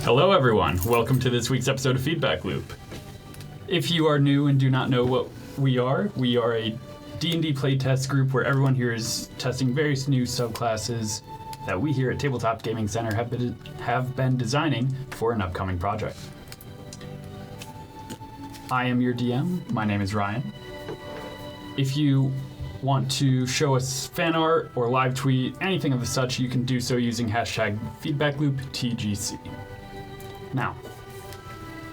Hello everyone, welcome to this week's episode of Feedback Loop. If you are new and do not know what we are a D&D playtest group where everyone here is testing various new subclasses that we here at Tabletop Gaming Center have been designing for an upcoming project. I am your DM, my name is Ryan. If you want to show us fan art or live tweet, anything of the such, you can do so using hashtag FeedbackLoopTGC. Now,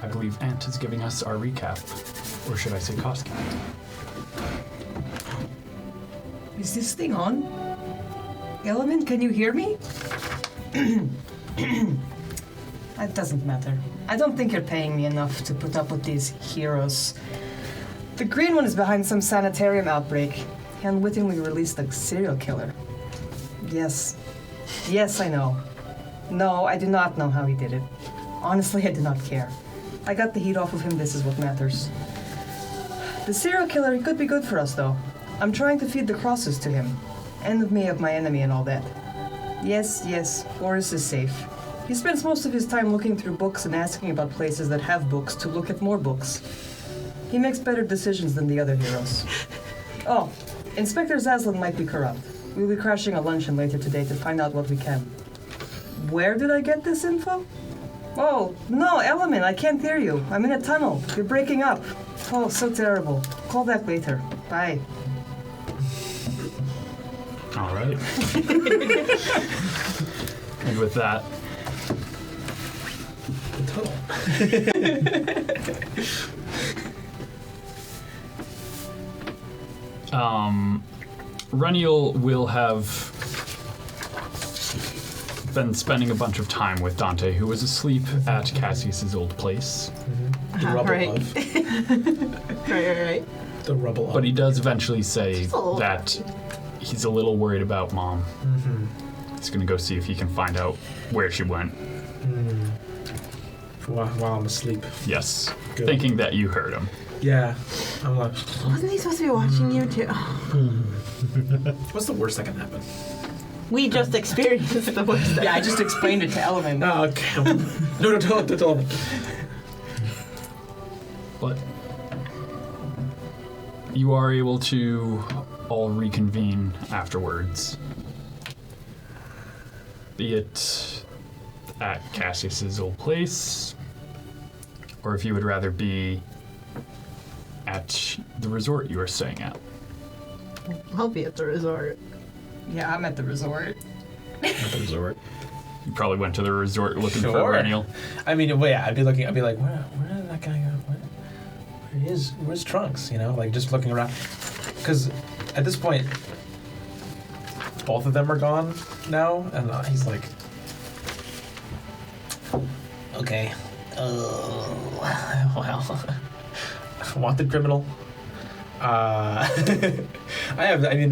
I believe Ant is giving us our recap, or should I say Koski? Is this thing on? Element, can you hear me? That doesn't matter. I don't think you're paying me enough to put up with these heroes. The green one is behind some sanitarium outbreak. He unwittingly released a serial killer. Yes. Yes, I know. No, I do not know how he did it. Honestly, I do not care. I got the heat off of him, this is what matters. The serial killer, he could be good for us, though. I'm trying to feed the crosses to him. End me of my enemy and all that. Yes, Boris is safe. He spends most of his time looking through books and asking about places that have books to look at more books. He makes better decisions than the other heroes. Oh, Inspector Zazel might be corrupt. We'll be crashing a luncheon later today to find out what we can. Where did I get this info? Oh, no, Element, I can't hear you. I'm in a tunnel. You're breaking up. Oh, so terrible. Call back later. Bye. All right. And with that, Rennial will have been spending a bunch of time with Dante, who was asleep at Cassius's old place. Mm-hmm. The rubble right. of. Right. The rubble of. But he does eventually say that he's a little worried about Mom. Mm-hmm. He's gonna go see if he can find out where she went. Mm. While I'm asleep. Yes. Good. Thinking that you heard him. Yeah. I'm like, Wasn't he supposed to be watching you too? what's the worst that can happen? We just experienced the worst. Yeah, I just explained it to Element. Oh, okay. No, tell me. But you are able to all reconvene afterwards. Be it at Cassius's old place, or if you would rather be at the resort you were staying at. I'll be at the resort. Yeah, I'm at the resort. At the resort. You probably went to the resort looking for Sure. Rennial. I mean, well, yeah, I'd be like, where did that guy go? Where's Trunks? You know, like just looking around. Because at this point, both of them are gone now, and he's like, okay, well, wanted criminal. I'm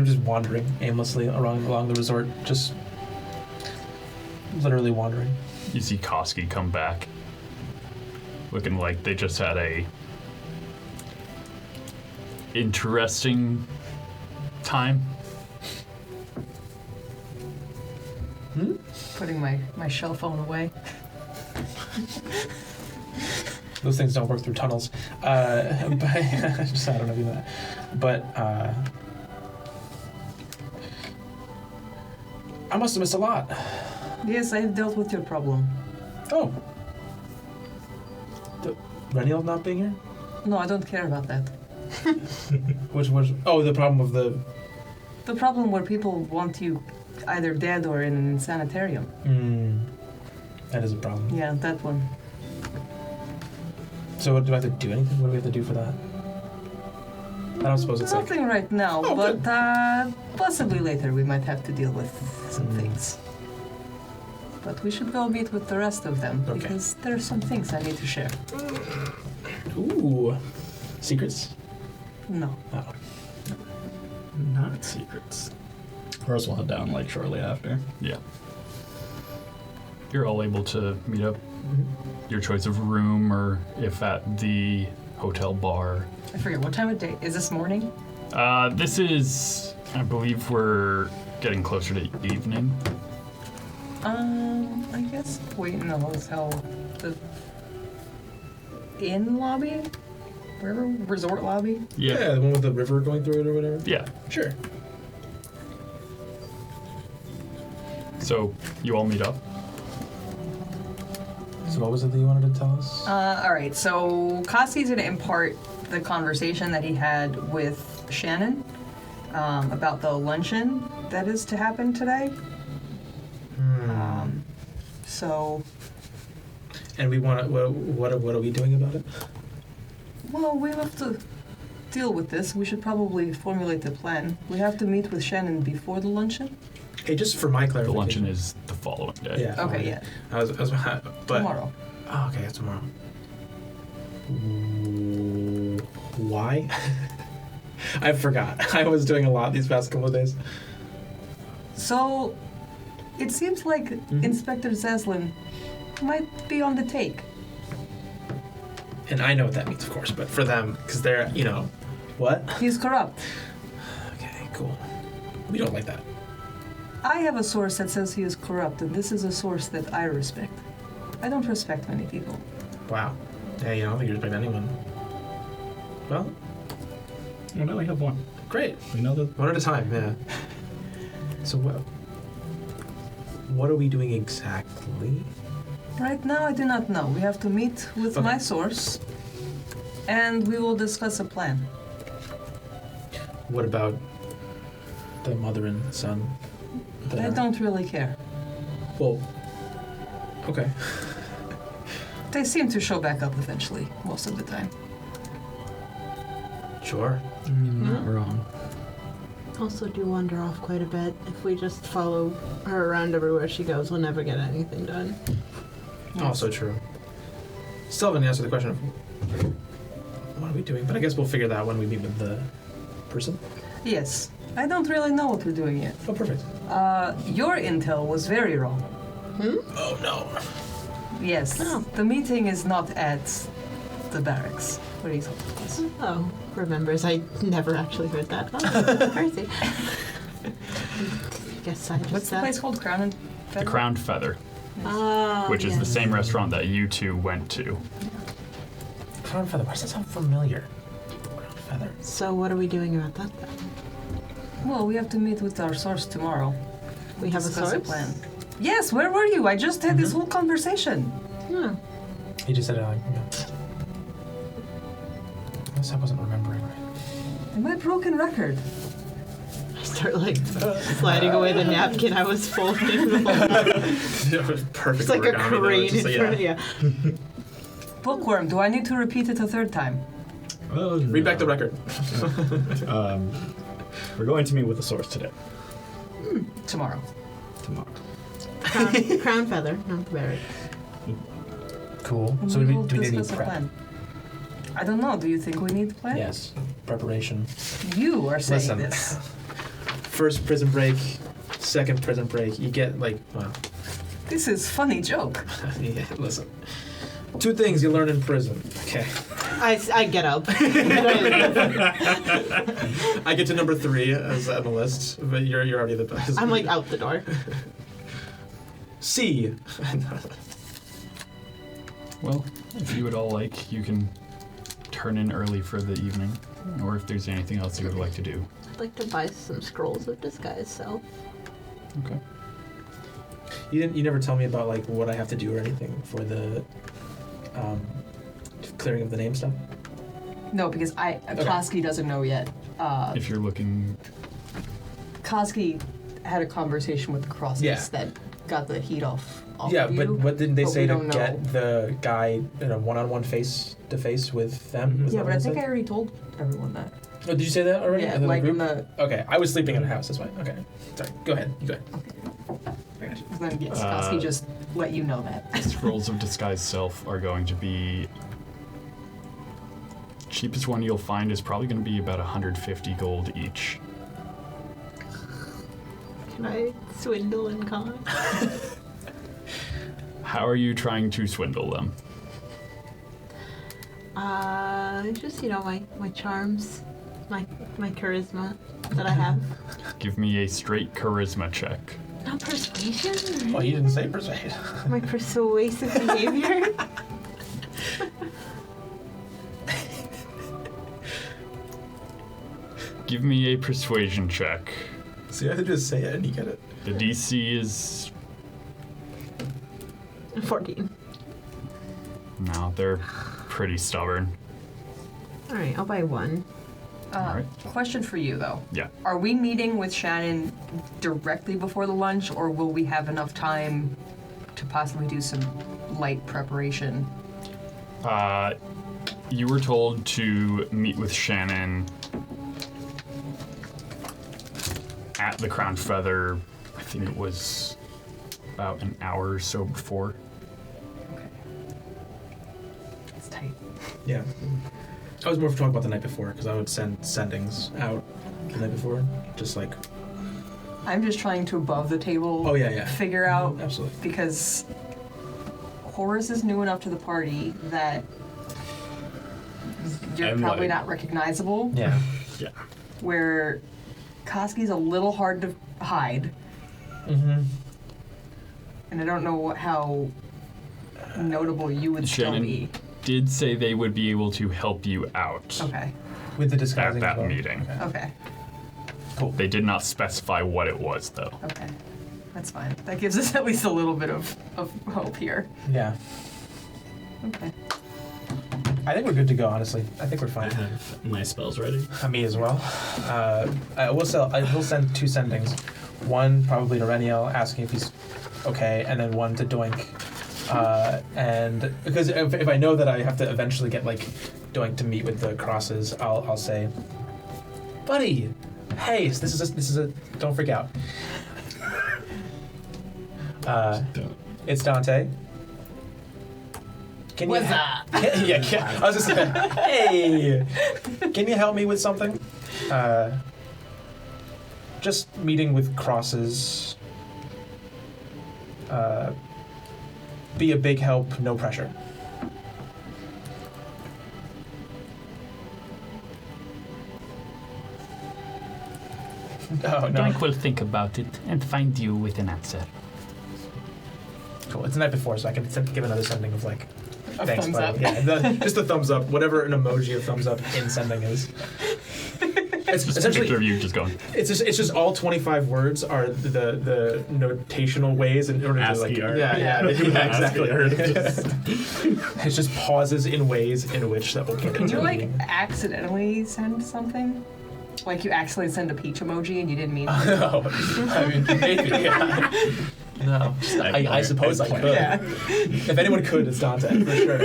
just wandering aimlessly along the resort, just literally wandering. You see Koski come back, looking like they just had a interesting time. Putting my shell phone away. Those things don't work through tunnels. But just, I don't know if you know that. But I must have missed a lot. Yes, I have dealt with your problem. Oh. The Rennial not being here? No, I don't care about that. Which was the problem of the. The problem where people want you either dead or in a sanitarium. That is a problem. Yeah, that one. So do I have to do anything? What do we have to do for that? I don't suppose it's Nothing right now, Oh, but possibly later we might have to deal with some things. But we should go meet with the rest of them, Okay. because there are some things I need to share. Ooh. Secrets? No. Oh. Not secrets. First we'll head down like shortly after. Yeah. You're all able to meet up. Your choice of room, or if at the hotel bar. I forget, what time of day? Is this morning? This is, I believe we're getting closer to evening. I guess. Wait, in the hotel. The inn lobby? Wherever? Resort lobby? Yeah, the one with the river going through it or whatever. Yeah. Sure. So you all meet up. So what was it that you wanted to tell us? Alright, so Koski's gonna impart the conversation that he had with Shannon about the luncheon that is to happen today. So, And we want to. What are we doing about it? well, we have to deal with this. We should probably formulate a plan. We have to meet with Shannon before the luncheon. Hey, just for my The clarification. luncheon is the following day. Yeah. Okay, yeah. I was but Tomorrow. Oh, okay, it's tomorrow. Why? I forgot. I was doing a lot these past couple of days. So, it seems like Inspector Zazel might be on the take. And I know what that means, of course, but for them, because they're, what? He's corrupt. Okay, cool. We don't like that. I have a source that says he is corrupt, and this is a source that I respect. I don't respect many people. Wow. Hey, I don't think you respect anyone. Well, Well, now we have one. great. We know that. One at a time, yeah. So what are we doing exactly? Right now, I do not know. We have to meet with Okay. my source, and we will discuss a plan. What about the mother and son? I don't really care. Well, okay. They seem to show back up eventually, most of the time. Sure. Not wrong. Also do wander off quite a bit. If we just follow her around everywhere she goes, we'll never get anything done. Also true. Still haven't answered the question of what are we doing, but I guess we'll figure that out when we meet with the person. Yes, I don't really know what we're doing yet. Oh, perfect. Your intel was very wrong. Oh, no. Yes, Oh. the meeting is not at the barracks. Where he's holding. Oh, remembers I never actually heard that. Oh, crazy. Guess I just What's the place called? Crown and The Feather? Crowned Feather, Oh, which is yes. the same restaurant that you two went to. Crown Feather. Why does that sound familiar? Crown Feather. So what are we doing about that then? Well, we have to meet with our source tomorrow. We have a Discuss source? plan. Yes, where were you? I just had this whole conversation. Hmm. He just said it like, I guess I wasn't remembering right. And my broken record. I start like sliding away the napkin I was folding. Perfect. It's like a origami, though. crane It's just in front of you. Bookworm, do I need to repeat it a third time? Well, Read back the record. We're going to meet with the source today. Tomorrow. Tomorrow. Crown feather, not the berry. Cool. And So we do will we need discuss a prep? plan. I don't know. Do you think we need a plan? Yes. Preparation. You are saying Listen. this. First prison break, second prison break. You get This is funny joke. yeah, listen. 2 things you learn in prison. Okay. I get up. I get to number 3 as on the list, but you're already the best. I'm like out the door. C. Well, if you would all like, you can turn in early for the evening, or if there's anything else you would like to do. I'd like to buy some scrolls of disguise self. Okay. You never tell me about like what I have to do or anything for the clearing of the name stuff. No, because Koski doesn't know yet. If you're looking, Koski had a conversation with the Crosses Yeah. that got the heat off Yeah, of but you. what didn't they but say we to don't get know. the guy in a one-on-one face-to-face with them? Was Yeah, that but what I it think I said? already told everyone that. Oh, did you say that already? Yeah, In the like in group? the. Okay, I was sleeping in a house. That's why. Okay, sorry. Go ahead. You go ahead. Then yes, Koski just let you know that. scrolls of disguise self are going to be. Cheapest one you'll find is probably going to be about 150 gold each. Can I swindle and con? How are you trying to swindle them? Just my charms, my charisma that I have. Give me a straight charisma check. Not persuasion? Well, he didn't say persuade. My persuasive behavior? Give me a persuasion check. See, I just say it and you get it. The DC is 14. no, they're pretty stubborn. Alright, I'll buy one. Alright. Question for you, though. Yeah. Are we meeting with Shannon directly before the lunch, or will we have enough time to possibly do some light preparation? You were told to meet with Shannon at the Crown Feather. I think it was about an hour or so before. Okay. It's tight. Yeah. I was more talking about the night before, because I would send sendings out the night before. Just like, I'm just trying to above the table oh yeah. figure out, Absolutely. because Horace is new enough to the party that you're And, probably like- not recognizable, Yeah. Yeah. where Koski's a little hard to hide, Mm-hmm. and I don't know how notable you would still Shannon be. did say they would be able to help you out Okay, With the at disguising. that as well. meeting. okay, They did not specify what it was, though. okay. That's fine. That gives us at least a little bit of hope here. Yeah. Okay. I think we're good to go, honestly. I think we're I fine. have my spells ready. Me as well. I will send 2 sendings. One probably to Rennial, asking if he's okay, and then one to Doink. And because if I know that I have to eventually get like Doink to meet with the crosses, I'll say, buddy, hey, this is a don't freak out. Don't. It's Dante. Can What's you yeah. I was just saying, hey, can you help me with something? Just meeting with crosses. Be a big help, no pressure. Oh no. Doink will think about it and find you with an answer. Cool. It's the night before, so I can give another sending of like, A thanks, thumbs buddy. up. Yeah, just a thumbs up, whatever an emoji of thumbs up in sending is. It's Just a essentially picture of you just going. it's just all 25 words are the notational ways in order to like ASCII art. yeah exactly. ASCII art. It's just pauses in ways in which that will get Can into you the like meaning. accidentally send something? Like you accidentally send a peach emoji and you didn't mean to? No, I mean maybe yeah. No, I suppose I could. Yeah. If anyone could, it's Dante for sure.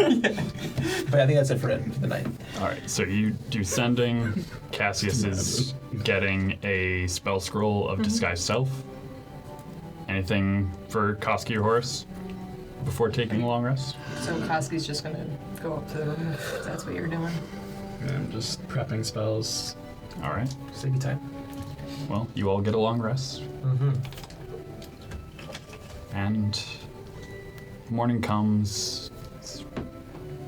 But I think that's it for the night. All right, so you do sending. Cassius is getting a spell scroll of disguise self. Anything for Koski or Horace before taking a long rest? So Koski's just gonna go up to the room if that's what you're doing. I'm just prepping spells. All right. Save you time. Well, you all get a long rest, Mm-hmm. and morning comes. It's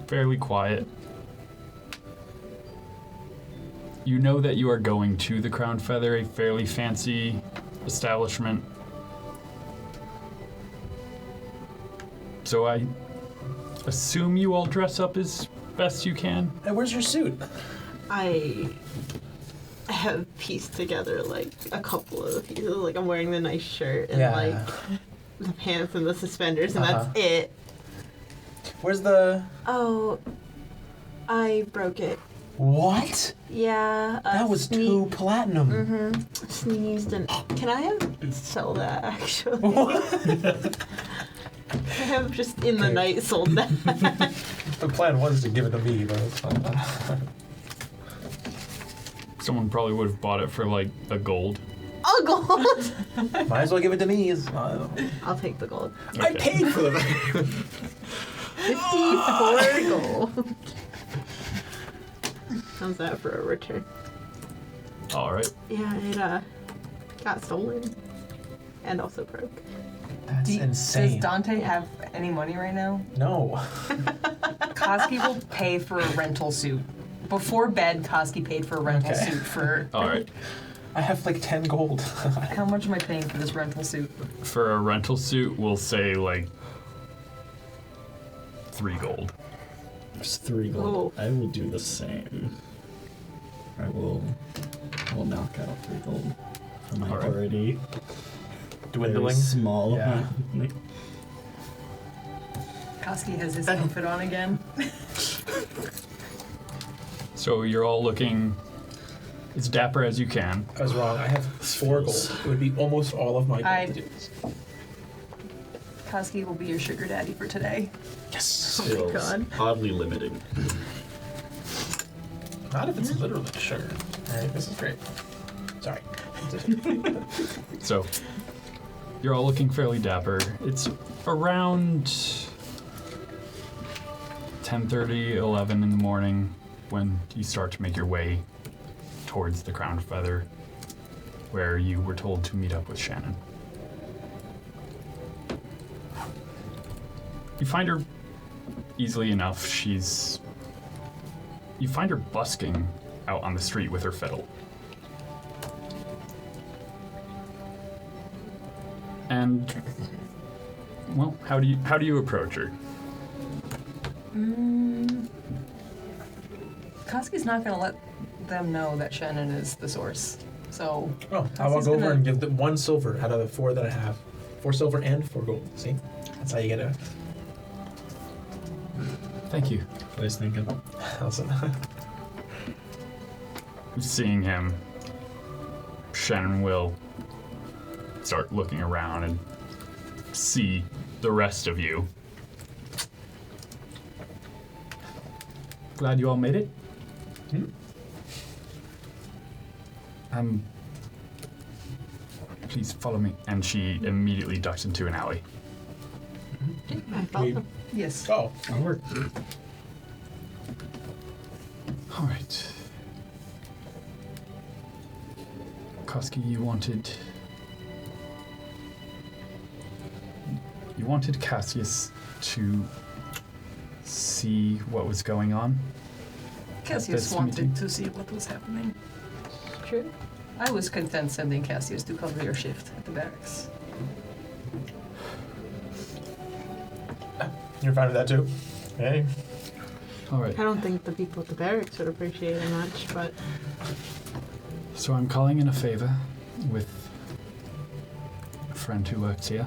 fairly quiet. You know that you are going to the Crown Feather, a fairly fancy establishment. So I assume you all dress up as best you can. Hey, where's your suit? I have pieced together like a couple of pieces. Like I'm wearing the nice shirt and Yeah. like the pants and the suspenders, and Uh-huh. that's it. Where's the Oh, I broke it. what? Yeah. That was 2 platinum. Mm-hmm. Sneezed and can I sell that actually? I have just in the Okay. night sold that. The plan was to give it to me, but it's fine. Someone probably would have bought it for like a gold. Oh, gold! Might as well give it to me. I'll take the gold. I paid for the 54 gold. How's that for a return? All right. Yeah, it got stolen and also broke. That's Does insane. Dante have any money right now? No. Koski will pay for a rental suit. Before bed, Koski paid for a rental Okay. suit for. All right. I have like 10 gold. How much am I paying for this rental suit? For a rental suit, we'll say like 3 gold. There's 3 gold. I will do the same. I will knock out 3 gold from my All right. already Dwindling. very small Yeah. amount of money. Koski has his outfit on again. So you're all looking as dapper as you can. I was wrong. I have 4 gold. It would be almost all of my gold to do this. Koski will be your sugar daddy for today. Feels God. oddly limiting. Not if it's literally sugar. Alright, this is great. Sorry. So you're all looking fairly dapper. It's around 10:30, 11 in the morning when you start to make your way towards the Crown Feather, where you were told to meet up with Shannon. You find her easily enough. You find her busking out on the street with her fiddle. And, well, how do you approach her? Koski's not going to let them know that Shannon is the source. So, Oh, I'll Koski's go over gonna- and give them 1 silver out of the 4 that I have. 4 silver and 4 gold. See? That's how you get it. Thank you. I was thinking. Listen. Seeing him, Shannon will start looking around and see the rest of you. Glad you all made it. Please follow me. And she immediately ducks into an alley. I follow. yes. Oh, I'll work. All right. Koski, you wanted Cassius to see what was going on. Cassius this wanted meeting? to see what was happening. True. I was content sending Cassius to cover your shift at the barracks. you're fine with that too? Hey. All right. I don't think the people at the barracks would appreciate it much, but So I'm calling in a favor with a friend who works here.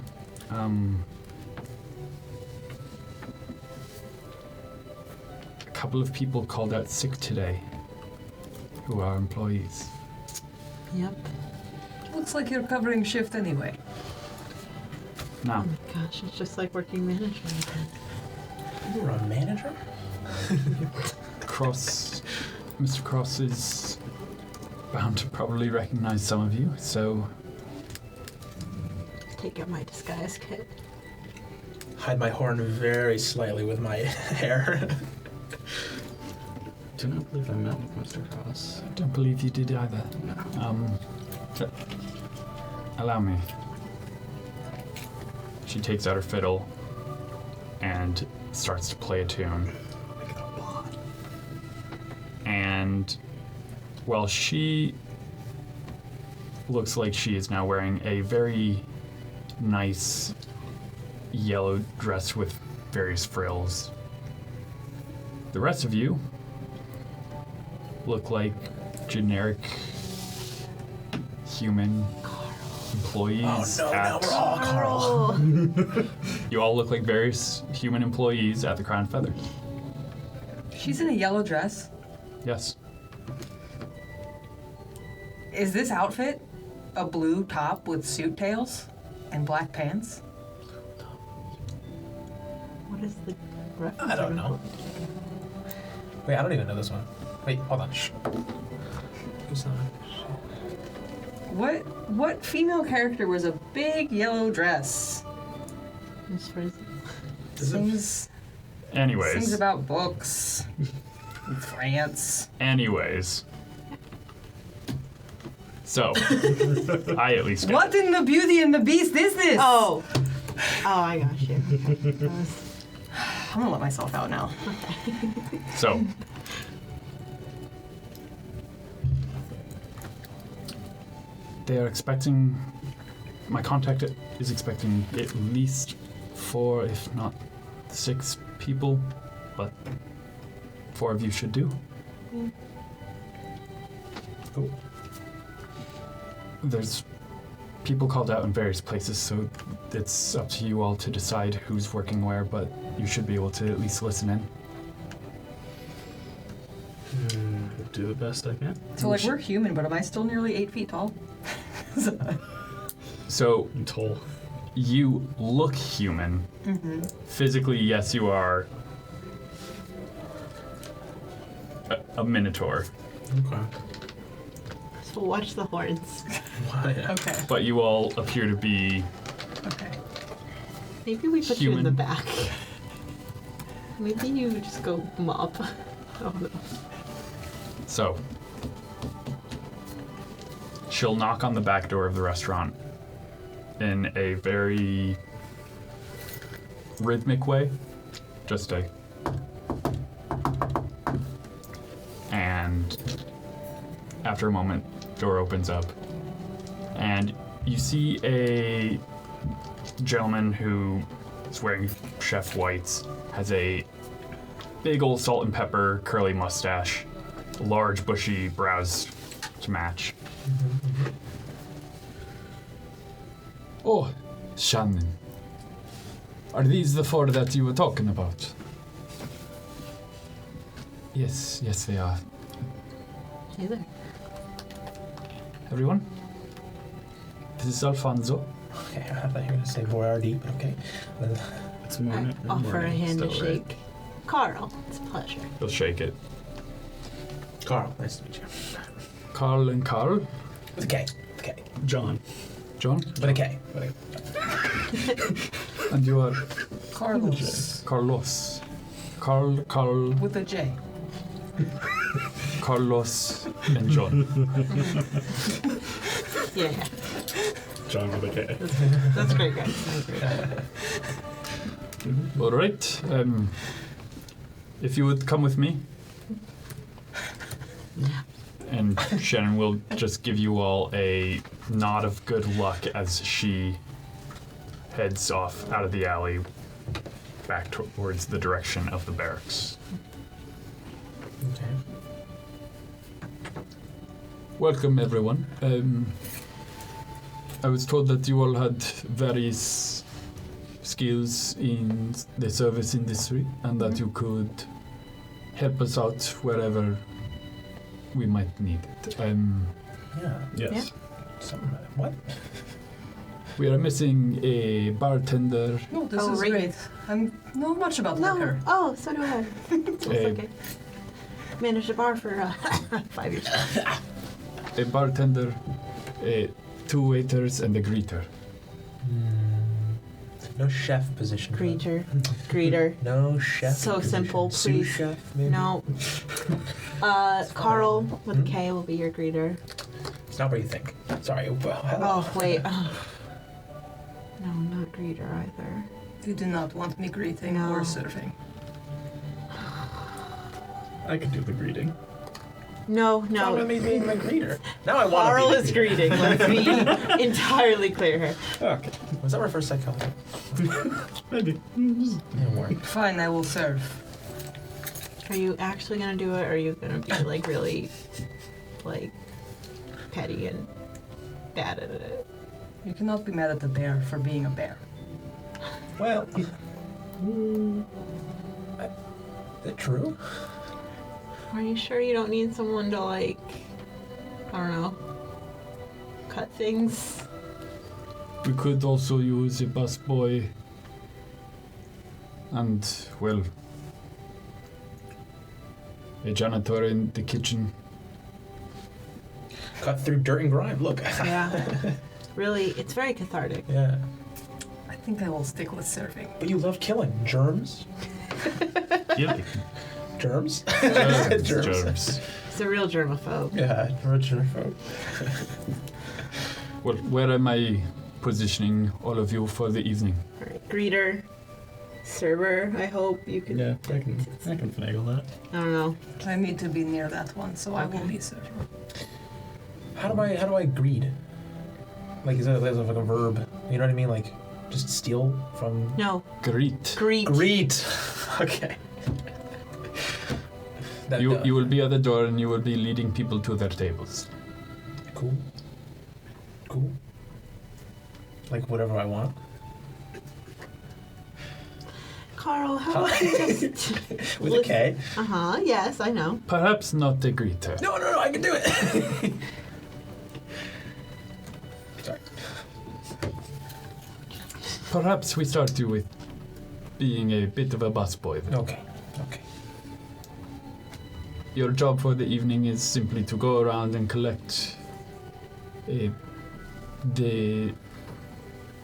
A couple of people called out sick today who are employees. yep. Looks like you're covering shift anyway. Now, Oh my gosh, it's just like working management. You're a manager? Mr. Cross is bound to probably recognize some of you, so Take out my disguise kit. Hide my horn very slightly with my hair. Do not believe I met with Mr. Cross. I don't believe you did either. So- allow me. She takes out her fiddle and starts to play a tune. And while she looks like she is now wearing a very nice yellow dress with various frills, the rest of you look like generic human employees. Oh no, now at, we're all Carl. You all look like various human employees at the Crown Feather. She's in a yellow dress. Yes. Is this outfit a blue top with suit tails and black pants? What is the I don't know. Wait, I don't even know this one. Wait, hold on. Shh. Who's on? What female character wears a big yellow dress? Miss Frizzle. Sings Anyways. about books. in France. Anyways. So, I at least got What in the Beauty and the Beast is this? Oh, I got you. Okay. That was- I'm gonna let myself out now. So, They are expecting. My contact is expecting at least 4, if not 6 people, but 4 of you should do. Cool. There's people called out in various places, so it's up to you all to decide who's working where, but you should be able to at least listen in. Do the best I can. So, like, we're human, but am I still nearly 8 feet tall? So I'm tall. you look human. Physically, yes, you are a minotaur, Okay. So watch the horns. Why? Okay. but you all appear to be Okay. Maybe we put you in the Human. back. Maybe you just go mop. I don't know. so. She'll knock on the back door of the restaurant in a very rhythmic way. Just a. And after a moment, door opens up, and you see a gentleman who is wearing chef whites, has a big old salt and pepper curly mustache, large bushy brows to match. Oh, Shannon. Are these the 4 that you were talking about? Yes, they are. Hey there. Everyone? This is Alfonso. Okay, I thought you were going to say Boyardee, but okay. It's morning. I offer a morning hand to still, right? shake. Carl, it's a pleasure. He'll shake it. Carl, nice to meet you. Carl and Carl. With a K. With a K. John. John. With a K. With a And you are Carlos. Carlos. Carl, With a J. Carlos, and John. Yeah, John with a K. that's great, guys. That's great. All right. If you would come with me. And Shannon will just give you all a nod of good luck as she heads off out of the alley back towards the direction of the barracks. Okay. Welcome, everyone. I was told that you all had various skills in the service industry and that you could help us out wherever we might need it. Yeah. Yes. What? We are missing a bartender, No, this Oh, is right. great. I know much about No. liquor. Oh, so do I. It's okay. Managed a bar for 5 years. a bartender, 2 waiters, and a greeter. No chef position. Greeter. Greeter. No chef. So position. simple, Sous please. chef, maybe? No. Carl with a K will be your greeter. It's not what you think. Sorry. Well, hello. Oh, wait. No, not greeter either. You do not want me greeting No. or serving. I can do the greeting. No, What's no. with me being the greeter? Now I want Carl to is greeting. Let's be entirely clear here. Okay. Was that reverse psychology? Maybe. Didn't work. Fine, I will serve. Are you actually gonna do it, or are you gonna be like really, like, petty and bad at it? You cannot be mad at the bear for being a bear. Well, is it true? Are you sure you don't need someone to like, I don't know, cut things? We could also use a busboy and, well, a janitor in the kitchen. Cut through dirt and grime. Look. Yeah. Really, it's very cathartic. Yeah. I think I will stick with serving. But you love killing germs. Killing. Germs. Germs. It's a real germaphobe. Yeah, you're a germaphobe. Well, where am I positioning all of you for the evening? All right, greeter, server. I hope you can. Yeah, I can finagle that. I don't know. I need to be near that one, so I will Okay. be serving. How do I greed? Like, is that like a verb? You know what I mean? Like, just steal from... No. Greet. Greet. Okay. You will be at the door and you will be leading people to their tables. Cool. Like, whatever I want. Carl, how about you just... With a K. Uh-huh, yes, I know. Perhaps not a greeter. No, I can do it. Sorry. Perhaps we start you with being a bit of a busboy. Okay. Your job for the evening is simply to go around and collect the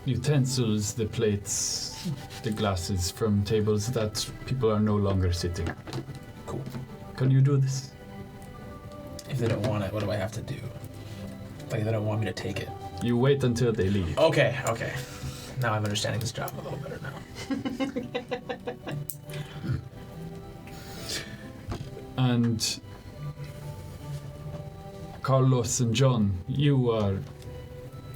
utensils, the plates, the glasses from tables that people are no longer sitting at. Cool. Can you do this? If they don't want it, what do I have to do? Like, if they don't want me to take it. You wait until they leave. Okay. Now I'm understanding this job a little better now. And Carlos and John, you are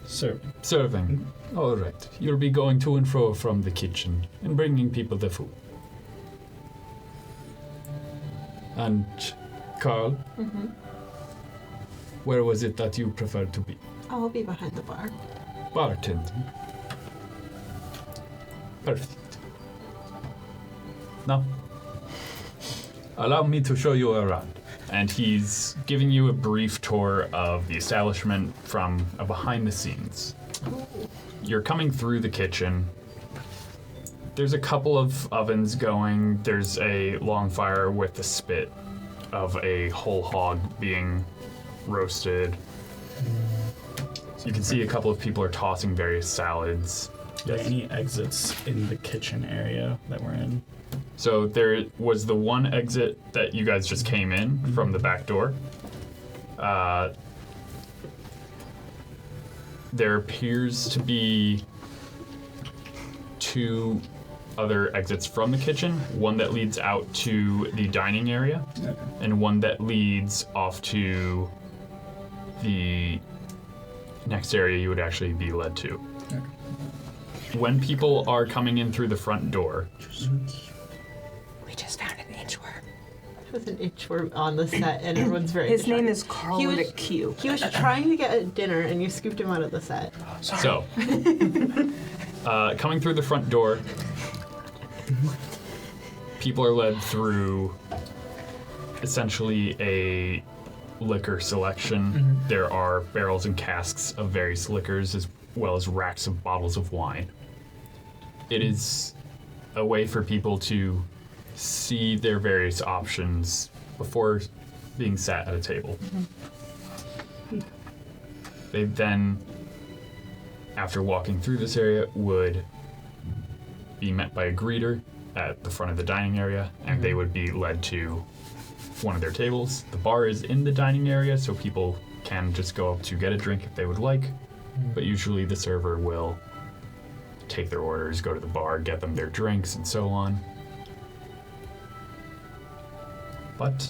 serving. All right. You'll be going to and fro from the kitchen and bringing people the food. And Carl, where was it that you preferred to be? I'll be behind the bar. Bartending. Perfect. Now, allow me to show you around. And he's giving you a brief tour of the establishment from behind the scenes. You're coming through the kitchen. There's a couple of ovens going. There's a long fire with a spit of a whole hog being roasted. You can see a couple of people are tossing various salads. Yeah, any exits in the kitchen area that we're in? So there was the one exit that you guys just came in from the back door. There appears to be two other exits from the kitchen, one that leads out to the dining area, and one that leads off to the next area you would actually be led to. When people are coming in through the front door, We just found an inchworm. With an inchworm on the set, and everyone's very His name distracted. is Carl He with was- a Q. He was trying to get a dinner, and you scooped him out of the set. so coming through the front door, people are led through essentially a liquor selection. There are barrels and casks of various liquors as well as racks of bottles of wine. It is a way for people to see their various options before being sat at a table. They then, after walking through this area, would be met by a greeter at the front of the dining area, and they would be led to one of their tables. The bar is in the dining area, so people can just go up to get a drink if they would like, but usually the server will take their orders, go to the bar, get them their drinks, and so on. But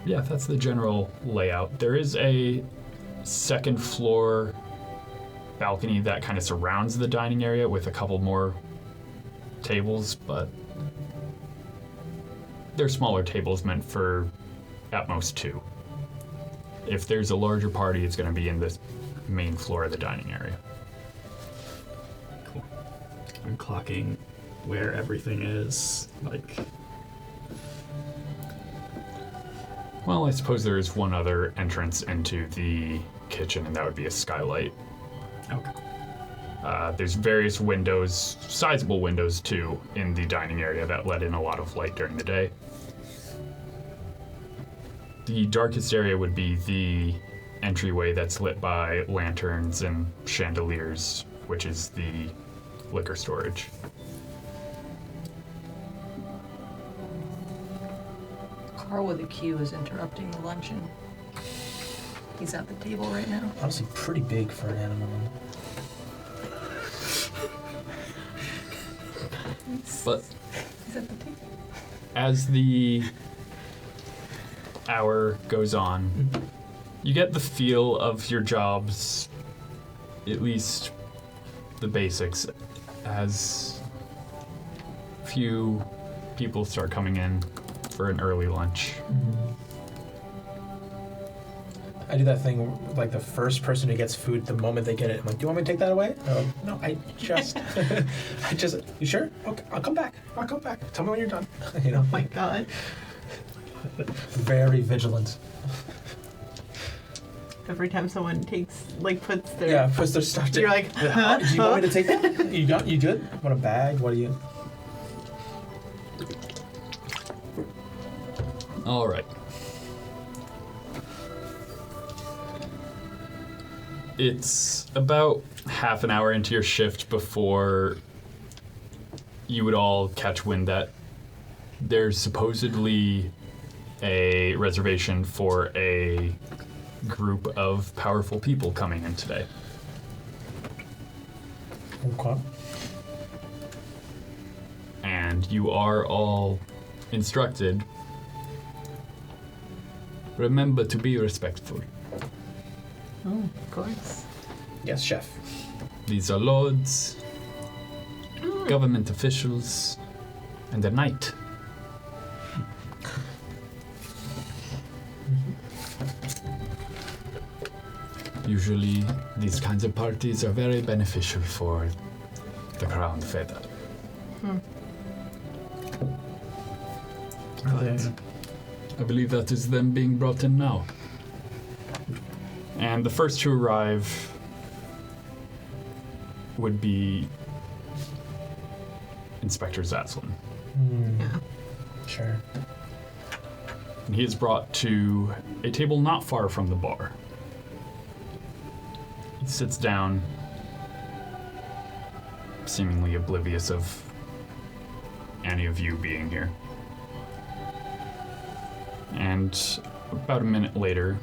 yeah, that's the general layout. There is a second floor balcony that kind of surrounds the dining area with a couple more tables, but they're smaller tables meant for at most two. If there's a larger party, it's going to be in the main floor of the dining area. Cool. I'm clocking where everything is, like... Well, I suppose there is one other entrance into the kitchen, and that would be a skylight. Okay. There's various windows, sizable windows too, in the dining area that let in a lot of light during the day. The darkest area would be the entryway that's lit by lanterns and chandeliers, which is the liquor storage. Carl with a Q is interrupting the luncheon. He's at the table right now. Honestly, pretty big for an animal. But He's at the table. as the hour goes on, You get the feel of your jobs, at least the basics, as few people start coming in for an early lunch. I do that thing like the first person who gets food the moment they get it. I'm like, do you want me to take that away? No, you sure? Okay, I'll come back. Tell me when you're done. You know? Oh my god. Very vigilant. Every time someone puts their puts their stuff down. You're like, huh? Do you want me to take that? You good? Want a bag? What do you? All right. It's about half an hour into your shift before you would all catch wind that there's supposedly a reservation for a group of powerful people coming in today. Okay. And you are all instructed. Remember to be respectful. Oh, of course. Yes, chef. These are lords, government officials, and a knight. Usually, these kinds of parties are very beneficial for the crown feather. I believe that is them being brought in now. And the first to arrive would be Inspector Zazel. Yeah. Sure. And he is brought to a table not far from the bar. He sits down, seemingly oblivious of any of you being here. And about a minute later,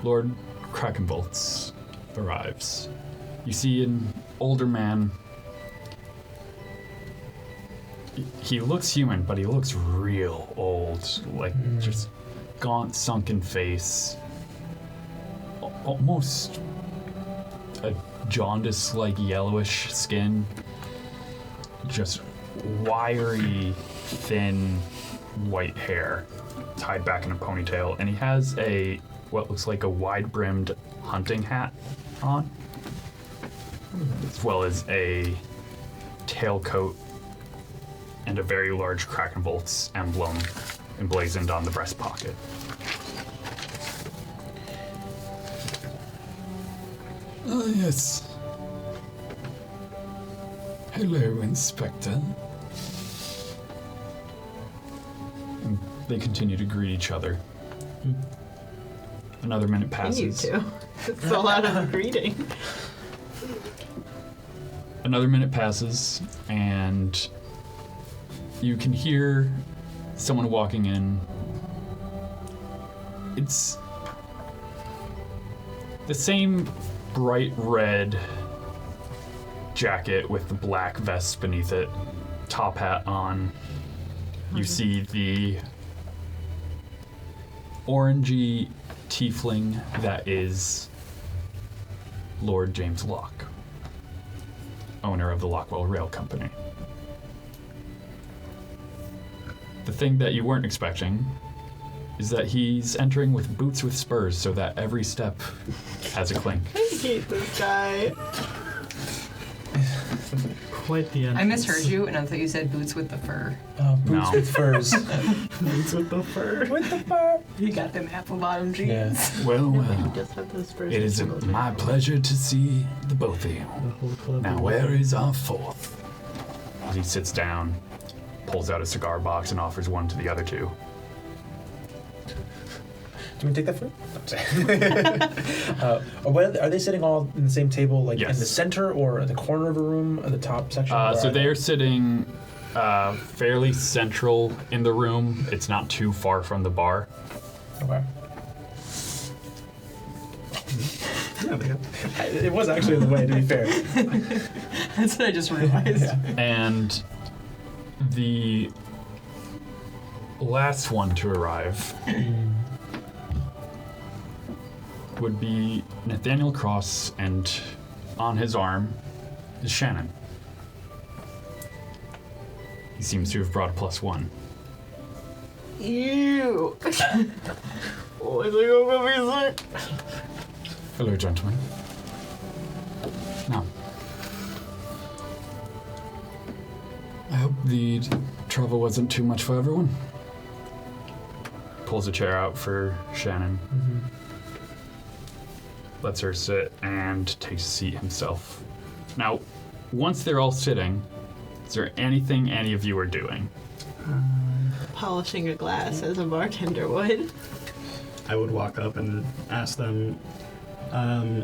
Lord Krakenbolts arrives. You see an older man. He looks human, but he looks real old. Like, just gaunt, sunken face. Almost a jaundice-like yellowish skin. Just wiry, thin, white hair tied back in a ponytail. And he has what looks like a wide-brimmed hunting hat on, as well as a tailcoat and a very large Krakenbolts emblem emblazoned on the breast pocket. Ah, yes. Hello, Inspector. And they continue to greet each other. Another minute passes. You two. It's a lot of greeting. Another minute passes, and you can hear someone walking in. It's the same bright red jacket with the black vest beneath it, top hat on. You see the orangey tiefling that is Lord James Locke, owner of the Lockwell Rail Company. The thing that you weren't expecting is that he's entering with boots with spurs so that every step has a clink. I hate this guy. Quite the end. I misheard you, and I thought you said boots with the fur. Boots No. with furs. Boots with the fur. With the fur. You got them apple bottom jeans. Yeah. Well, You well, just have those first it is my pleasure to see the both of you. The whole club. Now, where is our fourth? He sits down, pulls out a cigar box, and offers one to the other two. Do we take that food? Are they sitting all in the same table, like Yes. in the center or at the corner of a room, at the top section? Where So are they're sitting fairly central in the room. It's not too far from the bar. Okay. It was actually in the way, to be fair. That's what I just realized. Yeah. And the last one to arrive would be Nathaniel Cross, and on his arm is Shannon. He seems to have brought a +1. Ew. Oh, I think I'm gonna be sick. Hello, gentlemen. Now, I hope the travel wasn't too much for everyone. Pulls a chair out for Shannon. Lets her sit and takes a seat himself. Now, once they're all sitting, is there anything any of you are doing? Polishing a glass as a bartender would. I would walk up and ask them,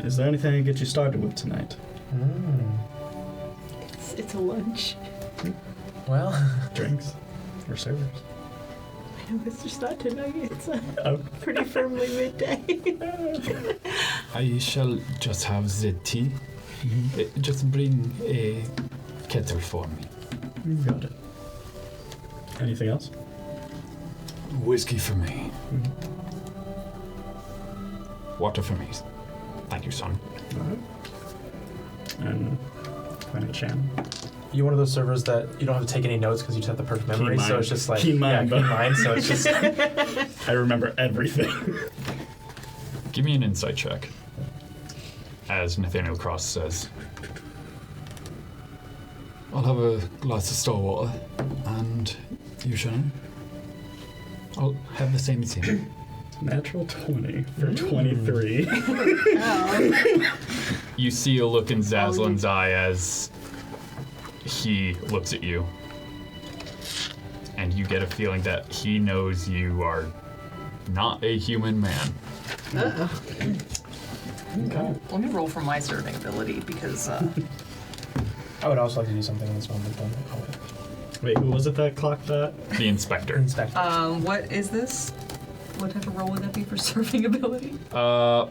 is there anything I can get you started with tonight? It's a lunch. Well, Drinks? Or servers? I know it's just not tonight. It's Oh. pretty firmly midday. I shall just have the tea. Just bring a kettle for me. Got it. Anything else? Whiskey for me. Water for me. Thank you, son. And Planet Shannon. you're one of those servers that you don't have to take any notes because you just have the perfect memory. So it's just like keen mind, keen mind. So it's just I remember everything. Give me an insight check. As Nathaniel Cross says. I'll have a glass of star water. And you, Shannon? I'll have the same as him. Natural 20 for 23. You see a look in Zazelin's eye as he looks at you. And you get a feeling that he knows you are not a human man. Okay. Let me roll for my serving ability because I would also like to do something in this moment. But Wait, who was it that clocked that? The inspector. inspect. what is this? What type of roll would that be for serving ability?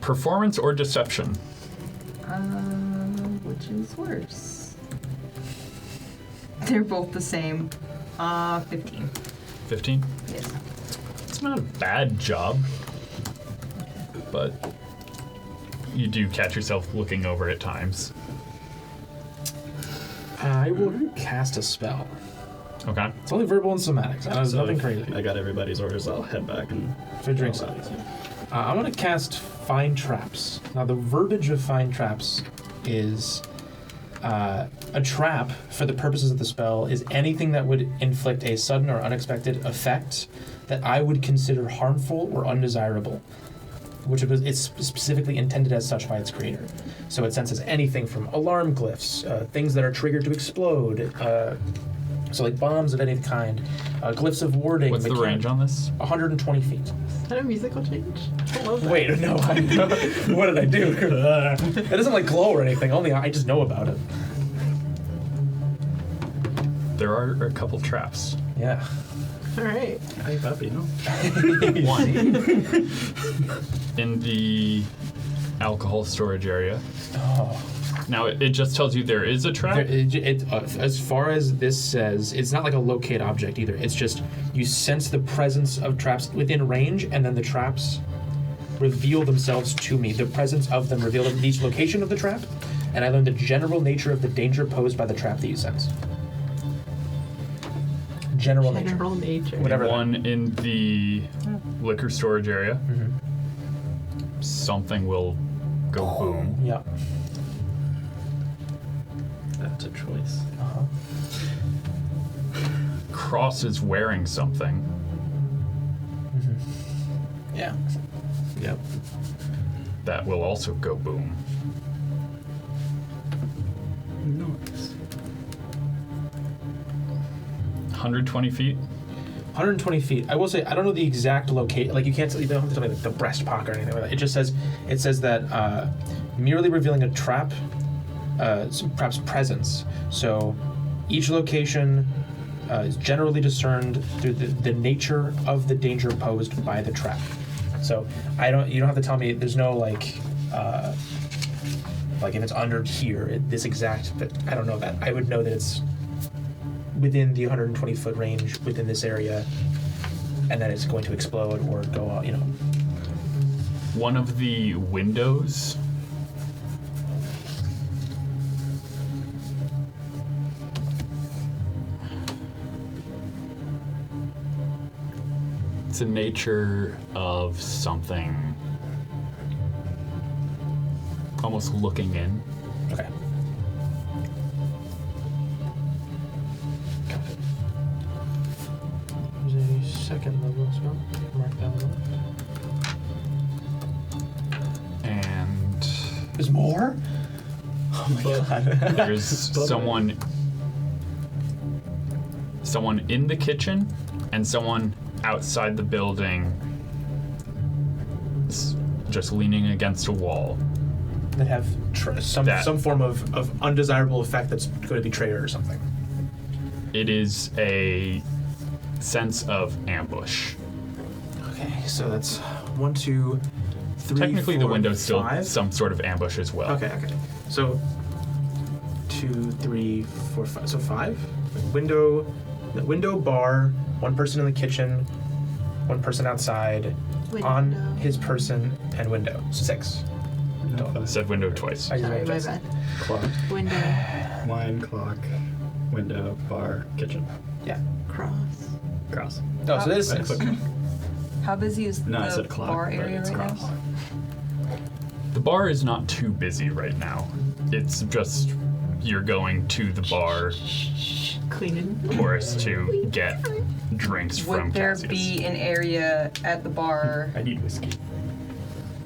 Performance or deception? Which is worse? They're both the same. 15. 15? Yes. It's not a bad job. But you do catch yourself looking over at times. I will cast a spell. Okay. It's only verbal and somatics. It's nothing if crazy. I got everybody's orders. I'll head back and For drinks. I'm going to cast Find Traps. Now, the verbiage of Find Traps is a trap, for the purposes of the spell, is anything that would inflict a sudden or unexpected effect that I would consider harmful or undesirable, which it's specifically intended as such by its creator. So it senses anything from alarm glyphs, things that are triggered to explode, so like bombs of any kind, glyphs of warding. What's the range on this? 120 feet. Is that a musical change? I love that. Wait, no. What did I do? It doesn't like glow or anything. Only I just know about it. There are a couple traps. Yeah. All right. Hey, puppy, no? One in the alcohol storage area. Oh. Now it just tells you there is a trap. As far as this says, it's not like a locate object either. It's just you sense the presence of traps within range, and then the traps reveal themselves to me. The presence of them reveal each location of the trap, and I learn the general nature of the danger posed by the trap that you sense. General nature. General nature. Whatever that- One in the liquor storage area. Mhm. Something will go boom. Yeah. That's a choice. Uh-huh. Cross is wearing something. Yeah. Yep. That will also go boom. Nice. 120 feet. 120 feet. I will say I don't know the exact location. Like you don't have to tell me like the breast pocket or anything like that. It just says that merely revealing a trap, perhaps presence. So each location is generally discerned through the nature of the danger posed by the trap. So you don't have to tell me. There's no like if it's under here, this exact. But I don't know that. I would know that it's within the 120 foot range within this area, and then it's going to explode or go out, one of the windows it's the nature of something almost looking in. Okay. Got it. There's a second level as well. Mark that one. And There's more? Oh my god. there's someone in the kitchen and someone outside the building just leaning against a wall. That have some form of undesirable effect that's going to betray her or something. It is a sense of ambush. Okay, so that's 1, 2, 3. Technically, 4, the window's still 5. some sort of ambush as well. Okay. So 2, 3, 4, 5. So 5. Window, bar, one person in the kitchen, one person outside, on his person, and window. So 6. I said window twice. I Sorry, my just- bad. Clock, Window, wine, clock, window, bar, kitchen, Yeah. cross. cross. Oh, so it is 6. How busy is No, I the said clock, bar but area it's right cross. now? The bar is not too busy right now. It's just you're going to the bar, Cleaning. of course, to get drinks from Would there Cassius. be an area at the bar I need whiskey.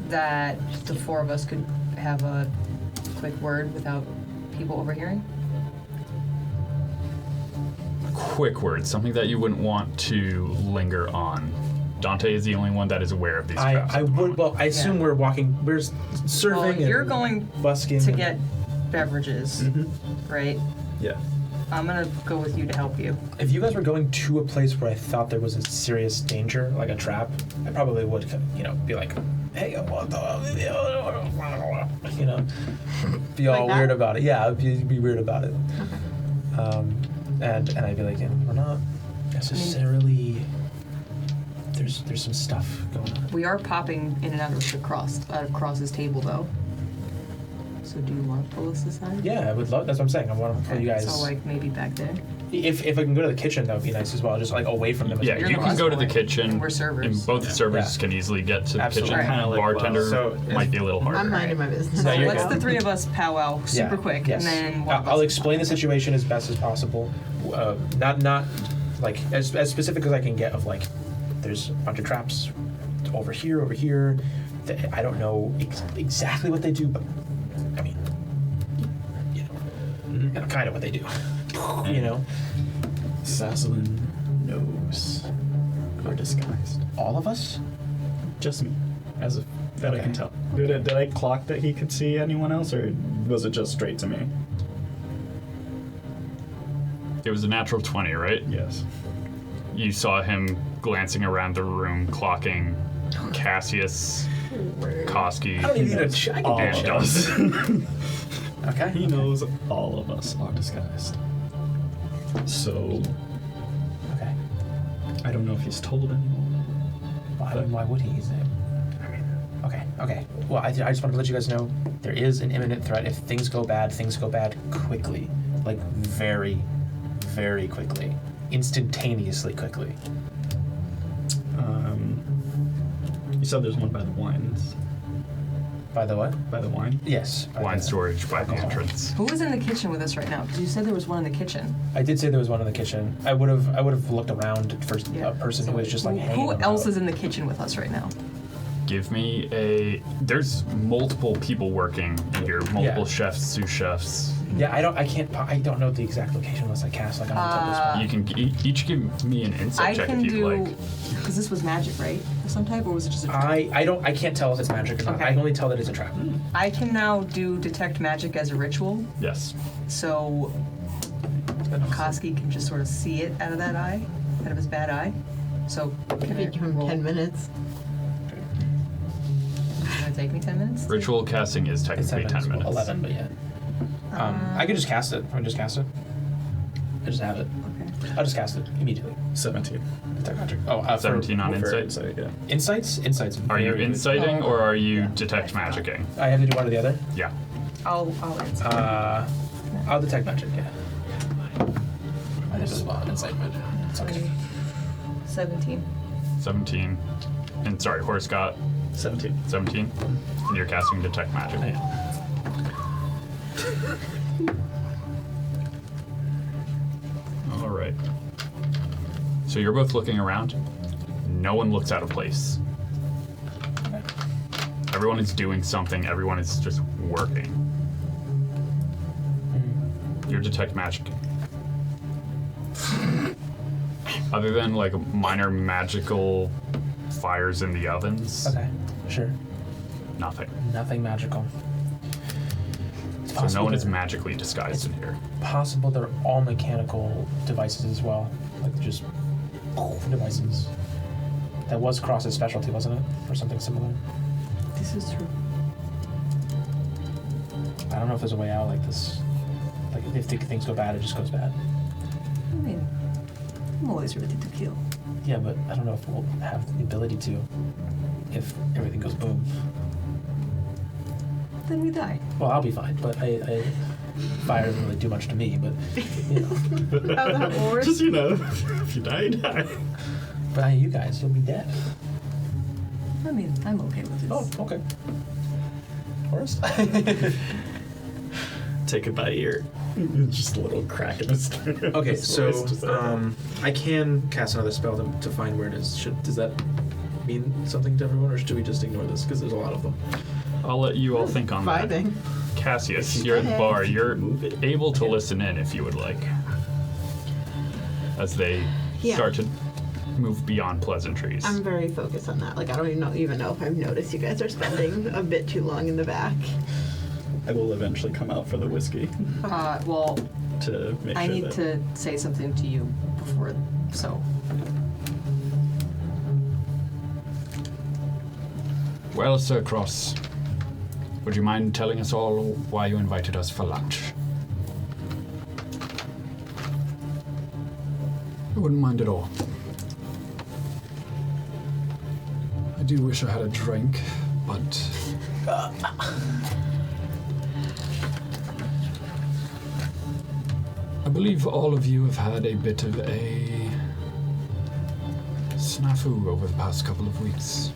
that the 4 of us could have a quick word without people overhearing? Quick word, something that you wouldn't want to linger on. Dante is the only one that is aware of these crafts. I would. Well, I assume Yeah. we're walking. We're serving. Well, you're and going busking to and- get beverages, right? Yeah. I'm gonna go with you to help you. If you guys were going to a place where I thought there was a serious danger, like a trap, I probably would, be like, "Hey, what the?" Be all Like that? weird about it. Yeah, I'd be weird about it. And I'd be like, we're not necessarily. There's some stuff going on. We are popping in and out of Cross's table, though. So do you want to pull us aside? Yeah, I would love. That's what I'm saying. I want to pull you guys. So like maybe back there. If I can go to the kitchen, that would be nice as well. Just like away from them. Yeah, You're you the can go to the busboy, kitchen. and we're servers. And both servers Yeah. can easily get to the Absolutely. kitchen. Right. Kinda like, Bartender well, so might be a little harder. I'm minding my business. No, So you're let's good. the 3 of us powwow super quick, Yes. and then one of I'll us- explain the situation as best as possible. Not like as specific as I can get. Of like, there's a bunch of traps over here. I don't know exactly what they do, but I mean, kind of what they do. Zazel knows we're disguised. All of us? Just me, as of that I can Okay. tell. Did I clock that he could see anyone else, or was it just straight to me? It was a natural 20, right? Yes. You saw him glancing around the room, clocking Cassius, Koski, I don't even need a check. All and of Dawson. us. Okay. He knows all of us are disguised. So Okay. I don't know if he's told anyone. Why would he? Okay. Well, I just want to let you guys know there is an imminent threat. If things go bad quickly. Like very, very quickly. Instantaneously quickly. You said there's one by the wines. By the what? By the wine? Yes. by Wine the- storage by the alcohol. entrance. Who is in the kitchen with us right now? Because you said there was one in the kitchen. I did say there was one in the kitchen. I would have looked around for a person who was just like hanging Who else about. is in the kitchen with us right now? Give me there's multiple people working in here, multiple chefs, sous chefs. Yeah, I don't know the exact location unless I cast like on the top of this one. You can each give me an insight I check can if you'd do, like. because this was magic, right? Of some type, or was it just a trap? I can't tell if it's magic or not. Okay. I can only tell that it's a trap. I can now do detect magic as a ritual, Yes. so Koski can just sort of see it out of that eye, out of his bad eye. So Give him roll. 10 minutes. It's gonna take me 10 minutes. Ritual casting is It's technically 10 minutes. 11, but yeah. I can just cast it. I can just cast it. I just have it. Okay. I'll just cast it immediately. 17. Detect magic. Oh, 17 on For insight. yeah. Insights? Insights. Are you very good. inciting or are you detect magicking? I have to do one or the other? Yeah. I'll answer. I'll detect magic, yeah. I just spawn insight magic. It's okay. 17. 17. And sorry, Horse got 17. 17. And you're casting detect magic. Yeah. All right. So you're both looking around. No one looks out of place. Everyone is doing something. Everyone is just working. Your detect magic. Other than like minor magical fires in the ovens, Okay, sure. nothing. Nothing magical. It's So no one is they're- magically disguised in here. Possible they're all mechanical devices as well. Like just devices. That was Cross's specialty, wasn't it? Or something similar. This is true. I don't know if there's a way out like this. Like if things go bad, it just goes bad. I mean, I'm always ready to kill. Yeah, but I don't know if we'll have the ability to if everything goes boom. Then we die. Well, I'll be fine, but I fire doesn't really do much to me, but you know. How that works? Just, if you die, you die. But you guys, you'll be dead. I mean, I'm okay with this. Oh, okay. Forrest? Take it by ear. Just a little crack in his sternum. Okay, His so voice just- I can cast another spell to find where it is. Does that mean something to everyone, or should we just ignore this? Because there's a lot of them. I'll let you all think on that. Vibing. Cassius, you're at the bar. You're able to listen in if you would like. As they Yeah. start to move beyond pleasantries. I'm very focused on that. Like, I don't even know if I've noticed you guys are spending a bit too long in the back. I will eventually come out for the whiskey Well, to make I sure need that to say something to you before, so. Well, Sir Cross, would you mind telling us all why you invited us for lunch? I wouldn't mind at all. I do wish I had a drink, but... I believe all of you have had a bit of a snafu over the past couple of weeks.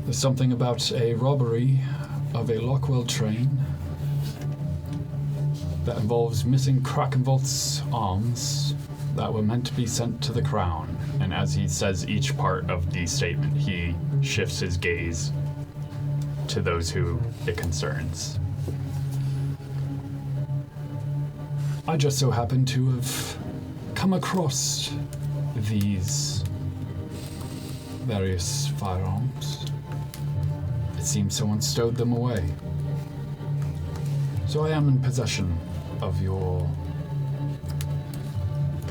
There's something about a robbery of a Lockwell train that involves missing Krakenvolt's arms that were meant to be sent to the Crown. And as he says each part of the statement, he shifts his gaze to those who it concerns. I just so happen to have come across these various firearms. It seems someone stowed them away. So I am in possession of your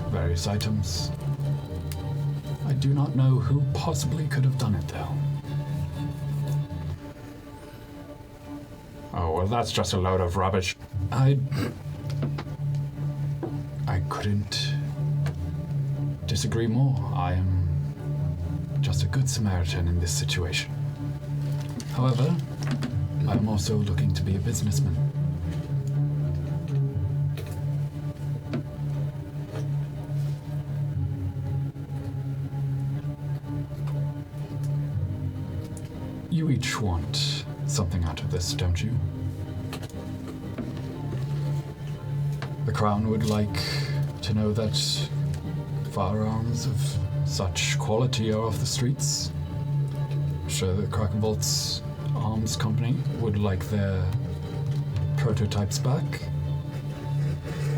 various items. I do not know who possibly could have done it, though. Oh, well, that's just a load of rubbish. I couldn't disagree more. I am just a good Samaritan in this situation. However, I'm also looking to be a businessman. You each want something out of this, don't you? The Crown would like to know that firearms of such quality are off the streets. Sure, the Krakenvolt's arms company would like their prototypes back.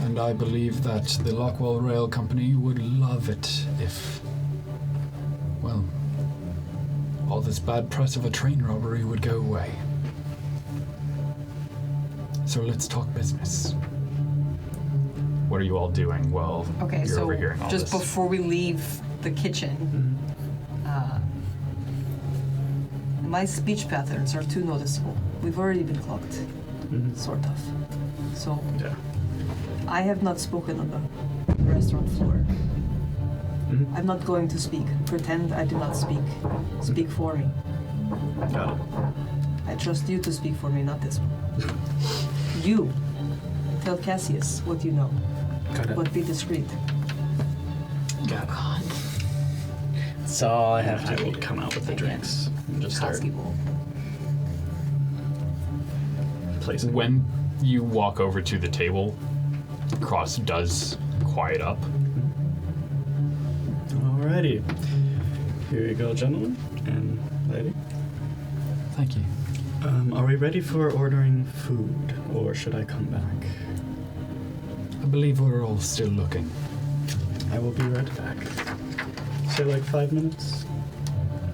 And I believe that the Lockwell Rail Company would love it if, well, all this bad press of a train robbery would go away. So let's talk business. What are you all doing while Okay, you're so overhearing all just this? before we leave the kitchen, my speech patterns are too noticeable. We've already been clocked, sort of. So Yeah. I have not spoken on the restaurant floor. Mhm. I'm not going to speak. Pretend I do not speak. Speak for me. Got it. I trust you to speak for me, not this one. You. Tell Cassius what you know, Got it. but be discreet. Got it. God. That's all I have I to will do. come out with the drinks and just start Koski bowl. placing. When you walk over to the table, Cross does quiet up. Alrighty. Here you go, gentlemen and lady. Thank you. Are we ready for ordering food, or should I come back? I believe we're all still looking. I will be right back. Say like 5 minutes?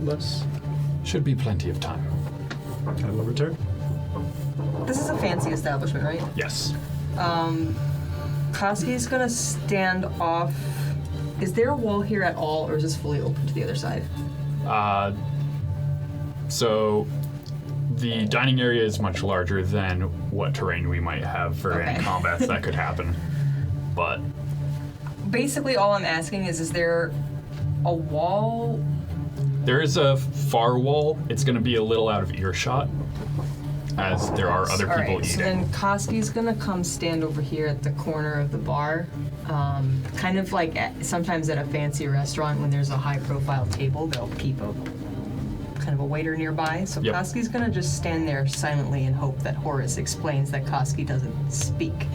Less? Should be plenty of time. I will return. This is a fancy establishment, right? Yes. Koski's gonna stand off. Is there a wall here at all, or is this fully open to the other side? So the dining area is much larger than what terrain we might have for any Okay. combats that could happen. But Basically, all I'm asking is there a wall? there is a far wall. It's going to be a little out of earshot, as there are other All people right, so eating. then Koski's gonna come stand over here at the corner of the bar. Kind of like sometimes at a fancy restaurant when there's a high-profile table, they'll keep a kind of a waiter nearby. So Yep. Koski's gonna just stand there silently and hope that Horace explains that Koski doesn't speak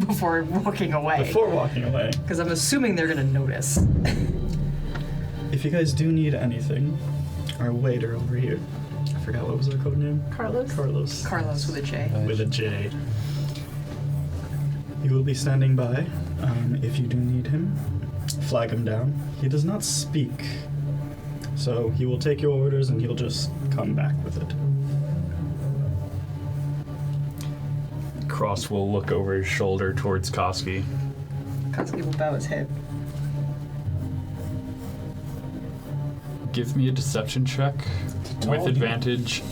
before walking away. Before walking away, Because I'm assuming they're gonna notice. if you guys do need anything, our waiter over here, I forgot what was our code name? Carlos? Carlos. Carlos with a J. With a J. He will be standing by. If you do need him, flag him down. He does not speak, so he will take your orders and he'll just come back with it. Cross will look over his shoulder towards Koski. Koski will bow his head. Give me a deception check with advantage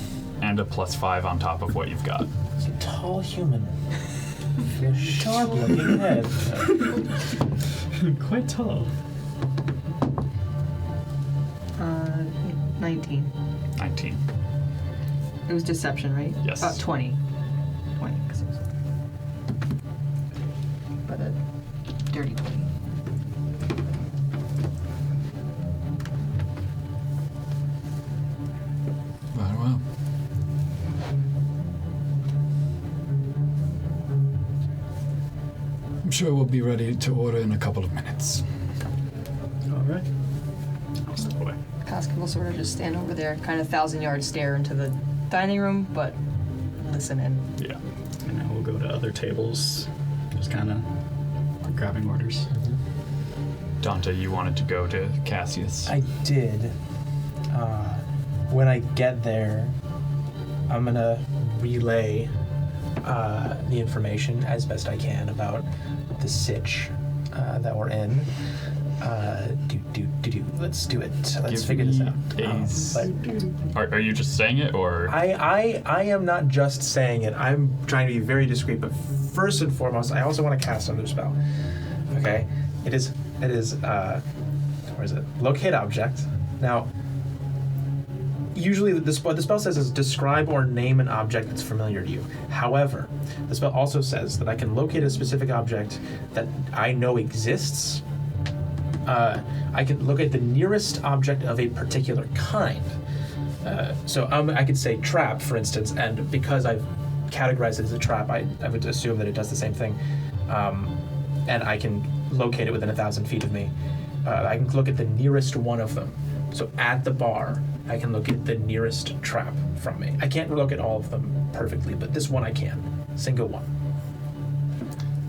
and a +5 on top of what you've got. It's a tall human. With a sharp-looking head. Quite tall. 19. 19. It was deception, right? Yes. 20. 20, 'cause it was... But a dirty 20. Very well. I'm sure we'll be ready to order in a couple of minutes. All right. I'll step away. Koski will sort of just stand over there, kind of 1,000-yard stare into the dining room, but listen in. Yeah. And now we'll go to other tables, just kind of grabbing orders. Dante, you wanted to go to Cassius. I did. When I get there, I'm gonna relay the information as best I can about the sitch that we're in. Let's do it. Let's Give figure this me out. a Are you just saying it, or I am not just saying it. I'm trying to be very discreet, but first and foremost, I also want to cast another spell. Okay? It is where is it? Locate object. Now, usually the spell says is describe or name an object that's familiar to you. However, the spell also says that I can locate a specific object that I know exists. I can locate the nearest object of a particular kind. So I could say trap, for instance, and because I've categorized it as a trap, I would assume that it does the same thing. And I can locate it within 1,000 feet of me. I can look at the nearest one of them. So at the bar, I can look at the nearest trap from me. I can't look at all of them perfectly, but this one I can. Single one.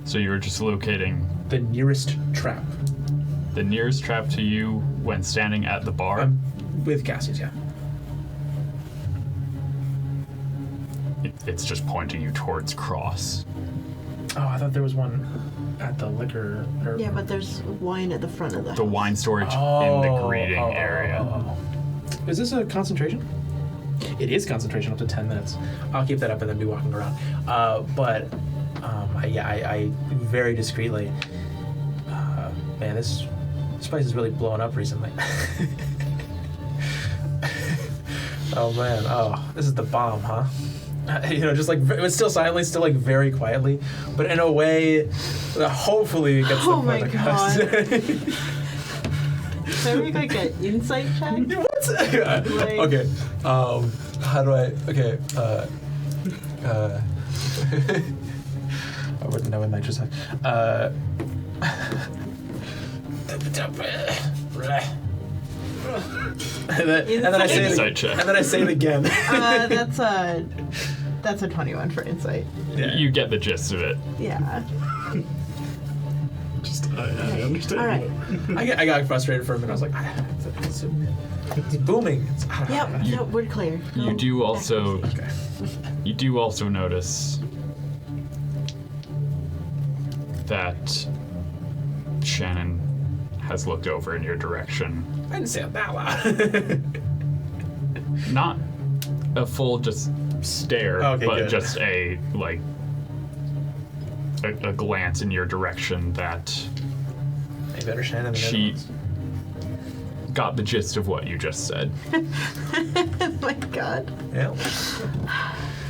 so you were just locating The nearest trap. the nearest trap to you when standing at the bar? I'm with Cassius, yeah. It's just pointing you towards Cross. Oh, I thought there was one at the liquor. Yeah, but there's wine at the front of the The house. wine storage in the greeting area. Is this a concentration? It is concentration up to 10 minutes. I'll keep that up and then be walking around. But I very discreetly. Man, this place is really blowing up recently. Oh man, this is the bomb, huh? Just like it was still silently, still like very quietly, but in a way that hopefully gets the point across. Can I make like an insight check? What? Okay. How do I? Okay. I wouldn't know in my just. And then I say Insight it, check. and then I say it again. That's a 21 for insight. Yeah. You get the gist of it. Yeah. I understand. All right. I got frustrated for a minute. I was like, it's booming. Yep. No, we're clear. You do also Okay. you do also notice that Shannon has looked over in your direction. I didn't say it that loud. Not a full just stare, Okay, but good. just a glance in your direction that Maybe better Shannon than she everyone's. got the gist of what you just said. Oh my god. Yeah.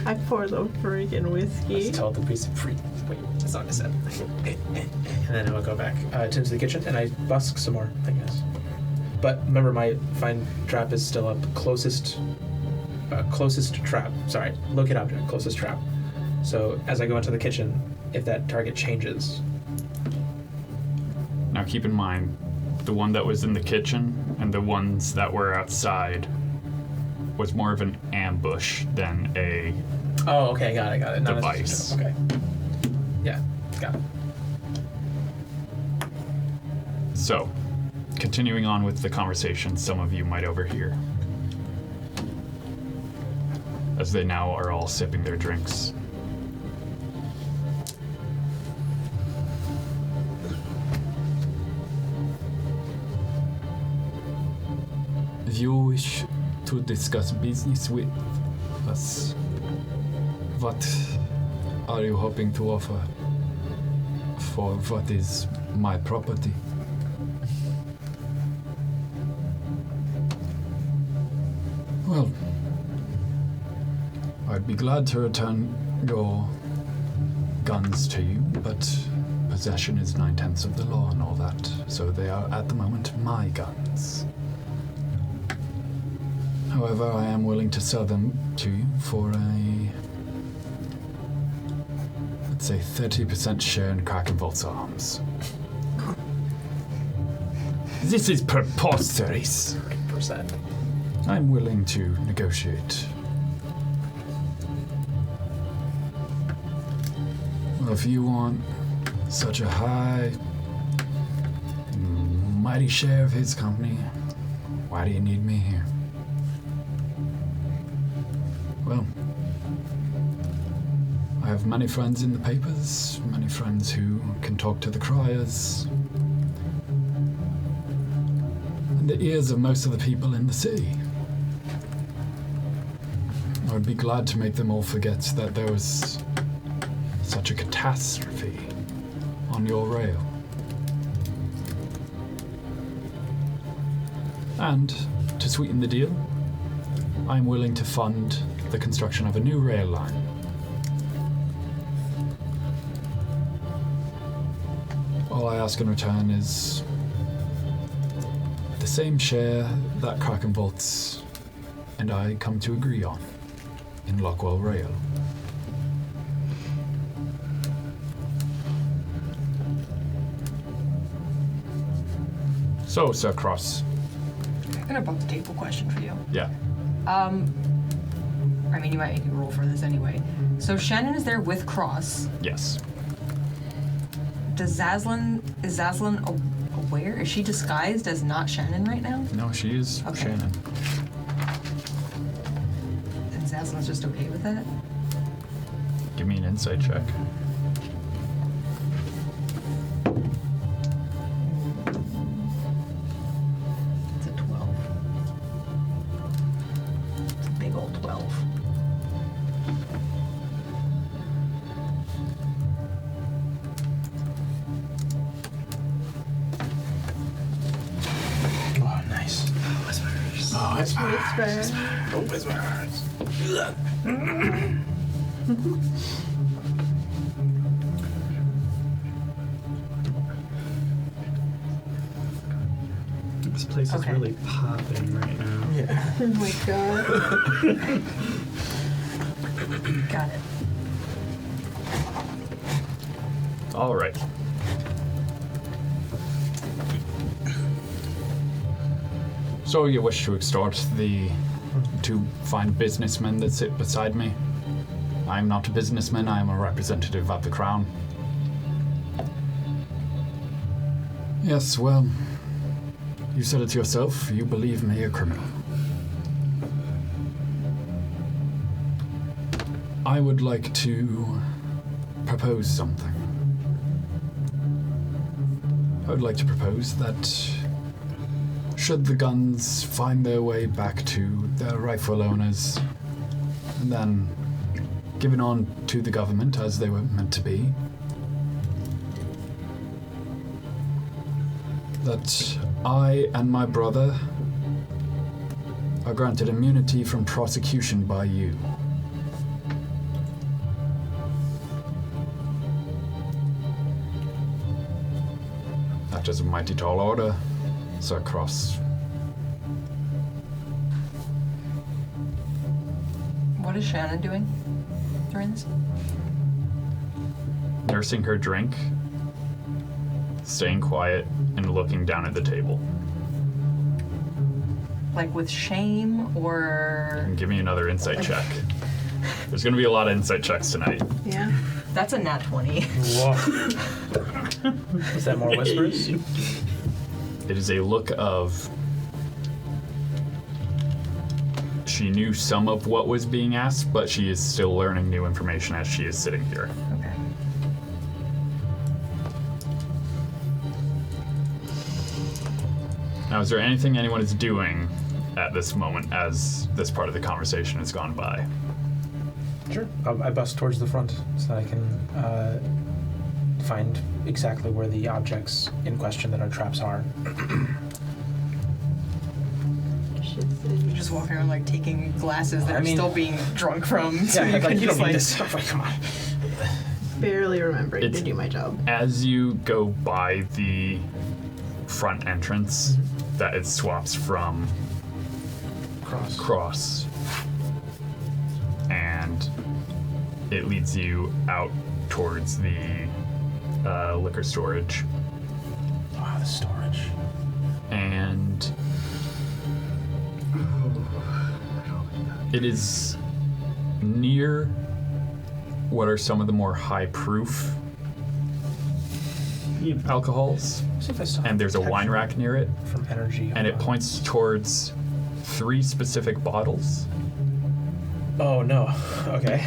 I pour the freaking whiskey. Let's tell the piece of free. Wait, that's not what I said. And then I'll go back to the kitchen and I busk some more, I guess. But remember, my find trap is still up. Closest trap. Sorry, locate object. Closest trap. So as I go into the kitchen, if that target changes. Now keep in mind, the one that was in the kitchen and the ones that were outside was more of an ambush than a Oh, okay, got it. Not as- device. Okay. Yeah, got it. So, continuing on with the conversation some of you might overhear. As they now are all sipping their drinks. If you wish to discuss business with us, what are you hoping to offer for what is my property? Well, I'd be glad to return your guns to you, but possession is 9/10 of the law and all that, so they are at the moment my guns. However, I am willing to sell them to you for let's say 30% share in Krakenvolt's arms. This is preposterous. 30%. I'm willing to negotiate. Well, if you want such a high, mighty share of his company, why do you need me here? Well, I have many friends in the papers, many friends who can talk to the criers, and the ears of most of the people in the city. I would be glad to make them all forget that there was such a catastrophe on your rail. And to sweeten the deal, I'm willing to fund the construction of a new rail line. All I ask in return is the same share that Krakenvoltz and I come to agree on in Lockwell Rail. So, Sir Cross. I got a above the table question for you. Yeah. I mean, you might make me roll for this anyway. So Shannon is there with Cross. Yes. Is Zazel aware? Is she disguised as not Shannon right now? No, she is Okay. Shannon. And Zazel's just okay with that? Give me an insight check. It's a 12. It's a big old 12. Whispers. Whisper. No whispers. This place Okay. is really popping right now. Yeah. Oh my god. Got it. All right. So you wish to extort the two fine businessmen that sit beside me? I am not a businessman, I am a representative of the Crown. Yes, well, you said it yourself, you believe me a criminal. I would like to propose something. I would like to propose that should the guns find their way back to their rightful owners and then given on to the government as they were meant to be, that I and my brother are granted immunity from prosecution by you. That is a mighty tall order, Sir Cross. What is Shannon doing during this? Nursing her drink, staying quiet, and looking down at the table. Like with shame or... And give me another insight check. There's going to be a lot of insight checks tonight. Yeah. That's a nat 20. Whoa. Is that more whispers? It is a look of... She knew some of what was being asked, but she is still learning new information as she is sitting here. Okay. Now, is there anything anyone is doing at this moment as this part of the conversation has gone by? Sure. I bust towards the front so that I can find exactly where the objects in question that are traps are. You're just walking around like taking glasses that I are mean- still being drunk from. So Yeah, you can you just don't need like... this. Like, come on. Barely remembering It's- to do my job. As you go by the front entrance, that it swaps from cross, and it leads you out towards the liquor storage, Wow, the storage. and it is near what are some of the more high-proof alcohols, See if I saw and there's a wine protection rack near it, from energy. and it points towards 3 specific bottles. Oh no. Okay.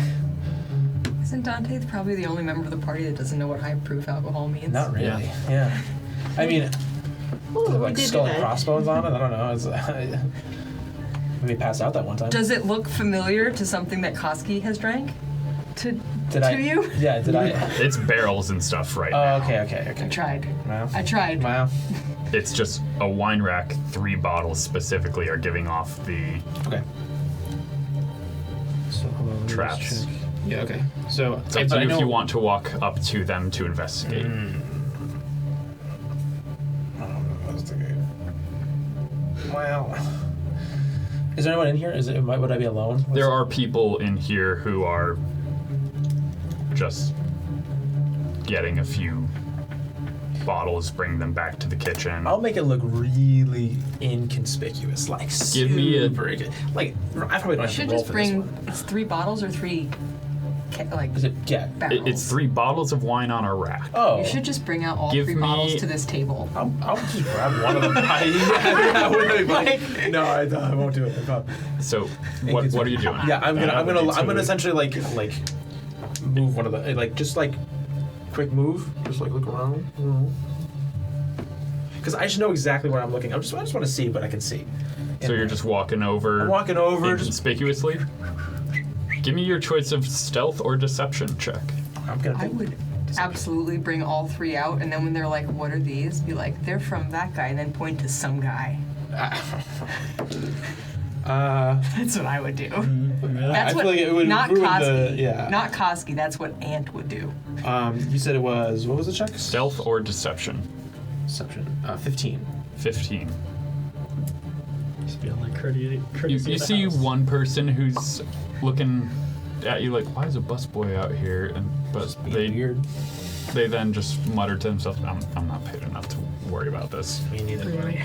Isn't Dante probably the only member of the party that doesn't know what high proof alcohol means? Not really. Yeah. Yeah. I mean, Oh, we like did skull do and that. crossbones on it. I don't know. It's, maybe passed out that one time. Does it look familiar to something that Koski has drank? To you? Yeah. Did I? It's barrels and stuff right Oh, now. okay. I tried. Wow. I tried. Wow. It's just a wine rack. 3 bottles specifically are giving off the Okay. So hold on, let me just traps. check. Yeah. Okay. So It's up to you if you want to walk up to them to investigate. Well, is there anyone in here? Would I be alone? There are people in here who are just getting a few bottles, bring them back to the kitchen. I'll make it look really inconspicuous, like Give me a- super like I probably don't You have should to roll just for this bring one. it's 3 bottles or 3 Is it? Yeah. barrels. It's 3 bottles of wine on a rack. Oh. You should just bring out all Give 3 me- bottles to this table. I'll just grab one of them. I wouldn't be funny. No, I won't do it. God. So, what are you doing? Yeah, I'm gonna essentially like move one of the just like quick move, just like look around, because I just know exactly where I'm looking. I just want to see what I can see. So you're just walking over. I'm walking over, just inconspicuously. Give me your choice of stealth or deception check. I'm gonna. I would absolutely bring all 3 out, and then when they're like, "What are these?" Be like, "They're from that guy," and then point to some guy. That's what I would do. That's I what, feel like it would not ruin Koski. the yeah. Not Koski. That's what Ant would do. You said it was what was the check? Stealth or deception? Deception. 15. 15. Just feel like courtesy You of the see house. one person who's looking at you like, why is a busboy out here? But Weird. they then just mutter to themselves, I'm not paid enough to worry about this. Me neither, buddy.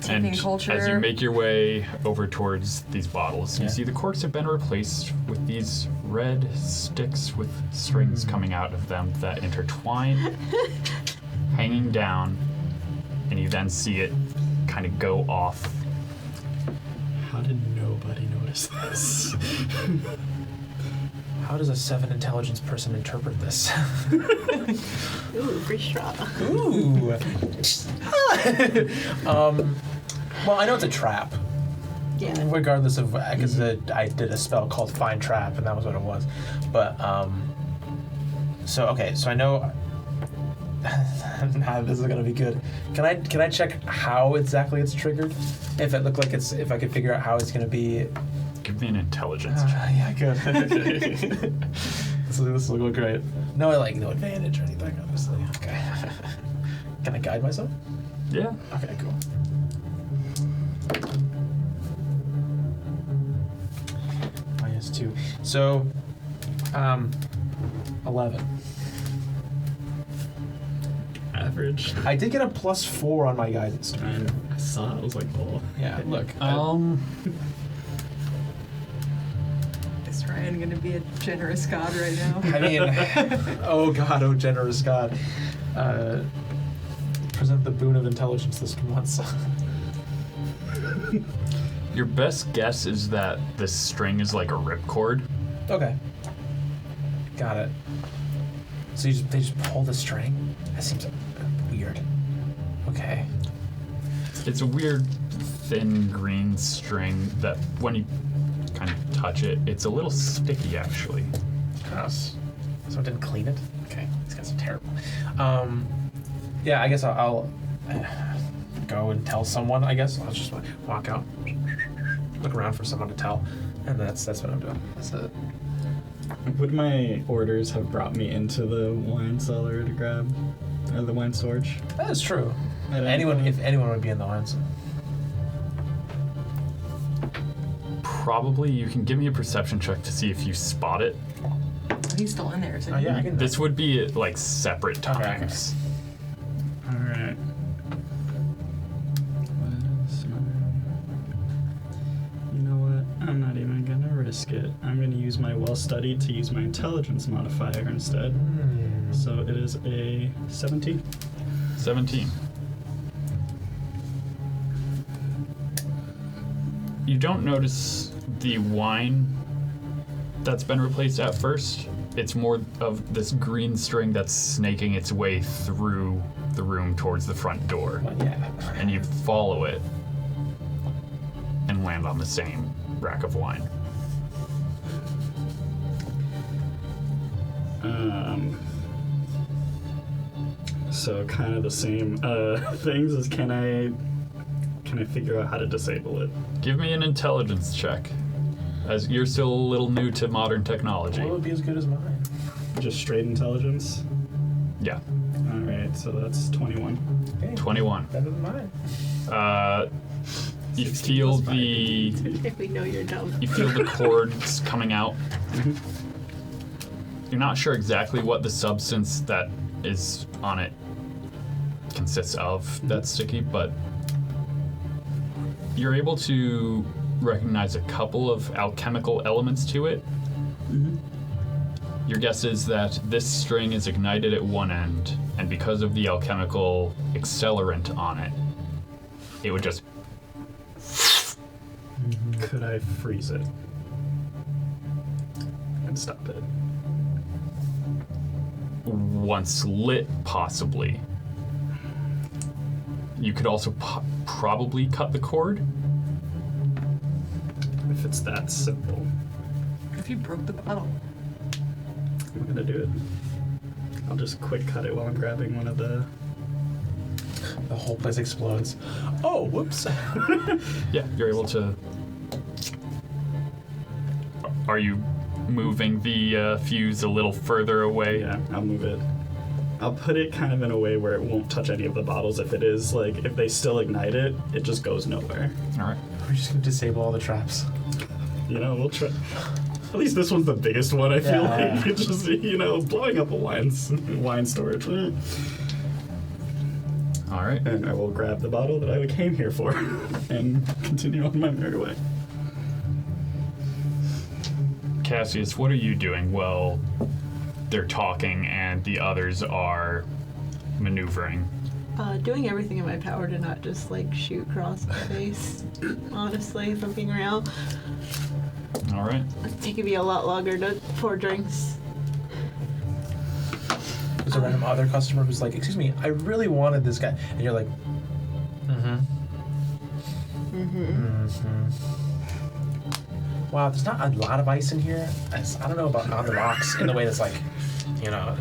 And Tipping culture. as you make your way over towards these bottles, Yeah. you see the corks have been replaced with these red sticks with strings coming out of them that intertwine, hanging down, and you then see it kind of go off. How did nobody notice this? How does a 7 intelligence person interpret this? Ooh, free straw. Ooh. Well, I know it's a trap. Yeah. Regardless of, because I did a spell called Find Trap, and that was what it was. But so I know. Nah, this is gonna be good. Can I check how exactly it's triggered? If it looked like if I could figure out how it's gonna be. Give me an intelligence check. Yeah, good. this will go great. No advantage or anything, obviously. Okay. Can I guide myself? Yeah. Okay, cool. -2. So, 11. Average. I did get a +4 on my guidance. And I saw it. I was like, oh. Yeah, look. Is Ryan gonna be a generous god right now? I mean, oh God, oh generous God. Present the boon of intelligence this once. Your best guess is that this string is like a ripcord. Okay. Got it. So they just pull the string? That seems weird. Okay. It's a weird, thin green string that when you kind of touch it, it's a little sticky actually. Gross. Someone didn't clean it? Okay, these guys are terrible. Yeah, I guess I'll go and tell someone, I guess. I'll just walk out, look around for someone to tell, and that's what I'm doing. That's it. Would my orders have brought me into the wine cellar to grab, or the wine storage? That is true. At any point? If anyone would be in the wines. Probably you can give me a perception check to see if you spot it. He's still in there, isn't Oh he? yeah, I can. This would be at like separate Okay. times. All right. You know what? I'm not even gonna risk it. I'm gonna use my well-studied to use my intelligence modifier instead. So it is a 17. 17. You don't notice the wine that's been replaced at first. It's more of this green string that's snaking its way through the room towards the front door. Well, yeah. And you follow it and land on the same rack of wine. So kind of the same things as can I figure out how to disable it? Give me an intelligence check, as you're still a little new to modern technology. Well, it would be as good as mine. Just straight intelligence? Yeah, All right, so that's 21. Okay. 21. Better than mine. You 16 feel plus 5. the If we know you're dumb. you feel the cords coming out. You're not sure exactly what the substance that is on it consists of that's sticky, but you're able to recognize a couple of alchemical elements to it. Your guess is that this string is ignited at one end, and because of the alchemical accelerant on it, it would just Could I freeze it? And stop it. once lit, possibly. You could also probably cut the cord. If it's that simple, If you broke the bottle. I'm gonna do it. I'll just quick cut it while I'm grabbing one of the the whole place explodes. Oh, whoops. Yeah, you're able to. Are you moving the fuse a little further away? Yeah, I'll move it. I'll put it kind of in a way where it won't touch any of the bottles. If it is, like, if they still ignite it, it just goes nowhere. All right. We're just gonna disable all the traps. You know, we'll try. At least this one's the biggest one, I feel Yeah. like. It's just, you know, blowing up a wine storage. All right. And I will grab the bottle that I came here for and continue on my merry way. Cassius, what are you doing while they're talking and the others are maneuvering? Doing everything in my power to not just like shoot across the face. Honestly, if I'm being real, All right. it's taking me a lot longer to pour drinks. There's a random other customer who's like, excuse me, I really wanted this guy. And you're like, wow, there's not a lot of ice in here. I don't know about on the rocks in the way that's like, you know.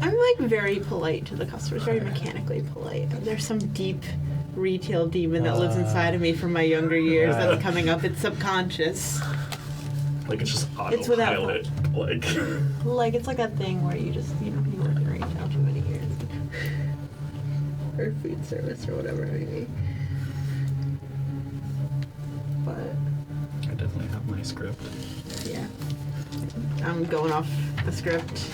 I'm like very polite to the customers, very mechanically polite. There's some deep retail demon that lives inside of me from my younger years that's coming up. It's subconscious. Like, it's just It's without autopilot. Like, Like, it's like a thing where you just, you work in retail too many years. Or food service or whatever it may be. But, I definitely have my script. yeah. I'm going off the script.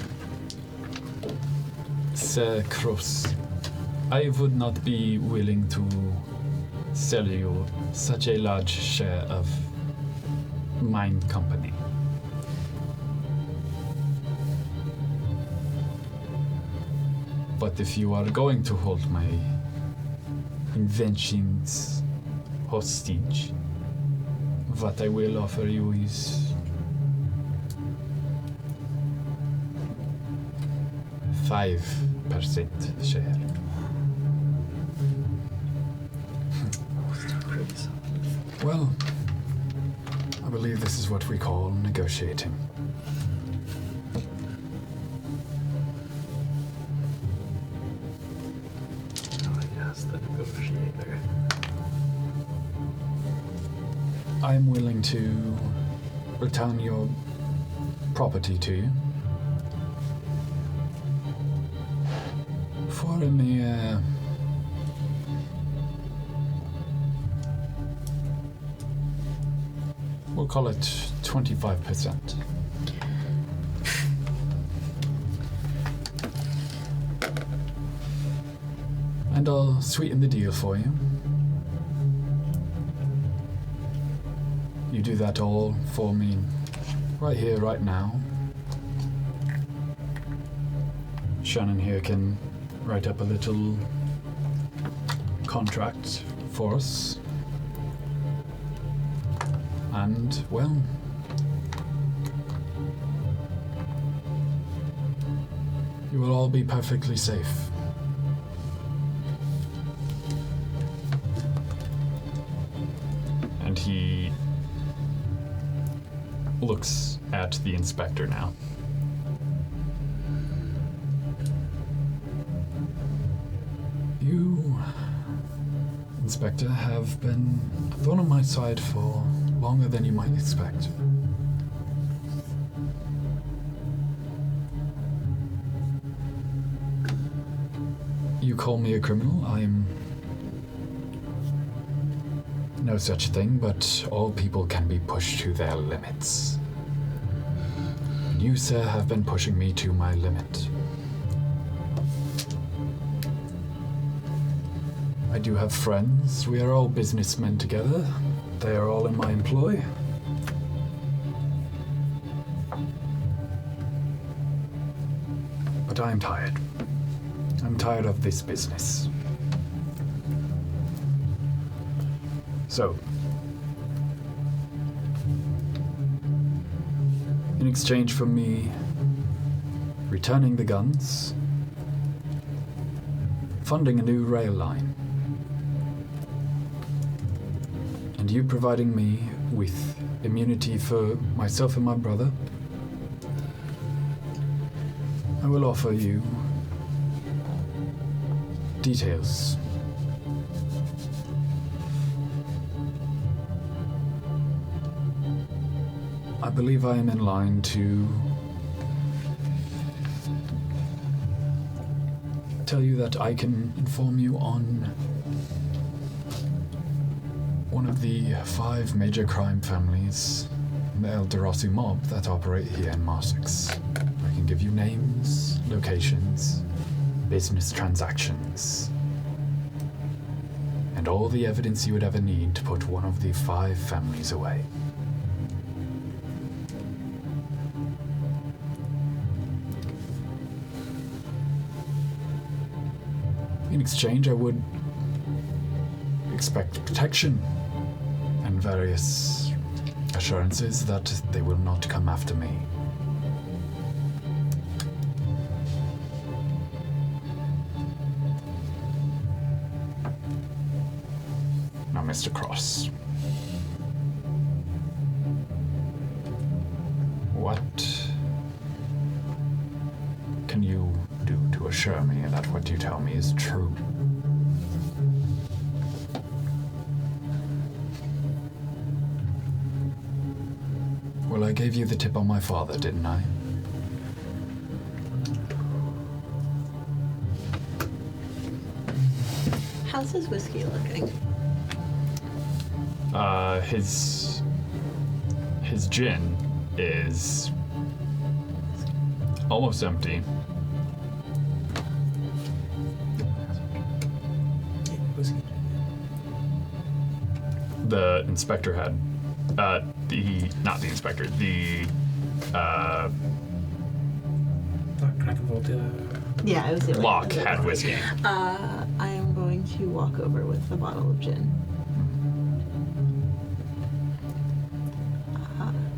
Sir Cross, I would not be willing to sell you such a large share of mine company. But if you are going to hold my inventions hostage, what I will offer you is 5% share. Well, I believe this is what we call negotiating. Yes, the negotiator. I'm willing to return your property to you for a mere we'll call it 25%. And I'll sweeten the deal for you. You do that all for me right here, right now. Shannon here can write up a little contract for us. And, well, you will all be perfectly safe. And he looks at the inspector now. You, Inspector, have been a thorn on my side for longer than you might expect. You call me a criminal. I'm no such thing, but all people can be pushed to their limits. And you, sir, have been pushing me to my limit. I do have friends. We are all businessmen together. They are all in my employ. But I'm tired. I'm tired of this business. So, in exchange for me returning the guns, funding a new rail line, and you providing me with immunity for myself and my brother, I will offer you details I believe I am in line to tell you that I can inform you on one of the 5 major crime families in the El Dorasi mob that operate here in Marsix. I can give you names, locations, business transactions, and all the evidence you would ever need to put one of the 5 families away. In exchange, I would expect protection and various assurances that they will not come after me. Now, Mr. Cross, what can you do to assure me that what you tell me is true? Well, I gave you the tip on my father, didn't I? How's his whiskey looking? His gin is almost empty. The inspector had, not the inspector, the, Yeah, it was the Locke had whiskey. I am going to walk over with the bottle of gin.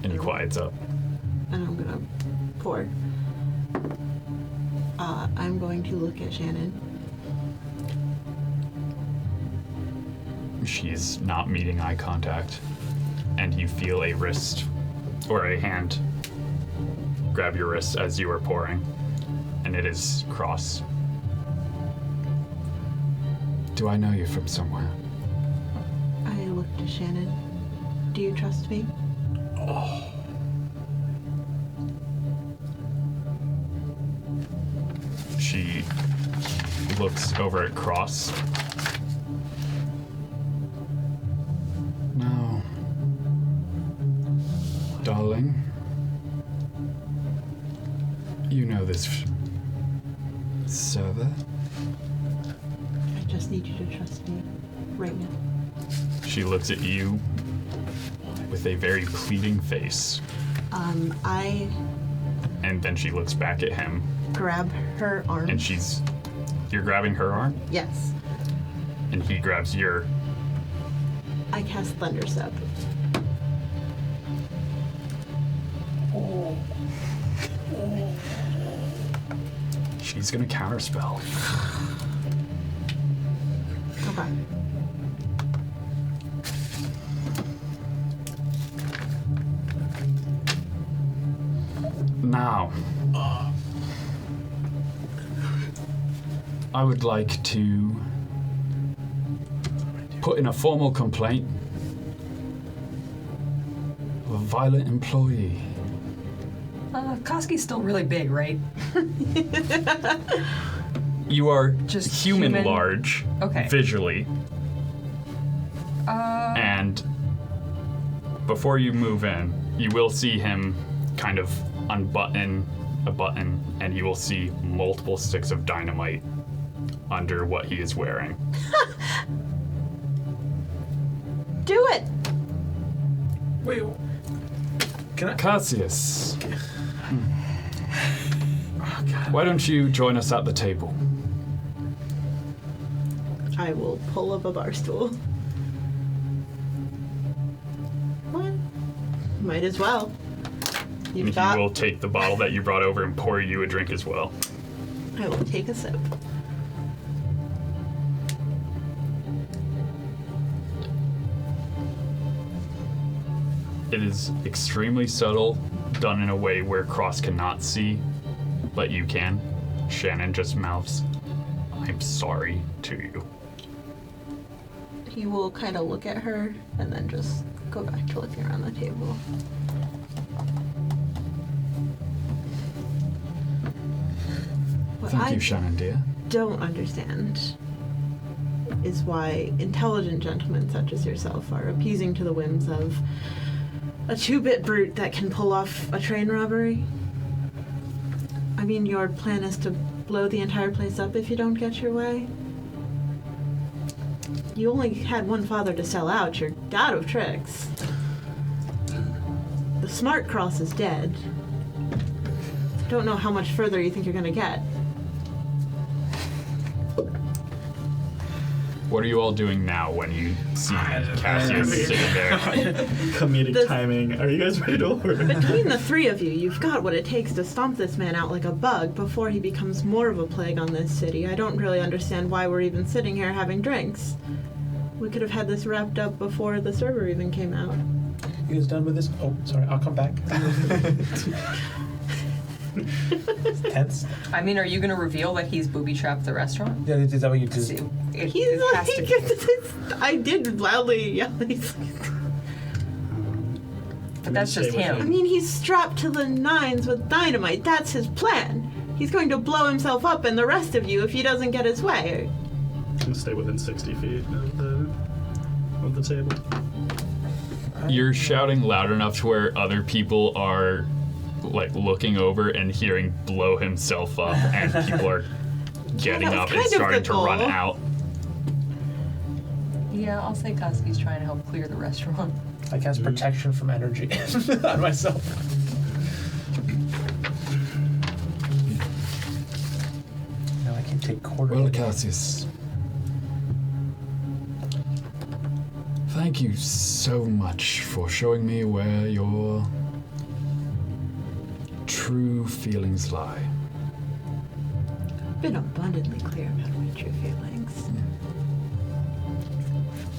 And he quiets up. And I'm gonna pour. I'm going to look at Shannon. She's not meeting eye contact, and you feel a wrist or a hand grab your wrist as you are pouring, and it is Cross. Do I know you from somewhere? I looked to Shannon. Do you trust me? She looks over at Cross. No. Darling. You know this server? I just need you to trust me right now. She looks at you with a very pleading face. And then she looks back at him. Grab her arm. And you're grabbing her arm? Yes. And he grabs your... I cast Thunder Step. She's gonna counterspell. Okay. Now, I would like to put in a formal complaint of a violent employee. Koski's still really big, right? You are Just human human? large, Okay. visually, and before you move in, you will see him kind of unbutton a button, and you will see multiple sticks of dynamite under what he is wearing. Do it! Wait, can I? Cassius, why don't you join us at the table? I will pull up a bar stool. What? Might as well. And he will take the bottle that you brought over and pour you a drink as well. I will take a sip. It is extremely subtle, done in a way where Cross cannot see, but you can. Shannon just mouths, "I'm sorry" to you. He will kind of look at her and then just go back to looking around the table. Thank you, Shannon, dear. Don't understand is why intelligent gentlemen such as yourself are appeasing to the whims of a 2-bit brute that can pull off a train robbery. I mean, your plan is to blow the entire place up if you don't get your way. You only had one father to sell out. You're out of tricks. The smart cross is dead. Don't know how much further you think you're gonna get. What are you all doing now when you see Cassius sitting there? Comedic timing. Are you guys ready to order? Between the three of you, you've got what it takes to stomp this man out like a bug before he becomes more of a plague on this city. I don't really understand why we're even sitting here having drinks. We could have had this wrapped up before the server even came out. You guys done with this? Oh, sorry, I'll come back. It's tense. I mean, are you going to reveal that he's booby-trapped the restaurant? Yeah, is that what you do? See, it He's has to be. like, I did loudly yell. But that's just I him. mean, he's strapped to the nines with dynamite. That's his plan. He's going to blow himself up and the rest of you if he doesn't get his way. I'm gonna stay within 60 feet of the table. You're shouting loud enough to where other people are like looking over and hearing blow himself up, and people are getting that was up and kind of starting the to run goal. out. Yeah, I'll say Koski's trying to help clear the restaurant. I cast protection from energy on myself. Now I can take quarter. Well, Cassius, thank you so much for showing me where your true feelings lie. I've been abundantly clear about my true feelings.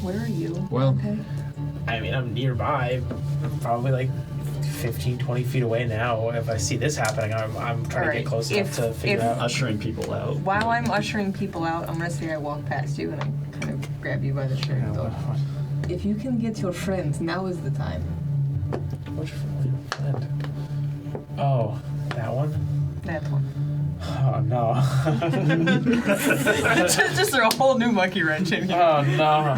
Where are you? Well, Okay. I mean, I'm nearby, probably like 15, 20 feet away now. If I see this happening, I'm trying to Alright, get close enough to figure out. Ushering people out. While I'm ushering people out, I'm going to say I walk past you and I kind of grab you by the shirt. and go, if you can get your friends, now is the time. Which friend? Oh, that one? That one. Oh no. Just throw a whole new monkey wrench in here. Oh no.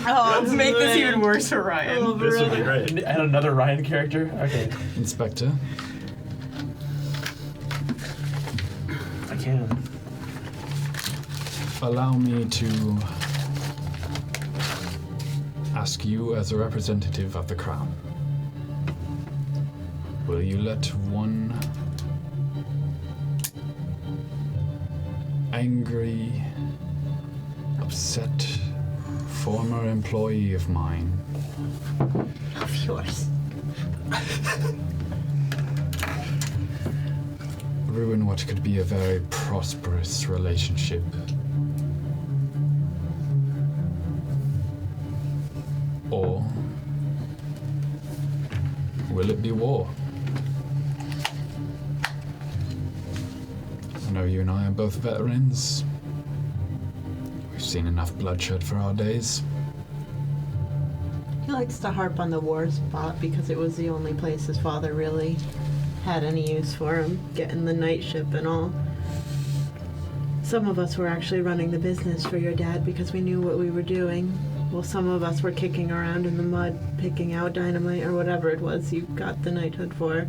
Oh, Let's make this even worse for Ryan. Oh, This would be great. And another Ryan character? Okay. Inspector, I can. allow me to ask you as a representative of the Crown. Will you let one angry, upset former employee of mine of yours. ruin what could be a very prosperous relationship? Or will it be war? I know you and I are both veterans. We've seen enough bloodshed for our days. He likes to harp on the war spot because it was the only place his father really had any use for him, getting the night ship and all. Some of us were actually running the business for your dad because we knew what we were doing. Well, some of us were kicking around in the mud, picking out dynamite or whatever it was you got the knighthood for.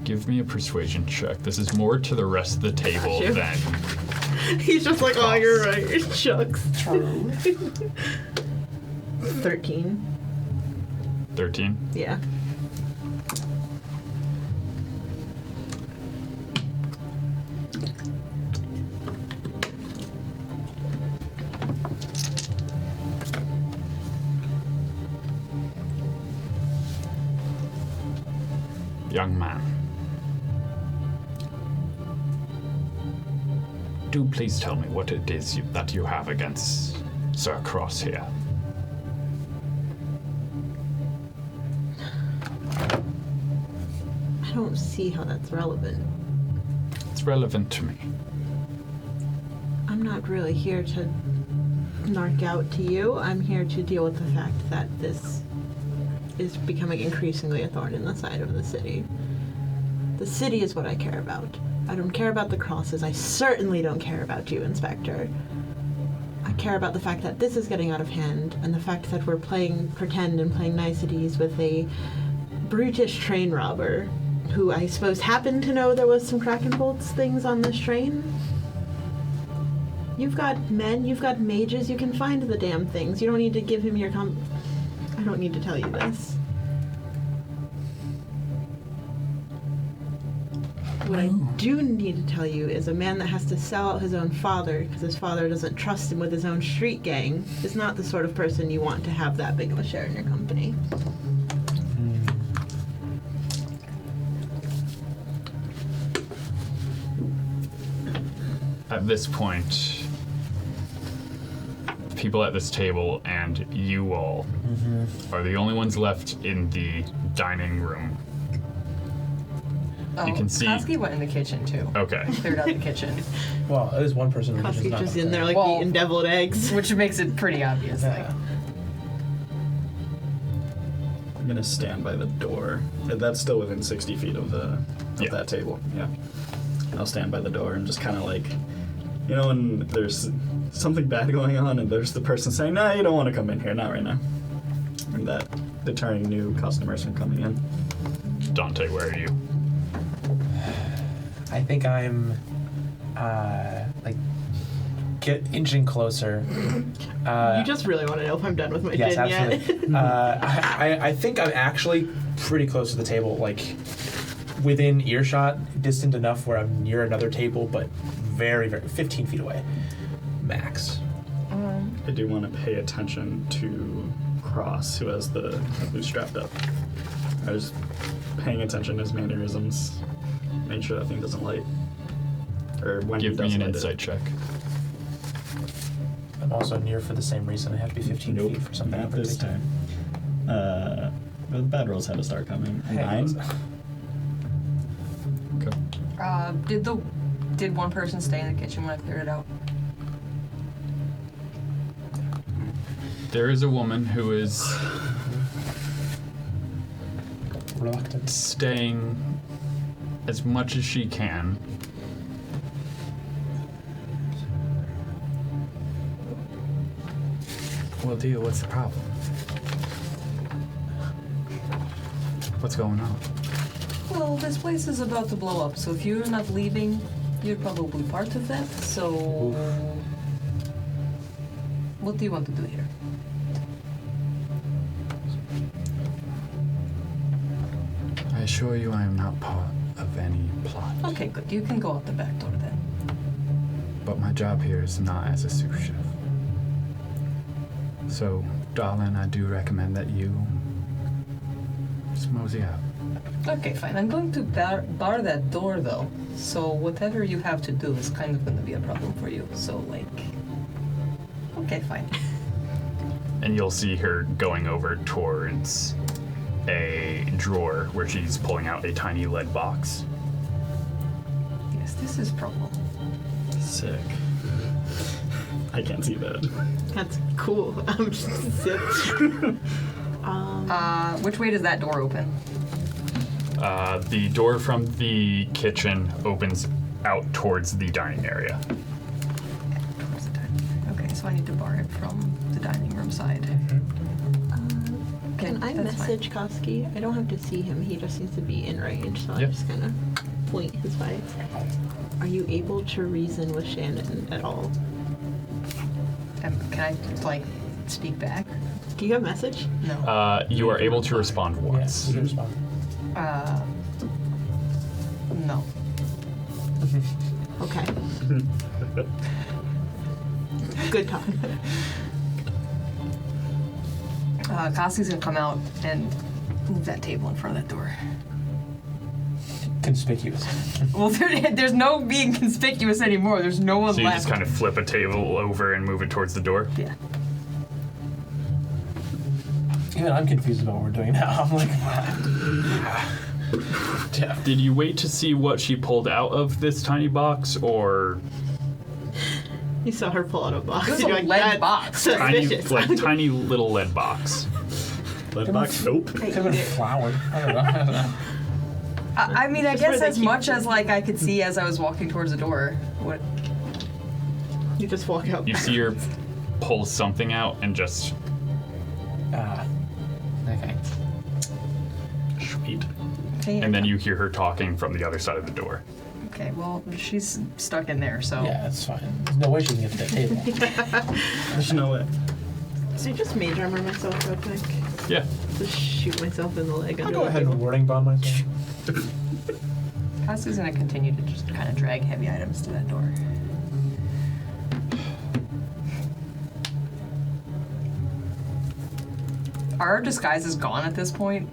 Give me a persuasion check. This is more to the rest of the table Sure. than He's just like, oh, you're right. Shucks. True. 13. 13. Yeah. Young man, do please tell me what it is that you have against Sir Cross here. I don't see how that's relevant. It's relevant to me. I'm not really here to narc out to you. I'm here to deal with the fact that this is becoming increasingly a thorn in the side of the city. The city is what I care about. I don't care about the crosses. I certainly don't care about you, Inspector. I care about the fact that this is getting out of hand, and the fact that we're playing pretend and playing niceties with a brutish train robber, who I suppose happened to know there was some Kraken Bolts things on this train. You've got men, you've got mages, you can find the damn things. You don't need to give him your I don't need to tell you this. What I do need to tell you is a man that has to sell out his own father because his father doesn't trust him with his own street gang is not the sort of person you want to have that big of a share in your company. At this point, people at this table and you all are the only ones left in the dining room. Oh, You can see- Koski went in the kitchen too. Okay. Cleared out the kitchen, Well, it is one person. who's Koski's not just up in there like Well- eating deviled eggs. which makes it pretty obvious. Like, Yeah. I'm gonna stand by the door. That's still within 60 feet of Yeah. that table. Yeah. I'll stand by the door and just kind of like, you know, when there's something bad going on and there's the person saying, "No, you don't want to come in here, not right now," and that deterring new customers from coming in. Dante, where are you? I think I'm, like, inching closer. You just really want to know if I'm done with my Yes, gin yet. absolutely. I think I'm actually pretty close to the table, like within earshot, distant enough where I'm near another table, but very, very 15 feet away, max. I do want to pay attention to Cross, who's strapped up. I was paying attention to his mannerisms, make sure that thing doesn't light, or when Give he me does an light insight it. check. I'm also near for the same reason. I have to be 15 Nope, feet for something. not this time. The bad rolls had to start coming. Hey, 9. Okay. Did one person stay in the kitchen when I cleared it out? There is a woman who is Reluctant. staying as much as she can. Well, deal, what's the problem? What's going on? Well, this place is about to blow up, so if you're not leaving, you're probably part of that, so... What do you want to do here? I assure you I am not part of any plot. Okay, good. You can go out the back door then. But my job here is not as a sous chef. So, darling, I do recommend that you just mosey out. Okay, fine. I'm going to bar that door, though. So whatever you have to do is kind of going to be a problem for you. So, like... Okay, fine. And you'll see her going over towards a drawer where she's pulling out a tiny lead box. Yes, this is problem. Sick. I can't see that. That's cool. I'm just zip. Which way does that door open? The door from the kitchen opens out towards the dining area. Towards the dining room. Okay, so I need to bar it from the dining room side. Okay, Can I that's fine. message Koski? I don't have to see him. He just needs to be in range, so Yep. I'm just gonna point his way. Are you able to reason with Shannon at all? Can I, like, speak back? Do you have a message? No. You are able to respond Yes, once. you can respond. No. Okay. Good talk. Koski's gonna come out and move that table in front of that door. Conspicuous. Well, there's no being conspicuous anymore. There's no one So you left. just kind of flip a table over and move it towards the door? Yeah. Even I'm confused about what we're doing now. I'm like, yeah. Did you wait to see what she pulled out of this tiny box, or You saw her pull out a box. This is You're a like, lead "That's box." tiny, suspicious." like tiny little lead box? Lead box? Nope. Could have been flour. I don't know. I mean, I Just where guess they as keep much them. as like I could see as I was walking towards the door. What? You just walk out. You see her pull something out and just Okay. Sweet. Okay, and then you hear her talking from the other side of the door. Okay, well, she's stuck in there, so. Yeah, that's fine. There's no way she can get to the table. There's no way. So I just mage armor myself real quick. Yeah. Just shoot myself in the leg. I'll under go the ahead table. and warding bomb myself. Cass is gonna continue to just kind of drag heavy items to that door. Are our disguises gone at this point?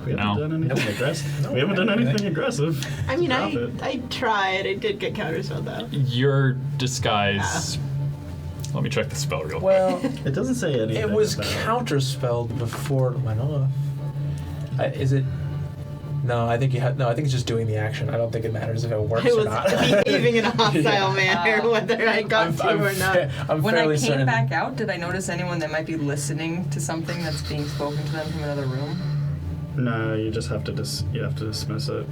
We haven't No. done anything aggressive. We haven't done anything aggressive. I mean, Drop it. I tried. I did get counterspelled though. Your disguise. Let me check the spell real quick. Well, It doesn't say anything. it was about counterspelled before it went off. Is it? No, I think you have. No, I think it's just doing the action. I don't think it matters if it works I or was not. behaving in a hostile manner, whether I got to or not. I'm When I fairly came certain. back out, did I notice anyone that might be listening to something that's being spoken to them from another room? No, you just have to you have to dismiss it.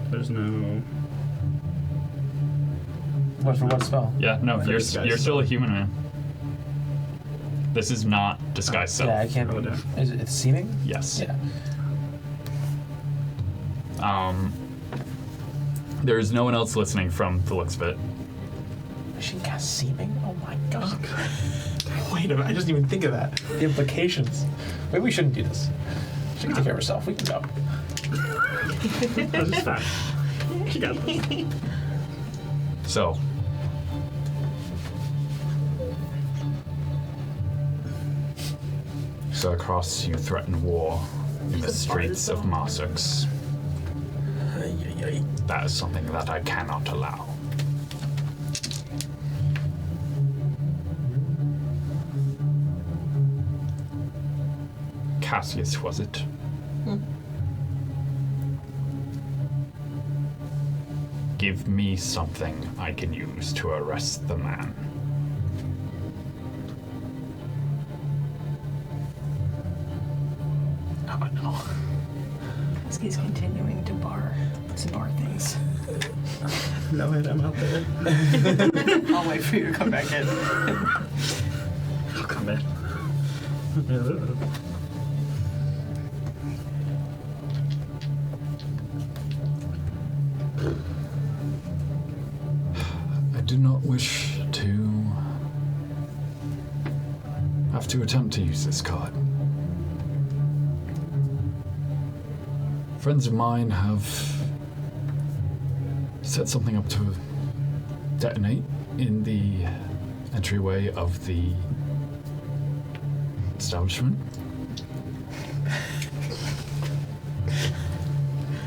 There's no. What for what spell? Yeah, no, For you're disguise still a spell. human man. This is not disguise self. Yeah, I can't. Oh, damn. Is it seeming? Yes. Yeah. There's no one else listening from the looks of it. She can cast seeming? Oh my god. Wait a minute, I didn't even think of that. The implications. Maybe we shouldn't do this. She can take care of herself. We can go. That's just fine. She got this. So, Sir Cross, you threaten war in the streets of Marsux. That is something that I cannot allow. Cassius, was it? Give me something I can use to arrest the man. Oh no. He's continuing to bar things. No hit, I'm out there. I'll wait for you to come back in. I'll come in. I do not wish to have to attempt to use this card. Friends of mine have set something up to detonate in the entryway of the establishment.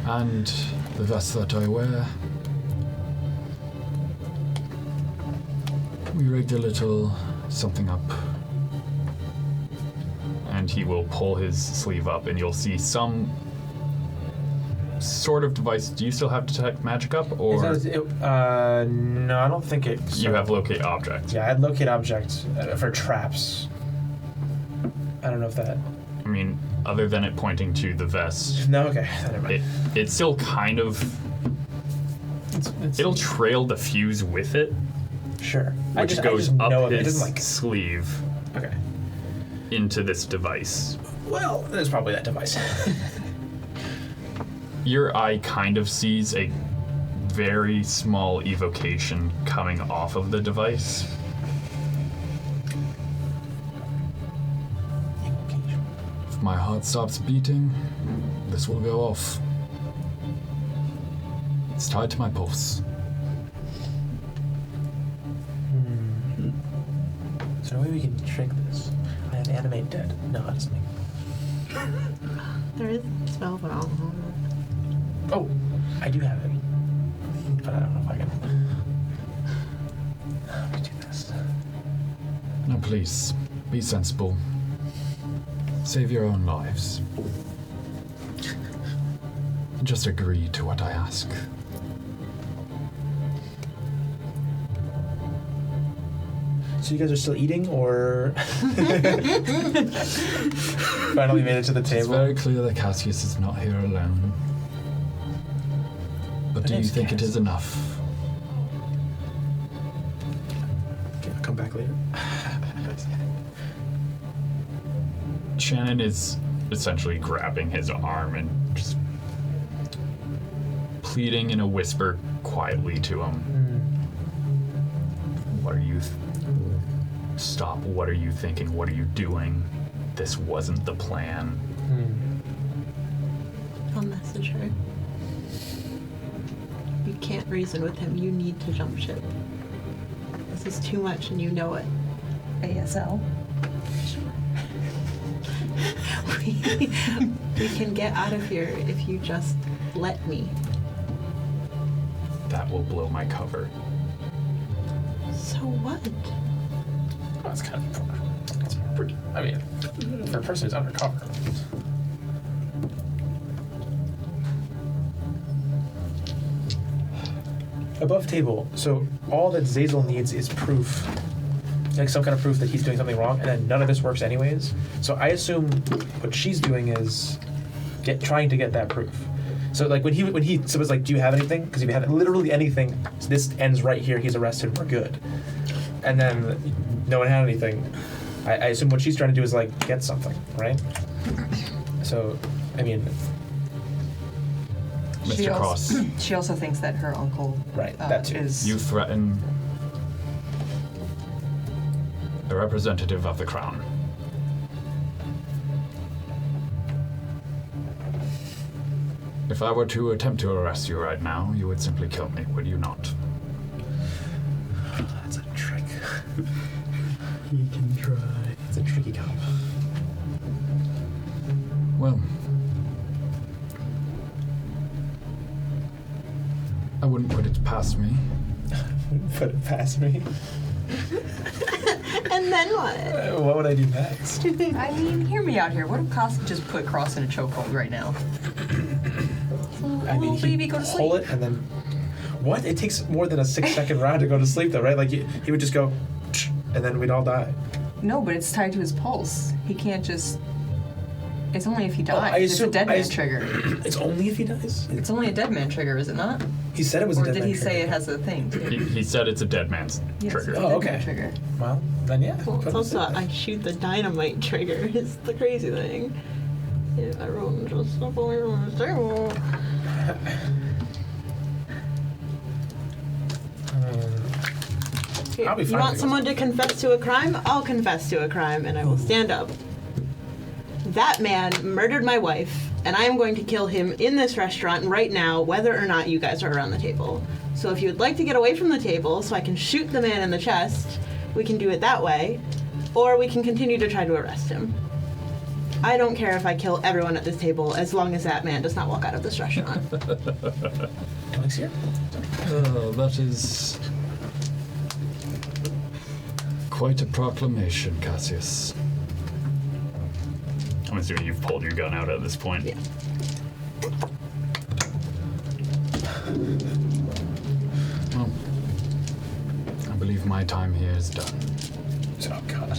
And the vest that I wear, we rigged a little something up. And he will pull his sleeve up, and you'll see some sort of device. Do you still have Detect Magic up, or No, I don't think it. you have Locate Object? Yeah, I had locate object for traps. I don't know if that. I mean, other than it pointing to the vest, No, okay. Never mind. it's still kind of. It'll trail the fuse with it, sure. which I goes just up know it his doesn't like. sleeve Okay. into this device. Well, there's probably that device. Your eye kind of sees a very small evocation coming off of the device. If my heart stops beating, this will go off. It's tied to my pulse. So maybe we can trick this. I have animate dead. No, that doesn't make. There is a spell, but I'll. Oh, I do have it, but I don't know if I can. Let me do this. Now please, be sensible. Save your own lives. And just agree to what I ask. So you guys are still eating, or finally made it to the It's table? very clear that Cassius is not here alone. But do you name's think it Cass. is enough? Okay, I'll come back later. Shannon is essentially grabbing his arm and just pleading in a whisper quietly to him. What are you... Stop. What are you thinking? What are you doing? This wasn't the plan. I'll message her. You can't reason with him. You need to jump ship. This is too much and you know it. ASL. We can get out of here if you just let me. That will blow my cover. So what? That's kind of... That's pretty... I mean, for a person who's undercover. Above table, so all that Zazel needs is proof. Like some kind of proof that he's doing something wrong, and then none of this works anyways. So I assume what she's doing is trying to get that proof. So like when he was like, do you have anything? Because if you have literally anything, this ends right here. He's arrested. We're good. And then no one had anything. I assume what she's trying to do is like get something, right? So, I mean, Mr. Cross, She also thinks that her uncle right, that too. is... you threaten a representative of the crown. If I were to attempt to arrest you right now, you would simply kill me, would you not? That's a trick. You can try. It's a tricky combo. Well, I wouldn't put it past me. Put it past me. And then what? What would I do next? I mean, hear me out here. What if Koski just put Cross in a chokehold right now? I mean, Little baby, go to pull sleep. it and then... What? It takes more than a 6-second round to go to sleep, though, right? Like, he would just go, and then we'd all die. No, but it's tied to his pulse. He can't just... It's only if he dies. I It's a assume- dead I man assume- trigger. It's only if he dies? It's only a dead man trigger, is it not? He said it was a Or dead did man he say trigger. it has a thing? too? He said it's a dead man's Yes, trigger. it's a Oh, dead man okay. trigger. Well, then yeah. Well, put it's it also in. I shoot the dynamite trigger. It's the crazy thing. If everyone just stop away from the table. Here, I'll be you fine want with it. someone to confess to a crime? I'll confess to a crime and I will stand up. That man murdered my wife, and I am going to kill him in this restaurant right now, whether or not you guys are around the table. So if you would like to get away from the table so I can shoot the man in the chest, we can do it that way, or we can continue to try to arrest him. I don't care if I kill everyone at this table as long as that man does not walk out of this restaurant. Alex here? Oh, that is quite a proclamation, Cassius. I'm assuming you've pulled your gun out at this point. Yeah. Well, I believe my time here is done. Oh, God.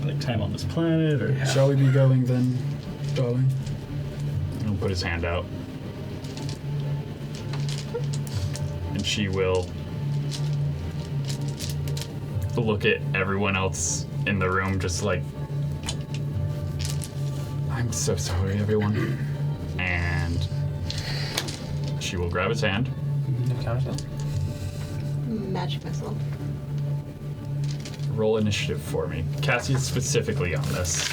Like time on this planet, or Shall we be going then, darling? He'll put his hand out. And she will look at everyone else in the room, just like, I'm so sorry, everyone. And she will grab his hand. No counterspell? Magic missile. Roll initiative for me. Cassius specifically on this.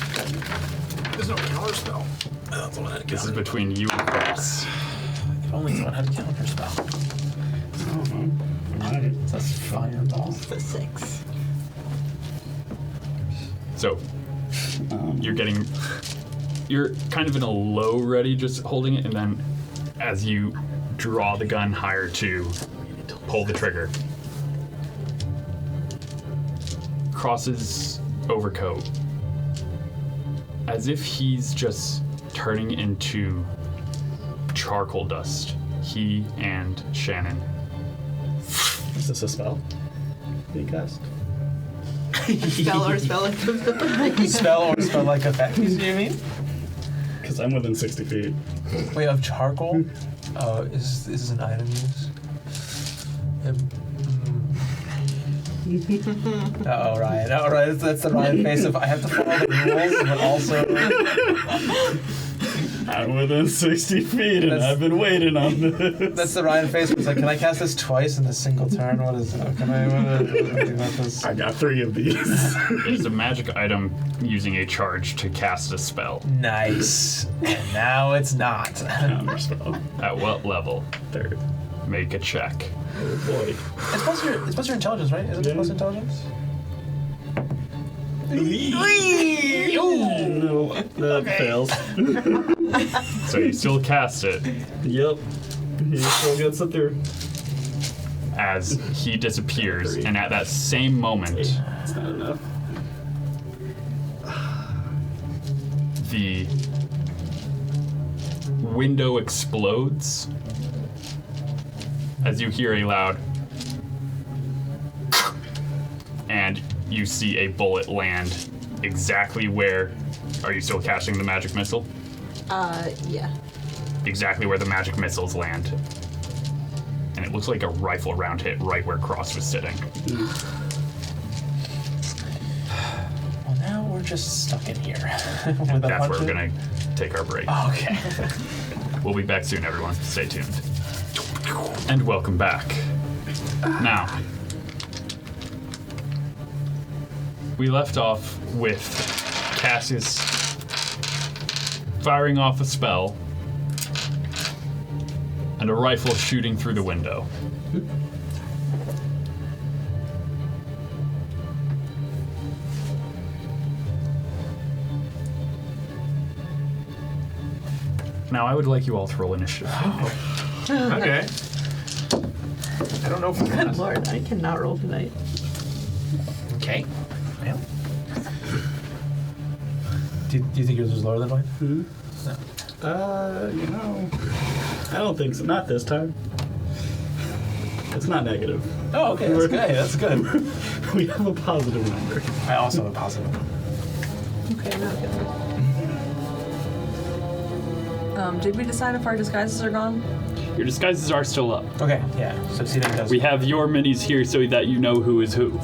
There's no counterspell. That's the one that This is between you and Cross. If only someone had a counterspell. That's fireball. The 6. So you're kind of in a low ready, just holding it, and then as you draw the gun higher to pull the trigger, Cross's overcoat, as if he's just turning into charcoal dust. He and Shannon Is this a spell? Being cast? Spell or spell like Spell or spell like effect, you mean? Because I'm within 60 feet. Wait, of charcoal? Oh, is this an item use? Uh-oh, Ryan. Oh, right. That's the Ryan face of I have to follow the rules, but also... I'm within 60 feet and I've been waiting on this. That's the Ryan face. It's like, can I cast this twice in a single turn? What is it? Can I do about this? I got 3 of these. It is a magic item using a charge to cast a spell. Nice. And now it's not. Counter spell. At what level? 3rd. Make a check. Oh boy. It's plus your intelligence, right? Is it Yeah. plus intelligence? No, that fails. So you still cast it Yep. He still gets it through. as he disappears, and at that same moment, It's not enough. the window explodes as you hear a loud and you see a bullet land exactly where. Are you still casting the magic missile? Yeah. Exactly where the magic missiles land. And it looks like a rifle round hit right where Cross was sitting. Well, now we're just stuck in here. With a That's bunch where we're of- gonna take our break. Oh, okay. We'll be back soon, everyone. Stay tuned. And welcome back. Now, we left off with Cassius firing off a spell and a rifle shooting through the window. Now, I would like you all to roll initiative. Okay. I don't know if I'm Good lord, I cannot roll tonight. Okay. Well. Do you think yours was lower than mine? You know, I don't think so. Not this time. It's not negative. Oh, okay. That's good. That's good. We have a positive number. I also have a positive. Okay, not good. Did we decide if our disguises are gone? Your disguises are still up. Okay, yeah. So Succeeding does. We have your minis here so that you know who is who.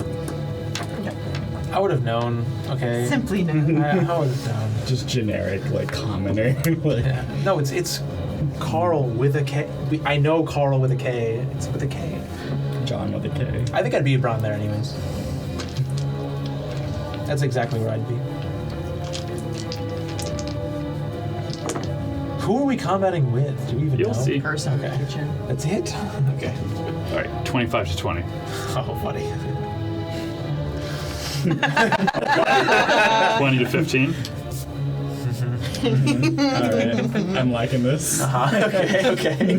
I would have known. Okay. Simply no. I would have known. Just generic, like, commoner. Like, Yeah. No, it's Carl with a K. I know Carl with a K. It's with a K. John with a K. I think I'd be around there anyways. That's exactly where I'd be. Who are we combating with? Do we even You'll know? see. Person in the Okay. kitchen. That's it? Okay. All right, 25 to 20. Oh, funny. 20 to 15. Alright, I'm liking this. Okay.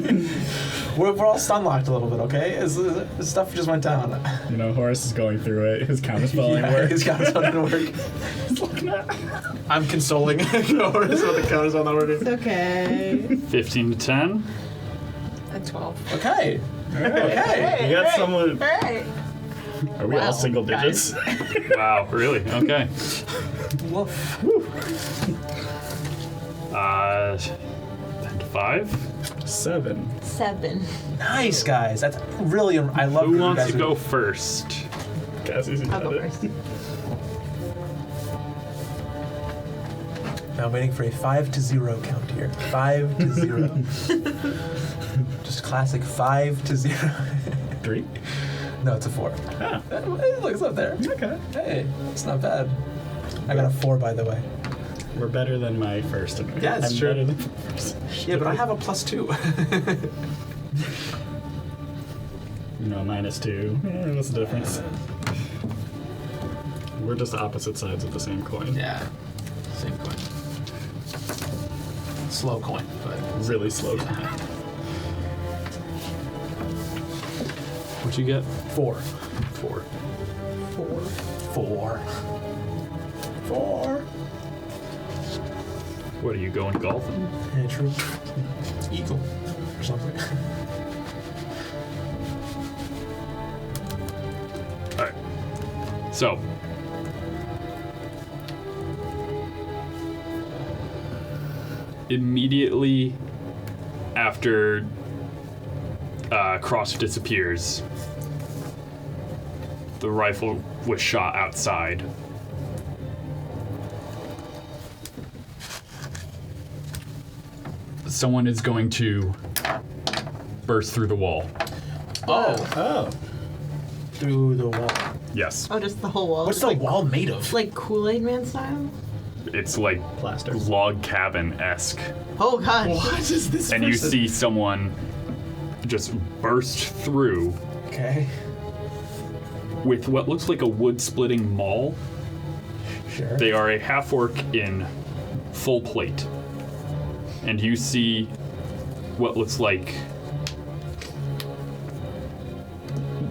We're all stun locked a little bit, okay? This stuff just went down. You know, Horace is going through it. His counterspelling Yeah, work. his counter's not gonna work. I'm consoling Horace with the counter's not working. It's okay. 15 to 10. At 12. Okay. Okay. You got someone. Hey! Are we all single digits? Wow, really? Okay. Woof. 10 to 5. 7. 7. Nice, guys. That's really. I love. Who that you wants guys to are- go first? Cassie's I'll go first. Now I'm waiting for a 5 to 0 count here. 5 to 0. Just classic 5 to 0. 3? No, it's a 4. Ah, Look, it's up there. okay. Hey, it's not bad. I got a 4, by the way. We're better than my first. Yeah, it's I'm true. better than first. Yeah, but I have a +2. You know, -2. What's the difference? We're just opposite sides of the same coin. Yeah. Same coin. Slow coin, but. Really slow coin. What'd you get? 4. 4. 4. 4. 4. What are you going golfing? Yeah, true. It's eagle or something. So, immediately after Cross disappears, the rifle was shot outside. Someone is going to burst through the wall. Oh. Through the wall. Yes. Oh, just the whole wall. What's the wall made of? Like Kool-Aid Man style? It's like Plaster. log cabin-esque. Oh god. What is this? And you person? see someone just burst through Okay. with what looks like a wood-splitting maul. Sure. They are a half-orc in full plate. And you see what looks like...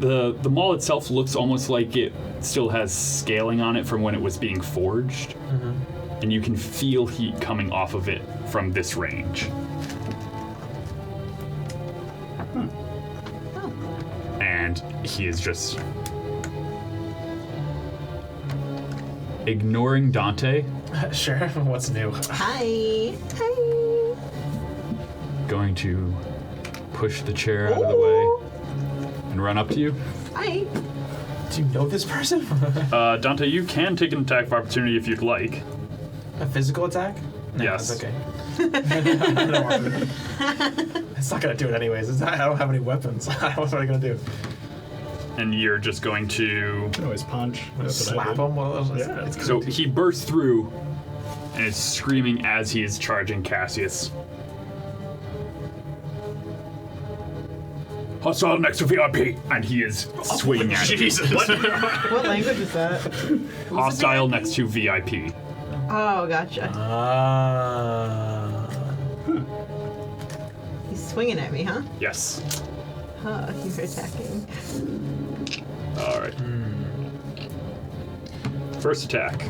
The maul itself looks almost like it still has scaling on it from when it was being forged. Mm-hmm. And you can feel heat coming off of it from this range. And he is just ignoring Dante, Sure. What's new? Hi. Hi. going to push the chair out of the way and run up to you. Hi. Do you know this person? Dante, you can take an attack of opportunity if you'd like. A physical attack? No, Yes. That's okay. I don't want to. It's not gonna do it anyways. It's not, I don't have any weapons. What am I gonna do? And you're just going to... You can always punch. That's what I Slap do. him? Well, Yeah. So he bursts through and is screaming as he is charging Cassius. Hostile next to VIP! And he is swinging at you. Jesus. What language is that? Hostile next to VIP. Oh, gotcha. He's swinging at me, huh? Yes. Huh, you're attacking. All right. First attack.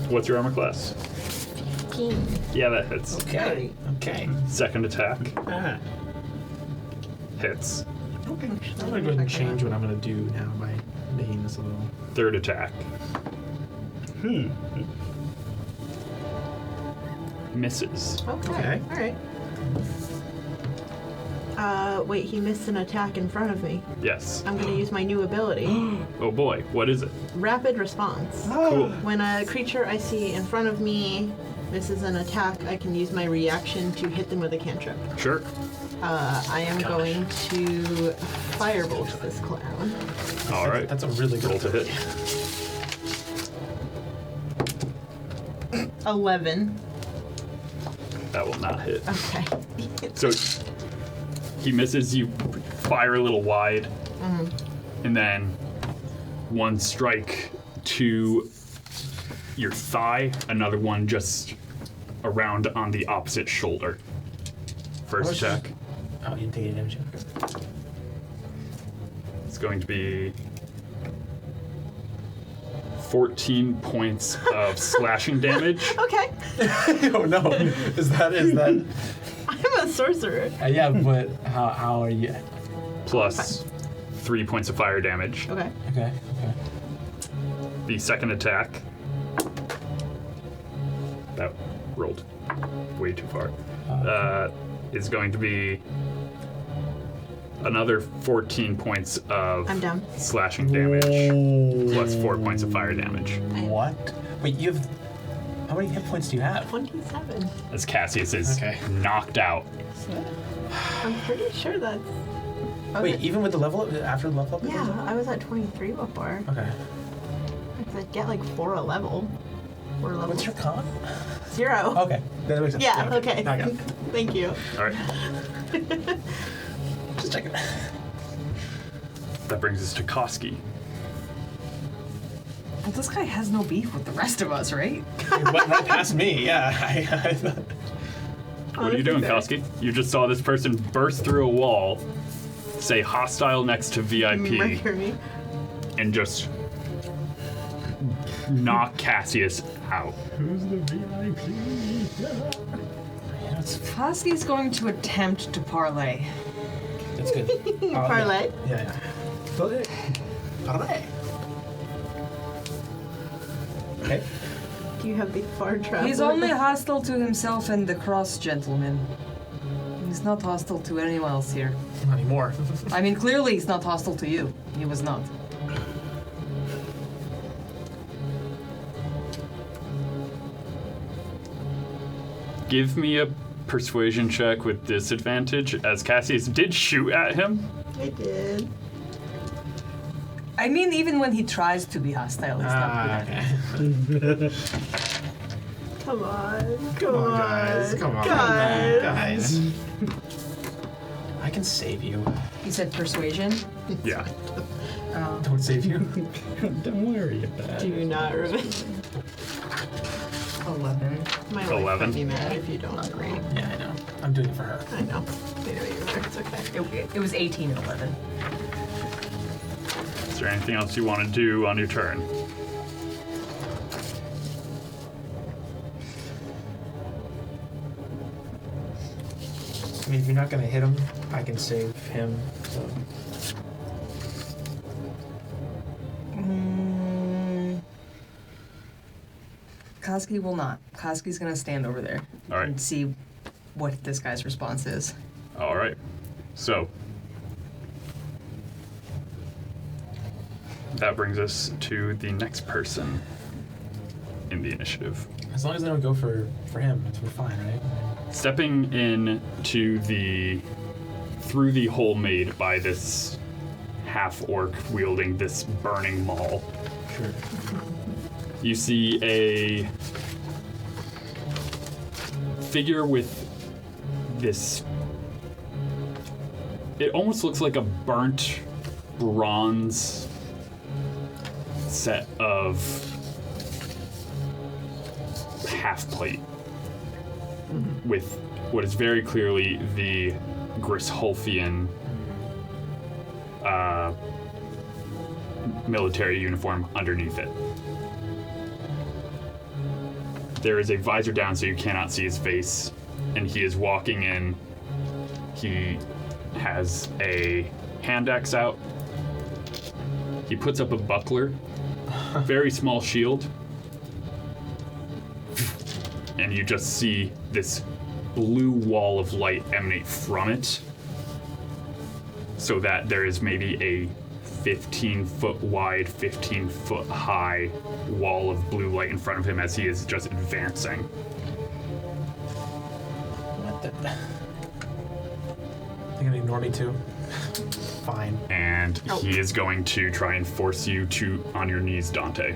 What's your armor class? 15. Yeah, that hits. Okay. Okay. Second attack Ah. hits. Okay. I'm gonna go ahead and change what I'm gonna do now by making this a little. Third attack misses. Okay. Alright. Wait, he missed an attack in front of me. Yes. I'm gonna use my new ability. Oh boy, what is it? Rapid response. Cool. When a creature I see in front of me misses an attack, I can use my reaction to hit them with a cantrip. Sure. I am going to firebolt this clown. All right. That's a really good Roll to hit. 11. That will not hit. Okay. So he misses, you fire a little wide, and then one strike to your thigh, another one just around on the opposite shoulder. First attack. Oh, you didn't take any damage. It's going to be 14 points of slashing damage. Okay. Oh no! Is that? I'm a sorcerer. Yeah, but how are you? Plus 3 points of fire damage. Okay. Okay. The second attack. That rolled way too far. Is going to be another 14 points of I'm down. slashing damage. Plus 4 points of fire damage. What? Wait, you have. How many hit points do you have? 27. As Cassius is Okay. knocked out. I'm pretty sure that's... Okay. Wait, even with the level up after the level up? Yeah, I was at 23 before. Okay. I get like 4 a level. 4 levels. What's your con? 0. Okay. That makes sense. Yeah, okay. I got it. Thank you. All right. Just checking. That brings us to Koski. Well, this guy has no beef with the rest of us, right? It went right past me. Yeah. I thought. What are you doing, Honestly, Koski? You just saw this person burst through a wall, say hostile next to VIP, Mercury. and just knock Cassius out. Who's the VIP? Koski's going to attempt to parlay. That's good. Parlay. Yeah. Party. Okay. Do you have the far travel? He's only hostile to himself and the cross gentleman. He's not hostile to anyone else here. Not anymore. I mean, clearly he's not hostile to you. He was not. Give me a persuasion check with disadvantage, as Cassius did shoot at him. I did. I mean, even when he tries to be hostile, he's not good. Okay. Come on. Come on, guys. Come on, guys. I can save you. You said persuasion? Yeah. Don't save you. Don't worry about Do it. you not remember? 11. My wife 11. would be mad if you don't agree. Yeah, I know. I'm doing it for her. I know. They know you were. It's okay. It was 18 and 11. Is there anything else you want to do on your turn? I mean, if you're not gonna hit him, I can save him. So. Koski will not. Koski's gonna stand over there All right. and see what this guy's response is. All right. So that brings us to the next person in the initiative. As long as they don't go for him, we're fine, right? Stepping in to through the hole made by this half-orc wielding this burning maul, Sure. you see a figure with this. It almost looks like a burnt bronze set of half plate with what is very clearly the Grisholfian military uniform underneath it. There is a visor down so you cannot see his face, and he is walking in. He has a hand axe out. He puts up a buckler, very small shield, and you just see this blue wall of light emanate from it, so that there is maybe a 15-foot wide, 15-foot high wall of blue light in front of him as he is just advancing. What the? They're gonna ignore me too. Fine. And he is going to try and force you to on your knees, Dante.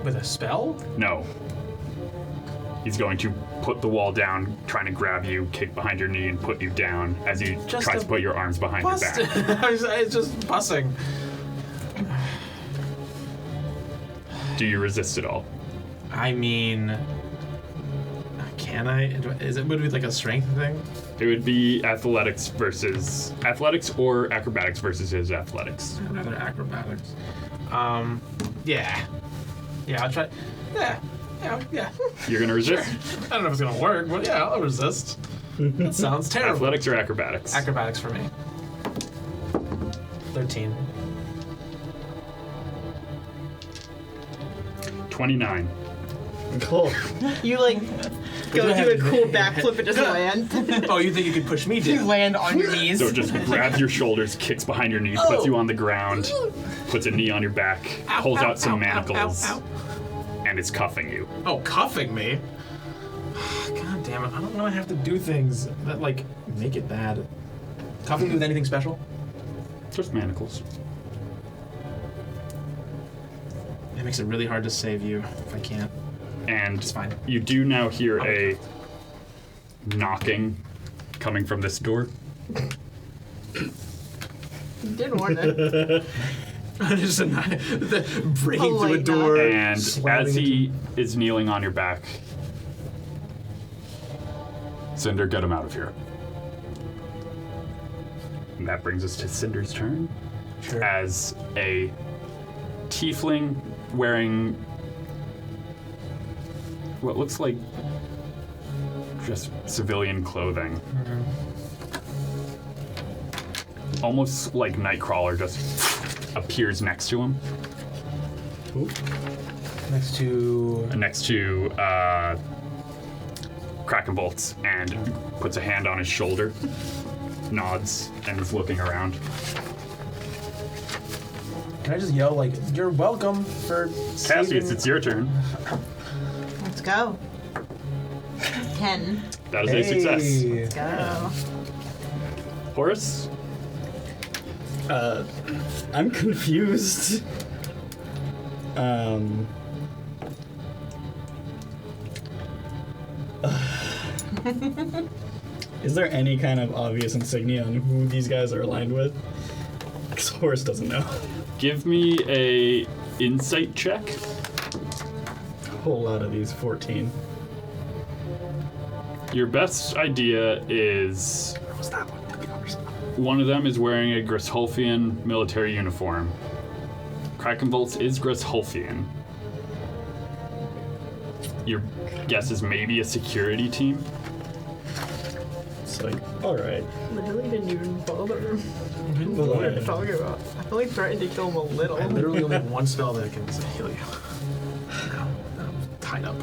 With a spell? No. He's going to put the wall down, trying to grab you, kick behind your knee, and put you down as he Just tries a to put your arms behind your Bust. back. It's just bussing. Do you resist at all? I mean, can I? Would it be like a strength thing? It would be athletics or acrobatics versus his athletics. I'd rather acrobatics. Yeah. Yeah, I'll try. Yeah. You're gonna resist? I don't know if it's gonna work, but yeah, I'll resist. That sounds terrible. Athletics or acrobatics? Acrobatics for me. 13. 29. Cool. You like go do a cool backflip and just land. Oh, you think you could push me You down? land on your knees. So just grabs your shoulders, kicks behind your knee, puts you on the ground, puts a knee on your back, pulls out some manacles, and is cuffing you. Oh, cuffing me? God damn it. I don't want to have to do things that, like, make it bad. Cuffing me with anything special? Just manacles. It makes it really hard to save you if I can't. And It's fine. you do now hear a knocking coming from this door. You did warn it. Just breaking Oh through a my door. God. And slamming as he is kneeling on your back, Cinder, get him out of here. And that brings us to Cinder's turn. Sure. As a tiefling wearing what looks like just civilian clothing almost like Nightcrawler just appears next to him. Ooh. Next to Kraken Bolts and puts a hand on his shoulder, nods, and is looking around. Can I just yell like, "You're welcome for Cassius, saving-" it's your turn. Let's go. 10. That is a success. Hey. Go. Horace? I'm confused. Is there any kind of obvious insignia on who these guys are aligned with? Because Horace doesn't know. Give me a insight check. A whole lot of these 14. Your best idea is one of them is wearing a Grisholfian military uniform. Krakenbolts is Grisholfian. Your guess is maybe a security team? It's like, alright. Literally didn't even bother. Well, What are you yeah. talking about? I only threatened to kill him a little. I literally only have one spell that can heal you. I'm tied up.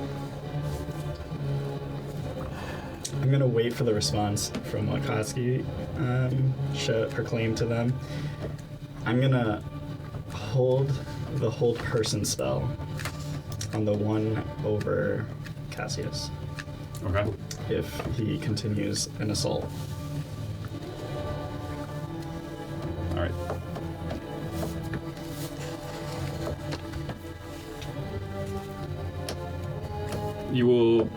I'm gonna wait for the response from what Koski proclaimed to them. I'm gonna hold the hold person spell on the one over Cassius Okay. if he continues an assault. All right. You will.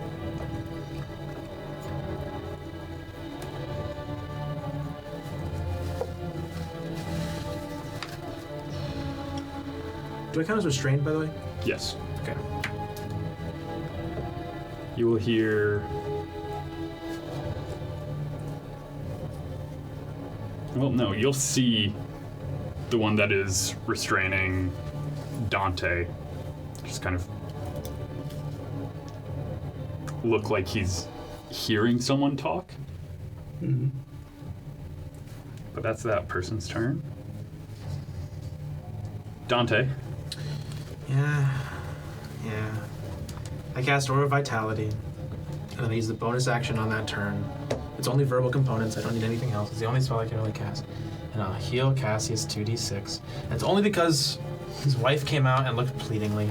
Do I count as restrained, by the way? Yes. Okay. You will hear. Well, no, you'll see the one that is restraining Dante just kind of look like he's hearing someone talk. Mm-hmm. But that's that person's turn. Dante. Yeah. I cast Aura of Vitality, and then I use the bonus action on that turn. It's only verbal components, I don't need anything else. It's the only spell I can really cast. And I'll heal Cassius 2d6. And it's only because his wife came out and looked pleadingly.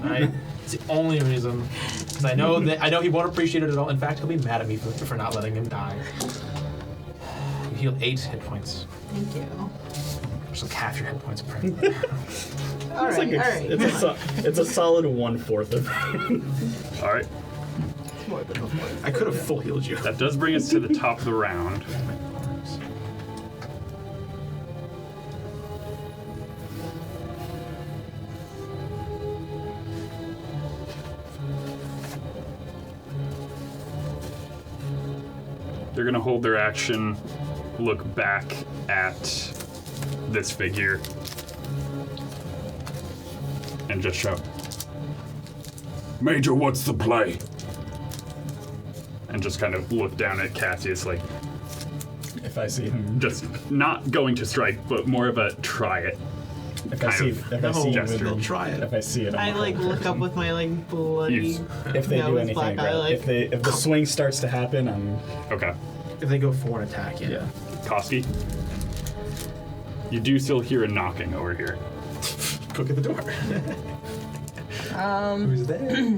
Right? It's the only reason. Because I know he won't appreciate it at all. In fact, he'll be mad at me for not letting him die. You heal 8 hit points. Thank you. Just like half your hit points per. Alright, alright. It's a solid 1/4 of it. All right. It's more than a four. I could have full healed you. That does bring us to the top of the round. They're going to hold their action, look back at this figure, and just shout, Major, what's the play? and just kind of look down at Cassius like, If I see him, just not going to strike, but more of a try it. if I see of him gesture. within, Try it. if I see it, I like look up with my like bloody. Use. if they Yeah, do with anything, black eye, aggressive. like- if the swing starts to happen, I'm Okay. If they go for an attack, yeah. Koski, you do still hear a knocking over here. Cook at the door. Who's there?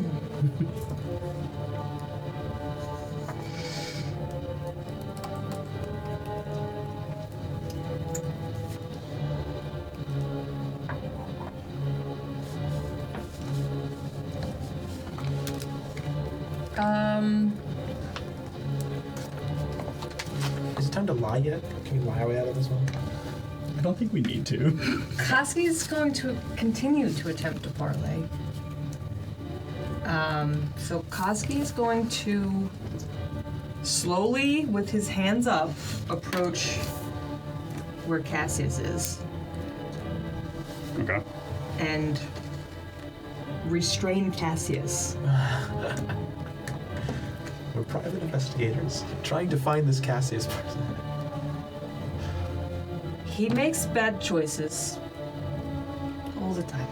Is it time to lie yet? Can we lie our way out of this one? I don't think we need to. Koski's going to continue to attempt to parlay. So Koski is going to slowly, with his hands up, approach where Cassius is Okay. and restrain Cassius. We're private investigators trying to find this Cassius person. He makes bad choices all the time.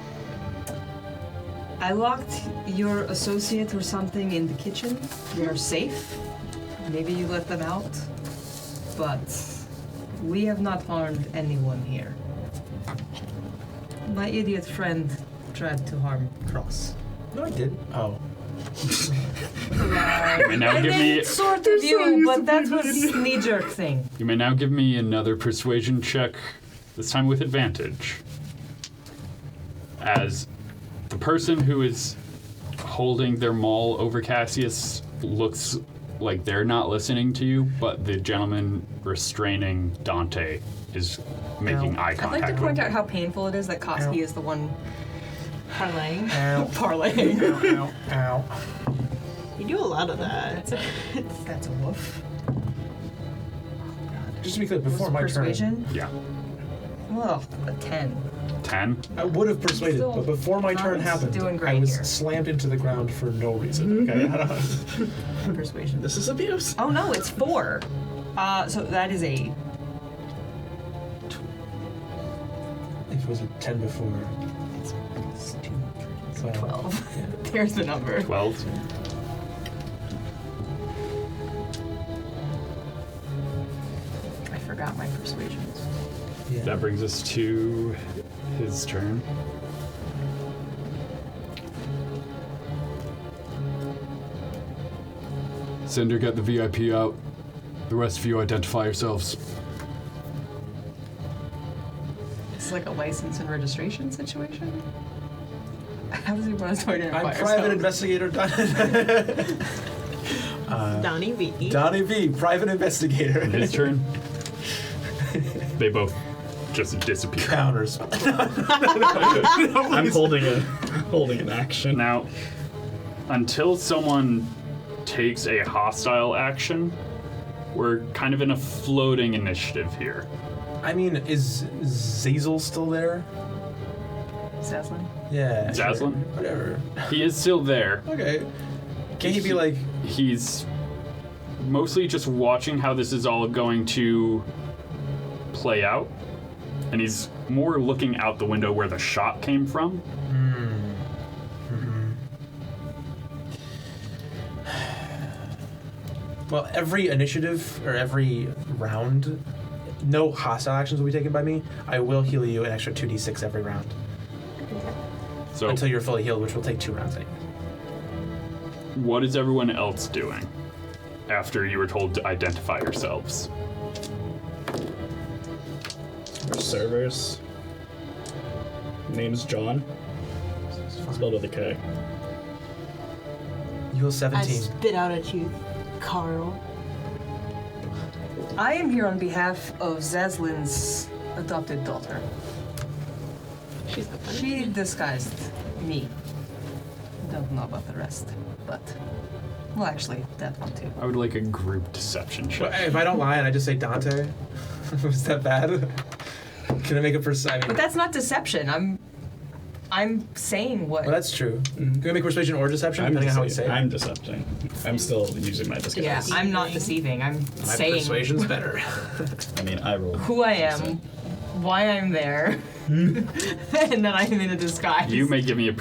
I locked your associate or something in the kitchen. You're safe. Maybe you let them out. But we have not harmed anyone here. My idiot friend tried to harm Cross. No, I did. Oh. You may now give me. Sort of you, but that was knee-jerk thing. You may now give me another persuasion check, this time with advantage. As the person who is holding their maul over Cassius looks like they're not listening to you, but the gentleman restraining Dante is making eye I'd contact like to with point him. out how painful it is that Koski is the one Parlaying. Ow. parlaying. Ow. Ow. You do a lot of that. That's a woof. Just to be clear, before my Persuasion? Yeah. Oh, a 10. 10. turn, I would have persuaded, Still but before my not turn happened, doing I great was here. slammed into the ground for no reason. Okay. Persuasion. This is abuse. Oh no, it's 4. So that is a If it was a 10 before, it's 2, so 12. Yeah. There's the number. 12. I forgot my persuasions. Yeah. That brings us to his turn. Cinder, get the VIP out. The rest of you identify yourselves. It's like a license and registration situation. How does he want us to identify I'm ourselves? private investigator Donnie V. Donnie V, private investigator. His turn. They both just disappear. Counters. I'm holding an action. Now, until someone takes a hostile action, we're kind of in a floating initiative here. I mean, is Zazel still there? Zazel? Yeah. Zazel? Sure. Whatever. He is still there. Okay. Can he be like, He's mostly just watching how this is all going to play out, and he's more looking out the window where the shot came from. well, every initiative or every round, no hostile actions will be taken by me. I will heal you an extra 2d6 every round So, until you're fully healed, which will take 2 rounds anyway. what is everyone else doing after you were told to identify yourselves? We're servers. Name's John. Spelled with a K. You heal I 17. spit out at you, Carl. I am here on behalf of Zaslin's adopted daughter. She's the funny. She disguised me. Don't know about the rest, but well, actually, that one too. I would like a group deception Well, check. if I don't lie and I just say Dante, was that bad? Can I make a persuasion? But that's not deception. I'm saying what. Well, that's true. Can we make persuasion or deception, depending on how we say it? I'm decepting. I'm still using my disguise. Yeah, I'm not deceiving. I'm My saying persuasion's better. I mean, I rolled. who I am, why I'm there, and then I'm in a disguise. You may give me a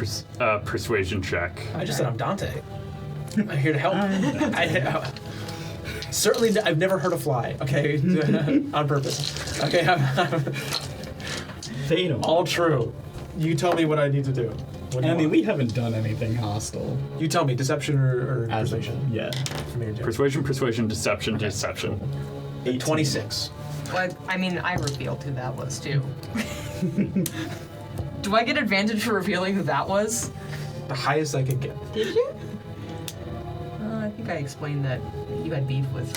persuasion check. I just said I'm Dante. I'm here to help. Certainly, I've never hurt a fly. Okay, on purpose. Okay, They don't. all true. You tell me what I need to do. What do I you mean, want? we haven't done anything hostile. You tell me, deception or As of persuasion? yet. For me to do. Persuasion, deception, deception. 26. But I mean, I revealed who that was too. Do I get advantage for revealing who that was? The highest I could get. Did you? I think I explained that you had beef with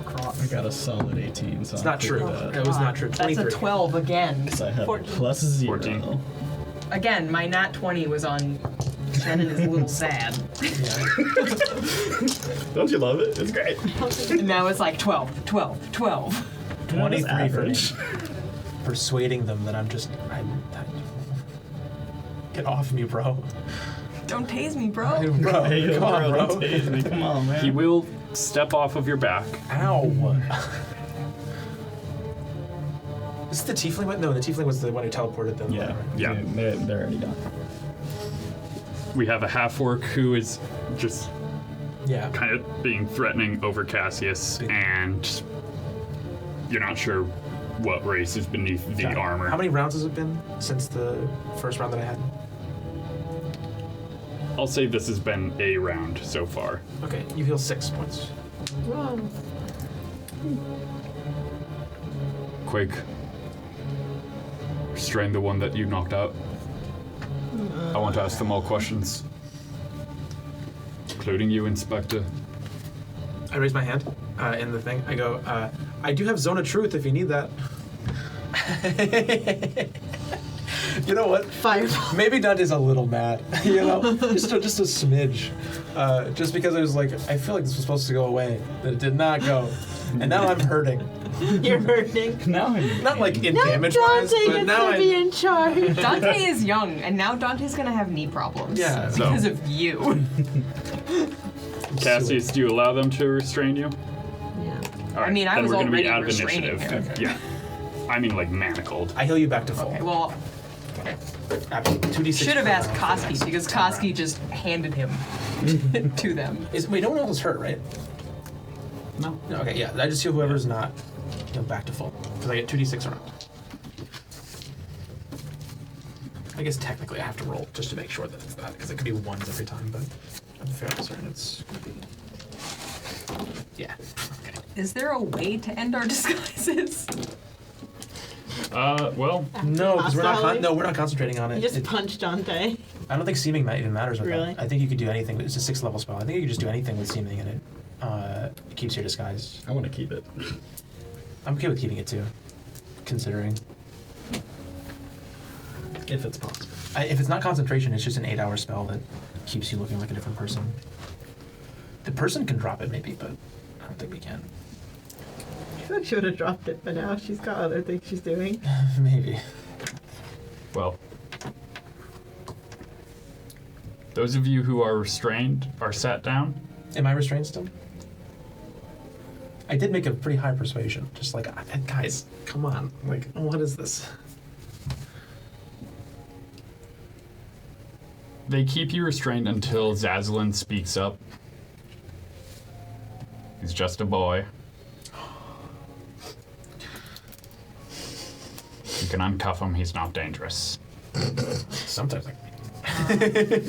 Cross. I got a solid 18, so It's not true. That was not true. That's 23. a 12 again. Because I had 14. plus 0. 14. Again, my nat 20 was on Shannon is a little sad. Yeah. Don't you love it? It's great. And now it's like 12, 12, 12. 23 for me. average. Persuading them that I'm get off me, bro. Don't tase me, bro. Bro, Hey, come on, don't bro. tase me. Come on, man. He will step off of your back. Ow. Is it the tiefling one? No, the tiefling was the one who teleported them. Yeah. Right? Yeah. They're already done. We have a half-orc who is just Yeah. kind of being threatening over Cassius, and you're not sure what race is beneath the Got it. armor. How many rounds has it been since the first round that I had? I'll say this has been a round so far. Okay, you heal 6 points. Whoa. Quake, restrain the one that you knocked out. I want to ask them all questions, including you, Inspector. I raise my hand in the thing. I go, I do have Zone of Truth if you need that. You know what? Fireball. Maybe Dante's a little mad. You know, just a smidge. Just because I was like, I feel like this was supposed to go away, but it did not go, and now I'm hurting. You're hurting. Now I'm Not like in Now damage Dante wise, but gets now to be I'm. in charge. Dante is young, and now Dante's gonna have knee problems. Yeah, so- because of you. Cassius, do you allow them to restrain you? Yeah. All right, mean, I then was we're gonna be already out of restraining initiative. him. Okay. Yeah. I mean, like manacled. I heal you back to full. Okay, well, 2d6. should have per asked round for Koski next because round. Koski just handed him to them. Wait, no one else is hurt, right? No. No. Okay, yeah. I just heal whoever's not back to full because I get 2d6 a round. I guess technically I have to roll just to make sure that it's that because it could be ones every time, but I'm fairly certain it's gonna be. Yeah. Okay. Is there a way to end our disguises? Well, No, because we're not. Hostile. We're not concentrating on it. You just It- punch Dante. I don't think seeming even matters with Really? that. I think you could do anything. It's a 6th level spell. I think you could just do anything with seeming, and it keeps your disguise. I want to keep it. I'm okay with keeping it too, considering. If it's possible. If it's not concentration, it's just an 8-hour spell that keeps you looking like a different person. The person can drop it maybe, but I don't think we can. I feel like she would have dropped it, but now she's got other things she's doing. Maybe. well. Those of you who are restrained are sat down. Am I restrained still? I did make a pretty high persuasion. Just like, guys, come on. Like, what is this? They keep you restrained until Zazel speaks up. He's just a boy. You can uncuff him, he's not dangerous. Sometimes like.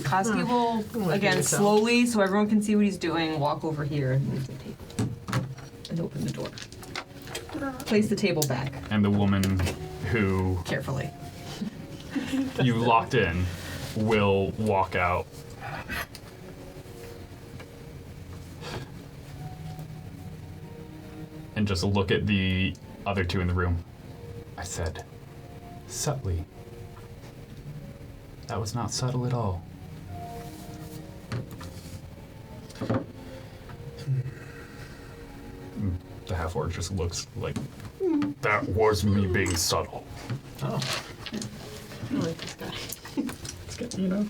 Koski will, Look at again, yourself. slowly, so everyone can see what he's doing, walk over here and move the table. And open the door. Place the table back, And the woman who carefully. you locked in will walk out. And just look at the other two in the room. I said, subtly. That was not subtle at all. The half-orc just looks like, that was me being subtle. Oh. I like this guy. It's good, you know?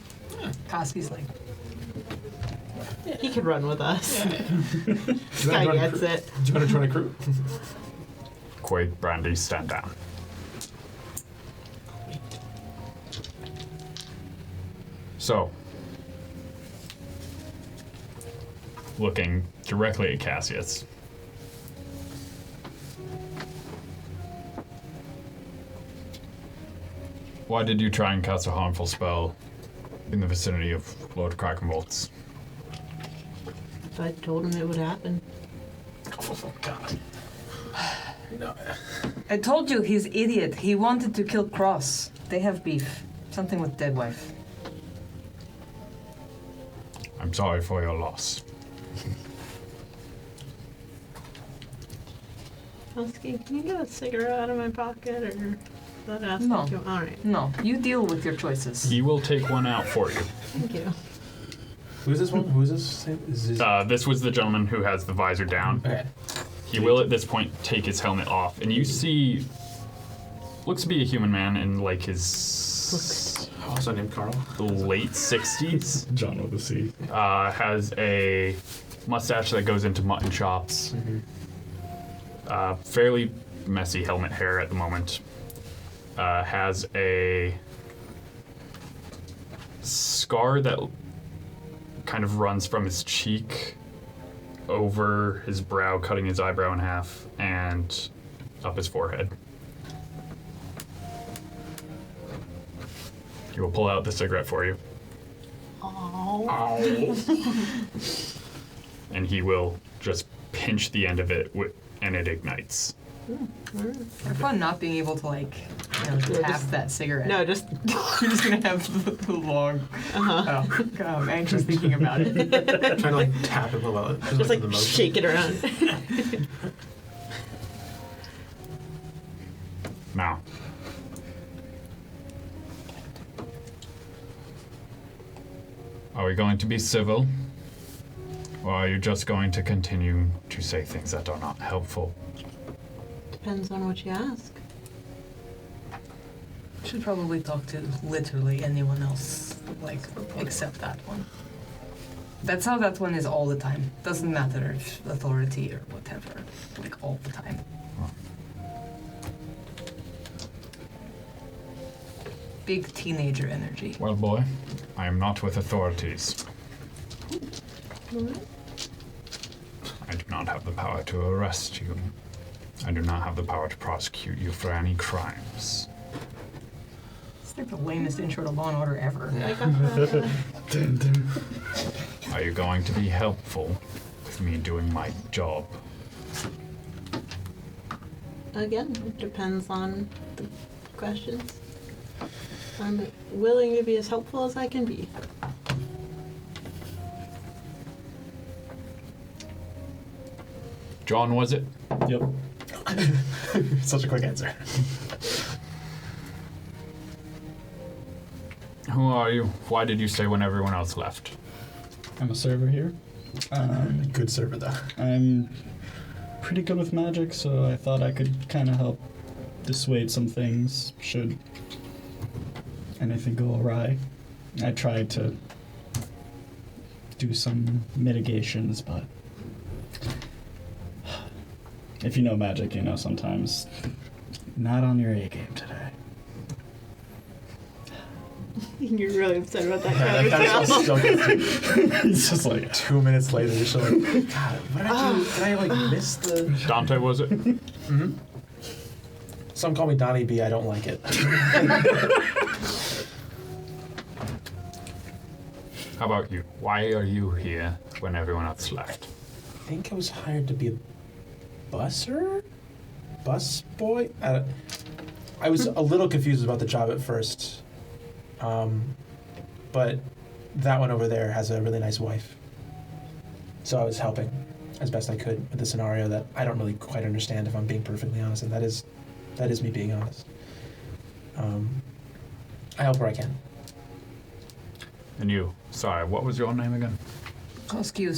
Koski's like, He could run with us. This Do you guy wanna gets join a it. crew? Do you want to join a crew? Quake, Brandy, stand down. So, looking directly at Cassius. Why did you try and cast a harmful spell in the vicinity of Lord Krakenbolt's? I told him it would happen. Oh, God. No. I told you he's idiot. He wanted to kill Cross. They have beef. Something with dead wife. I'm sorry for your loss. Husky, can you get a cigarette out of my pocket, or is that asking No. too? All right, No, you deal with your choices. He will take one out for you. thank you. Who's this one? Who's this? Is this? This was the gentleman who has the visor down. Okay. He will at this point take his helmet off, and you see, looks to be a human man in like his Also named Carl. late 60s. John with a C. Has a mustache that goes into mutton chops. Fairly messy helmet hair at the moment. has a scar that kind of runs from his cheek over his brow, cutting his eyebrow in half, and up his forehead. He will pull out the cigarette for you. And he will just pinch the end of it, and it ignites. Have fun not being able to, like, tap that cigarette. No, just You're just gonna have the long. Oh, God, I'm anxious thinking about it. Trying to like tap it below it. just like the motion. shake it around. Now, are we going to be civil? Or are you just going to continue to say things that are not helpful? Depends on what you ask. Should probably talk to literally anyone else, like, except that one. That's how that one is all the time. Doesn't matter if authority or whatever, like, all the time. Big teenager energy. Well, boy, I am not with authorities. I do not have the power to arrest you. I do not have the power to prosecute you for any crimes. It's like the lamest intro to Law and Order ever. I got that. Are you going to be helpful with me doing my job? Again, it depends on the questions. I'm willing to be as helpful as I can be. John, was it? Yep. Such a quick answer. Who are you? Why did you stay when everyone else left? I'm a server here. Good server though. I'm pretty good with magic, so I thought I could kind of help dissuade some things should anything go awry. I tried to do some mitigations, but if you know magic, you know sometimes not on your A game today. You're really upset about that Yeah, that kind was still good. It's just like 2 minutes later, you're still like, God, what did I do? Did I like miss the? Dante, was it? Mm-hmm. Some call me Donnie B. I don't like it. How about you? Why are you here when everyone else left? I think I was hired to be a busser? Bus boy? I was a little confused about the job at first. But that one over there has a really nice wife. So I was helping as best I could with the scenario that I don't really quite understand, if I'm being perfectly honest, and that is me being honest. I help where I can. And you, sorry, what was your name again? Koski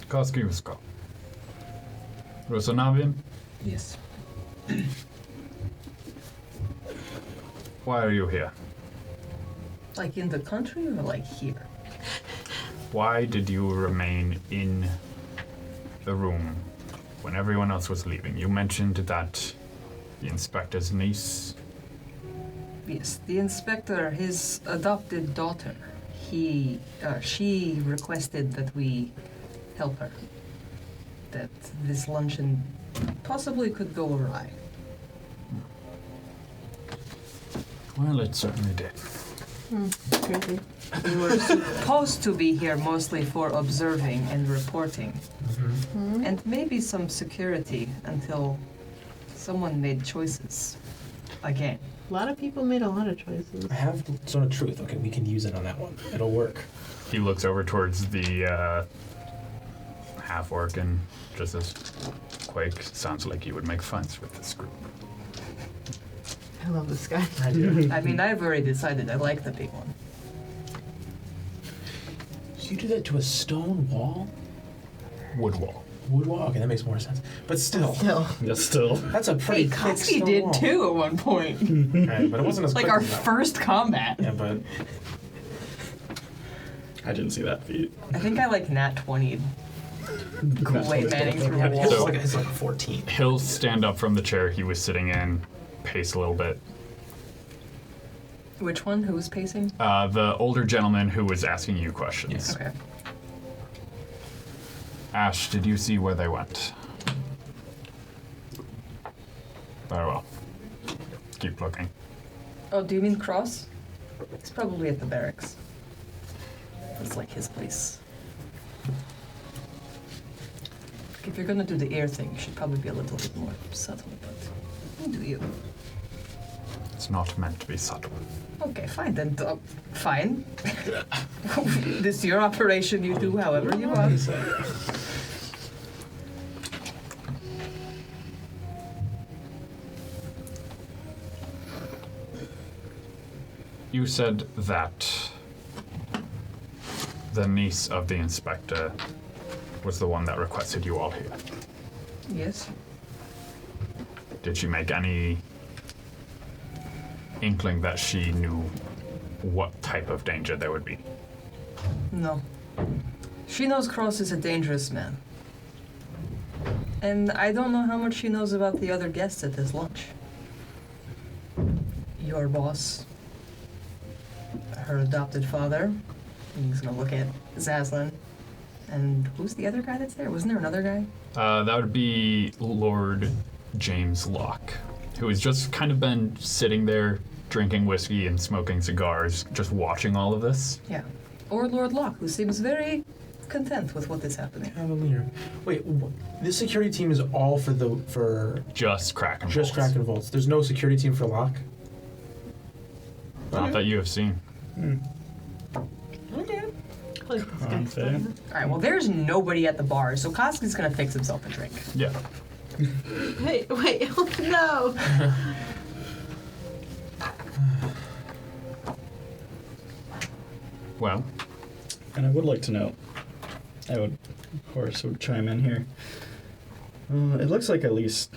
Koski Walks Out. Rosanavian? Yes. Why are you here? Like in the country or like here? Why did you remain in the room when everyone else was leaving? You mentioned that the inspector's niece. Yes, the inspector, his adopted daughter, she requested that we help her. That this luncheon possibly could go awry. Well, it certainly did. Crazy. We were supposed to be here mostly for observing and reporting, and maybe some security until someone made choices again. A lot of people made a lot of choices. I have Zone of Truth. Okay, we can use it on that one. It'll work. He looks over towards the half-orc and just says, Quake, sounds like you would make friends with this group. I love this guy. I do. I mean, I've already decided I like the big one. You do that to a stone wall? Wood wall. Wood wall? Okay, that makes more sense. But still, yes, still. that's a pretty Hey, thick Koski stone did wall. too at one point. Right, but it wasn't as Like quick our as that. first combat. Yeah, but I didn't see that feat. I think I like nat 20'd Kool-Aid Manning through a it's wall. like 14. He'll stand up from the chair he was sitting in, pace a little bit, Which one? Who was pacing? The older gentleman who was asking you questions. Yes. Okay. Ash, did you see where they went? Very well. Keep looking. Oh, do you mean Cross? He's probably at the barracks. That's like his place. If you're gonna do the ear thing, you should probably be a little bit more subtle, but you do you. It's not meant to be subtle. Okay, fine then. Fine. This is your operation. You do however you want. You said that the niece of the inspector was the one that requested you all here. Yes. Did she make any inkling that she knew what type of danger there would be? No. She knows Cross is a dangerous man. And I don't know how much she knows about the other guests at this lunch. Your boss, her adopted father. He's gonna look at Zazel. And who's the other guy that's there? Wasn't there another guy? That would be Lord James Locke, who has just kind of been sitting there drinking whiskey and smoking cigars, just watching all of this. Yeah. Or Lord Locke, who seems very content with what is happening. Cavalier. Wait, this security team is all for Just Kraken just Bolts. Kraken Vaults. There's no security team for Locke? Not that you have seen. Okay. Like this guy's fair. fun. Alright, well there's nobody at the bar, so Koski's gonna fix himself a drink. Yeah. Wait, oh no! Well, And I would like to know, I would, of course, would chime in here. It looks like at least,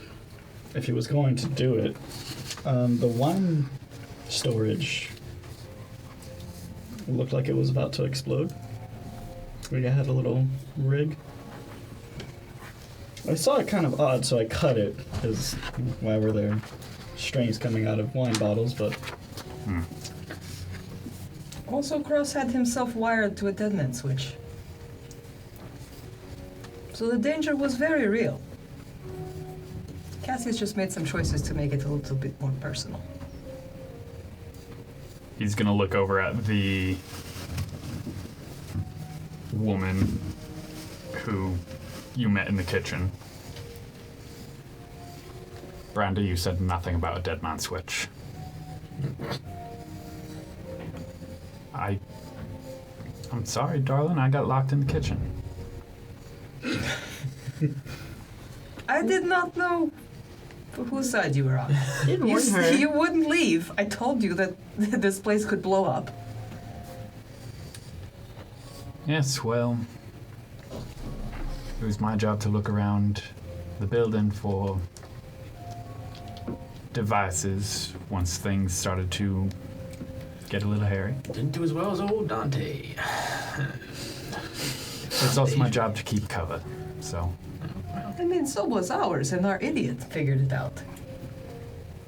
if he was going to do it, the wine storage looked like it was about to explode. We had a little rig. I saw it kind of odd, so I cut it, because why were there strings coming out of wine bottles, but Also, Cross had himself wired to a dead man switch. So the danger was very real. Cassius just made some choices to make it a little bit more personal. he's gonna look over at the woman who you met in the kitchen. Brandy, you said nothing about a dead man switch. I'm sorry, darling. I got locked in the kitchen. I did not know whose side you were on. Didn't warn her. You wouldn't leave. I told you that this place could blow up. Yes, well, it was my job to look around the building for devices once things started to get a little hairy. Didn't do as well as old Dante. It's also my job to keep cover, so. I mean, so was ours, and our idiot figured it out.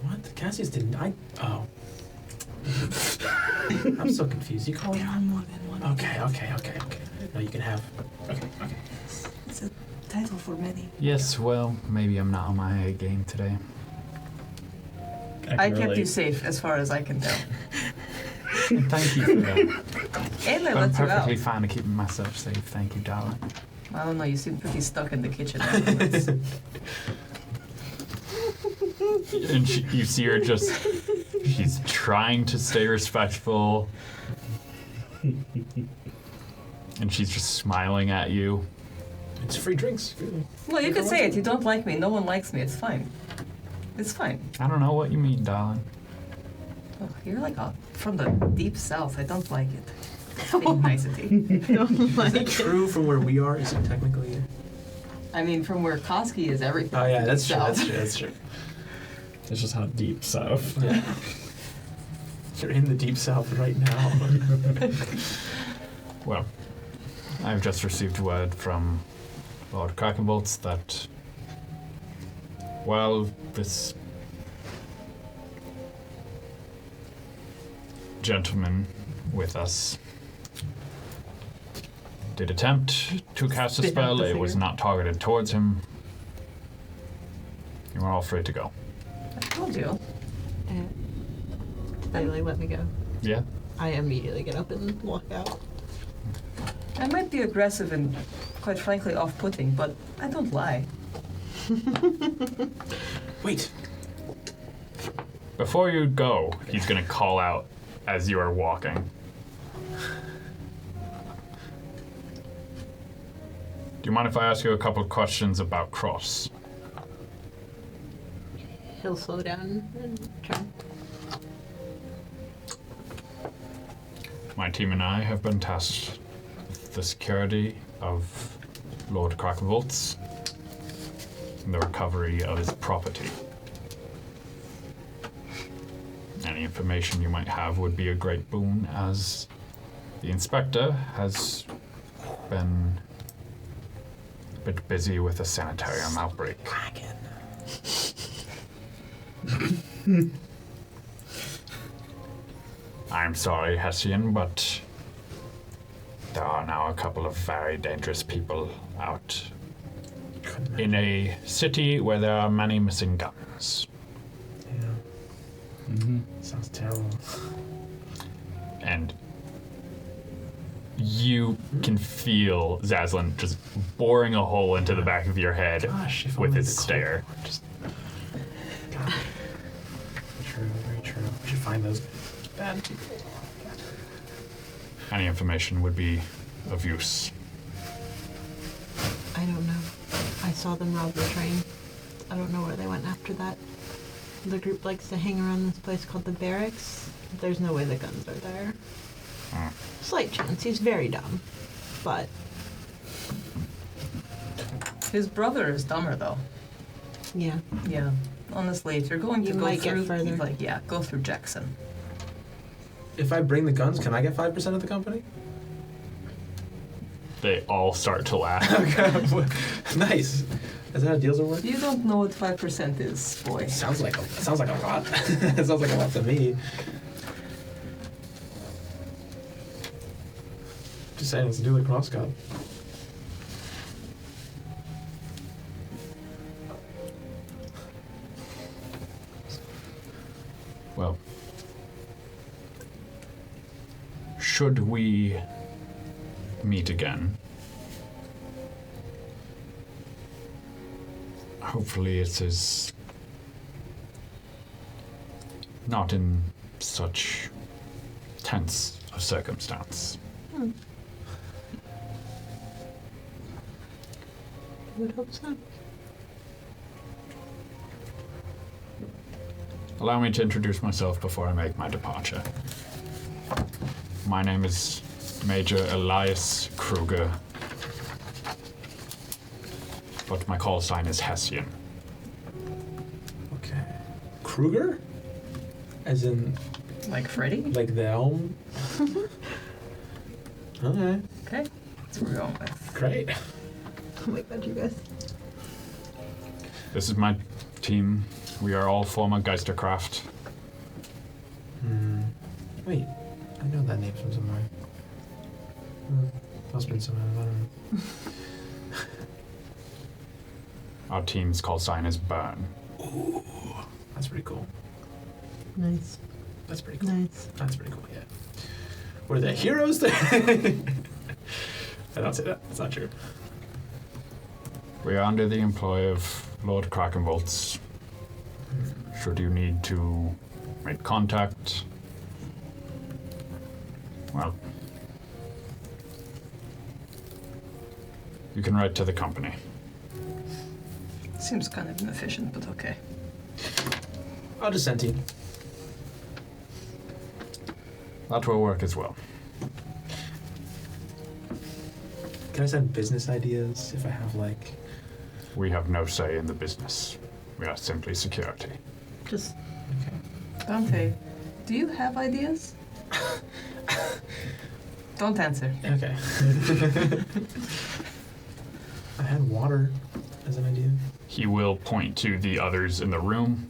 What? Cassius didn't. Oh. I'm so confused. You call it? Okay. No, you can have. Okay. It's a title for many. Yes, well, maybe I'm not on my A game today. I can kept you relate. safe as far as I can tell. And thank you for that. And I I'm let you out. perfectly fine to keeping myself safe. Thank you, darling. I don't know, you seem pretty stuck in the kitchen afterwards. And you see her just, she's trying to stay respectful. And she's just smiling at you. It's free drinks. Really. Well, you could say it. You don't like me. No one likes me. It's fine. It's fine. I don't know what you mean, darling. Oh, you're like from the deep south. I don't like it. Being nicety. Don't like Is that it. true from where we are? Is it technically? I mean, from where Koski is, everything. Oh yeah, that's true. south. That's true. It's just how deep south. Yeah. You're in the deep south right now. Well, I've just received word from Lord Krakenbolts that, well, this gentleman with us did attempt to cast a Spit out spell. the It was finger. not targeted towards him. You are all free to go. I told you. Did they like let me go? Yeah? I immediately get up and walk out. I might be aggressive and, quite frankly, off-putting, but I don't lie. Wait. Before you go, he's going to call out as you are walking. Do you mind if I ask you a couple questions about Cross? He'll slow down and turn. My team and I have been tasked with the security of Lord Krakenvoltz and the recovery of his property. Any information you might have would be a great boon, as the inspector has been a bit busy with a sanitarium outbreak. I'm sorry, Hessian, but there are now a couple of very dangerous people out in a city where there are many missing guns. Yeah. Sounds terrible. And you can feel Zazel just boring a hole into the back of your head Gosh, if with only his the stare. cloak just. God. True, very true. We should find those bad people. Any information would be of use. I don't know. I saw them rob the train. I don't know where they went after that. The group likes to hang around this place called the Barracks. There's no way the guns are there. Slight chance. He's very dumb. But His brother is dumber, though. yeah. Yeah. Honestly, if you're going to You go might get through, further. like, yeah, go through Jackson. If I bring the guns, can I get 5% of the company? They all start to laugh. Okay. Nice. Is that how deals are work? You don't know what 5% is, boy. Sounds like a lot. It sounds like a lot to me. Just saying, let's do the cross cup. Well, should we meet again, hopefully it is not in such tense a circumstance. Would hope so. Allow me to introduce myself before I make my departure. My name is Major Elias Kruger, but my call sign is Hessian. Okay. Kruger? As in, Like Freddy? like the elm? Okay. Okay. That's what we're going with. Great. Oh my god, you guys. This is my team. We are all former Geistercraft. Wait, I know that name from somewhere. Must have been somewhere, I don't know. Our team's call sign is Burn. Ooh, that's pretty cool. Nice. That's pretty cool. Nice. That's pretty cool, yeah. Were the heroes there? I don't say that. That's not true. We are under the employ of Lord Krakenvoltz. Should you need to make contact, well, you can write to the company. Seems kind of inefficient, but okay. I'll just send you. That will work as well. Can I send business ideas if I have like? We have no say in the business. We are simply security. Just Okay. Dante, do you have ideas? Don't answer. Okay. I had water as an idea. He will point to the others in the room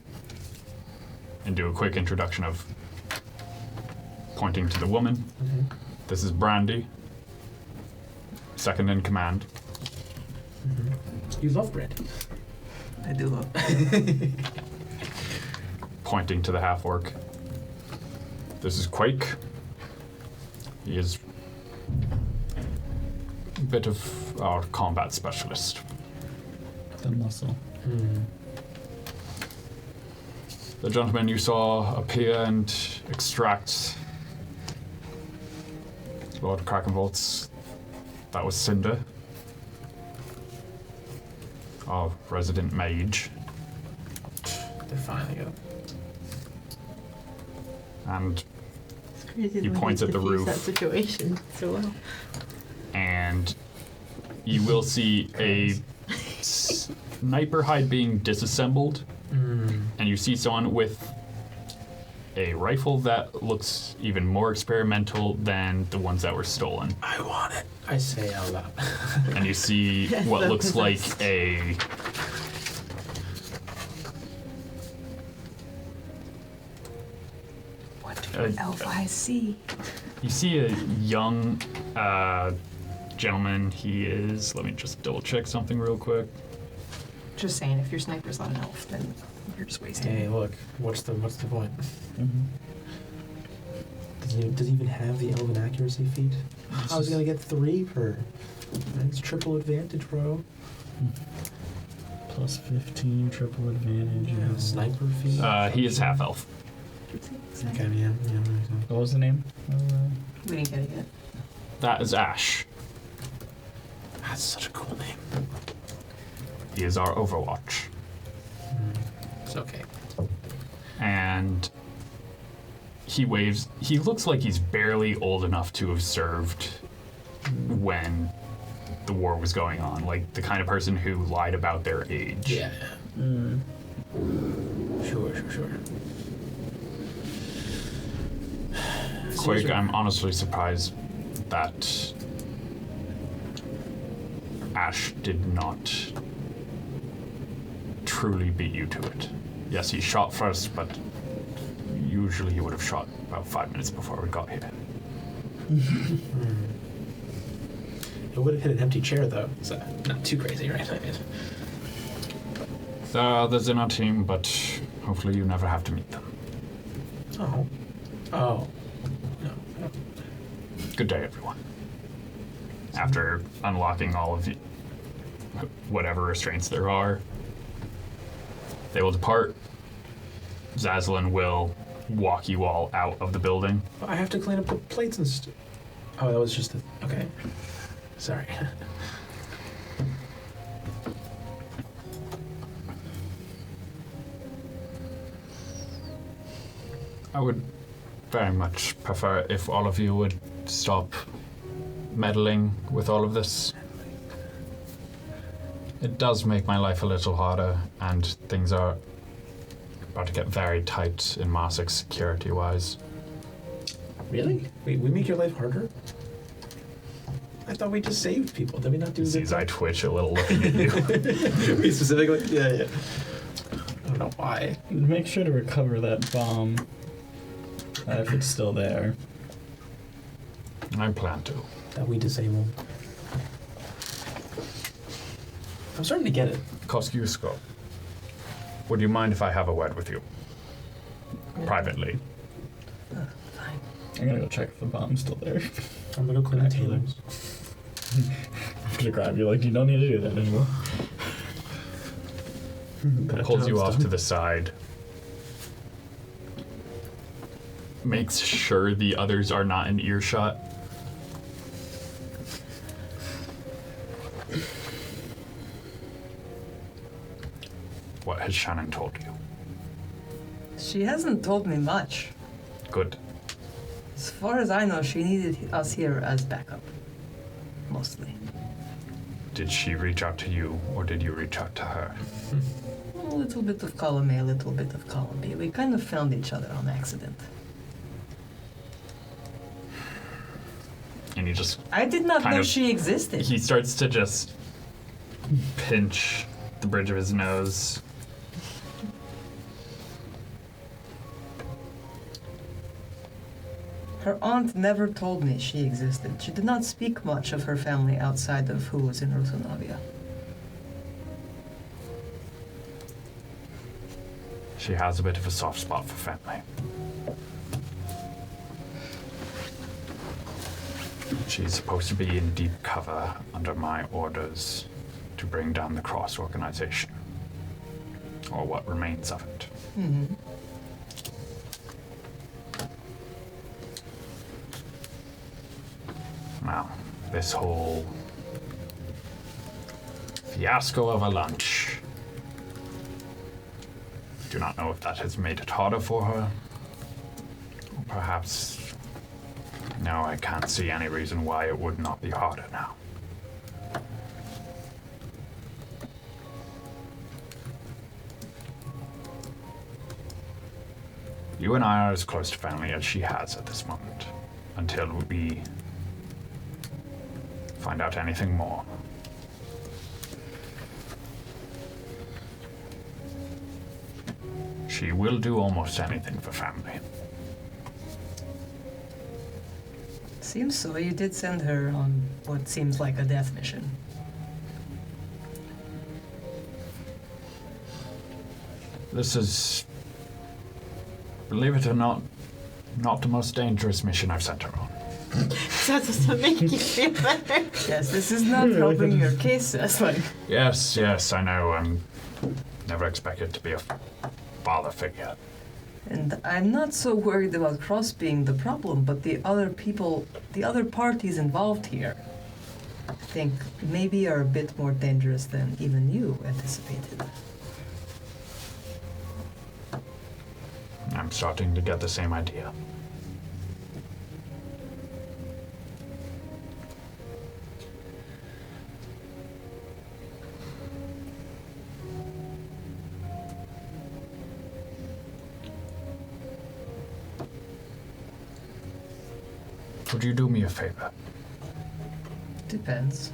and do a quick introduction of pointing to the woman. This is Brandy, second in command. You love Brandy. I do love. Pointing to the half-orc. This is Quake. He is a bit of our combat specialist. The muscle. The gentleman you saw appear and extract Lord Krakenvolt's, that was Cinder, our resident mage. They're finally up. And It's crazy He the way points at the diffused roof. that situation so well. and you will see a sniper hide being disassembled, and you see someone with a rifle that looks even more experimental than the ones that were stolen. I want it. I say out loud. And you see Yes, what the looks like possessed. a What do elf eyes see? You see a young gentleman. He is. Let me just double check something real quick. Just saying, if your sniper's not an elf, then you're just wasting. Hey, look. What's the point? Does he even have the elven accuracy feat? I was gonna get 3 per. It's triple advantage, bro. Plus 15, triple advantage. Yeah, sniper feat. He is half elf. Okay, yeah. What was the name? We didn't get it yet. That is Ash. That's such a cool name. He is our Overwatch. It's okay. And he waves. He looks like he's barely old enough to have served when the war was going on. Like the kind of person who lied about their age. Yeah. Sure. Quake, I'm honestly surprised that Ash did not truly beat you to it. Yes, he shot first, but usually he would have shot about 5 minutes before we got here. It would have hit an empty chair though, so not too crazy, right? There are others in our team, but hopefully you never have to meet them. Oh. No. Good day, everyone. After unlocking all of whatever restraints there are, they will depart. Zazel will walk you all out of the building. I have to clean up the plates and Oh, that was just okay. Sorry. I would very much prefer if all of you would stop meddling with all of this. It does make my life a little harder, and things are about to get very tight in Marsic security-wise. Really? We make your life harder? I thought we just saved people. Did we not do Sees I twitch a little looking at you. We specifically? Yeah. I don't know why. Make sure to recover that bomb. If it's still there. I plan to. That we disabled. I'm starting to get it. Koski, would you mind if I have a word with you? Privately. Fine. I'm gonna go check if the bomb's still there. I'm gonna go clean the Actually. tables. I'm gonna grab you like, you don't need to do that anymore. Pulls you off to the side. Makes sure the others are not in earshot. What has Shannon told you? She hasn't told me much. Good. As far as I know, she needed us here as backup. Mostly. Did she reach out to you, or did you reach out to her? A little bit of column A, a little bit of column B. We kind of found each other on accident. And he just I did not Kind know of- she existed. he starts to just pinch the bridge of his nose. Her aunt never told me she existed. She did not speak much of her family outside of who was in Rutanavia. She has a bit of a soft spot for family. She's supposed to be in deep cover under my orders to bring down the Cross organization. Or what remains of it. Mm-hmm. Now, this whole fiasco of a lunch. Do not know if that has made it harder for her. Or perhaps, no, I can't see any reason why it would not be harder now. You and I are as close to family as she has at this moment, until we find out anything more. She will do almost anything for family. Seems so. You did send her on what seems like a death mission. This is, believe it or not the most dangerous mission I've sent her on. That doesn't make you feel better. Yes, this is not helping your case, Aslan. Yes, I know. I'm never expected to be a father figure. And I'm not so worried about Cross being the problem, but the other people, the other parties involved here, I think maybe are a bit more dangerous than even you anticipated. I'm starting to get the same idea. Would you do me a favor? Depends.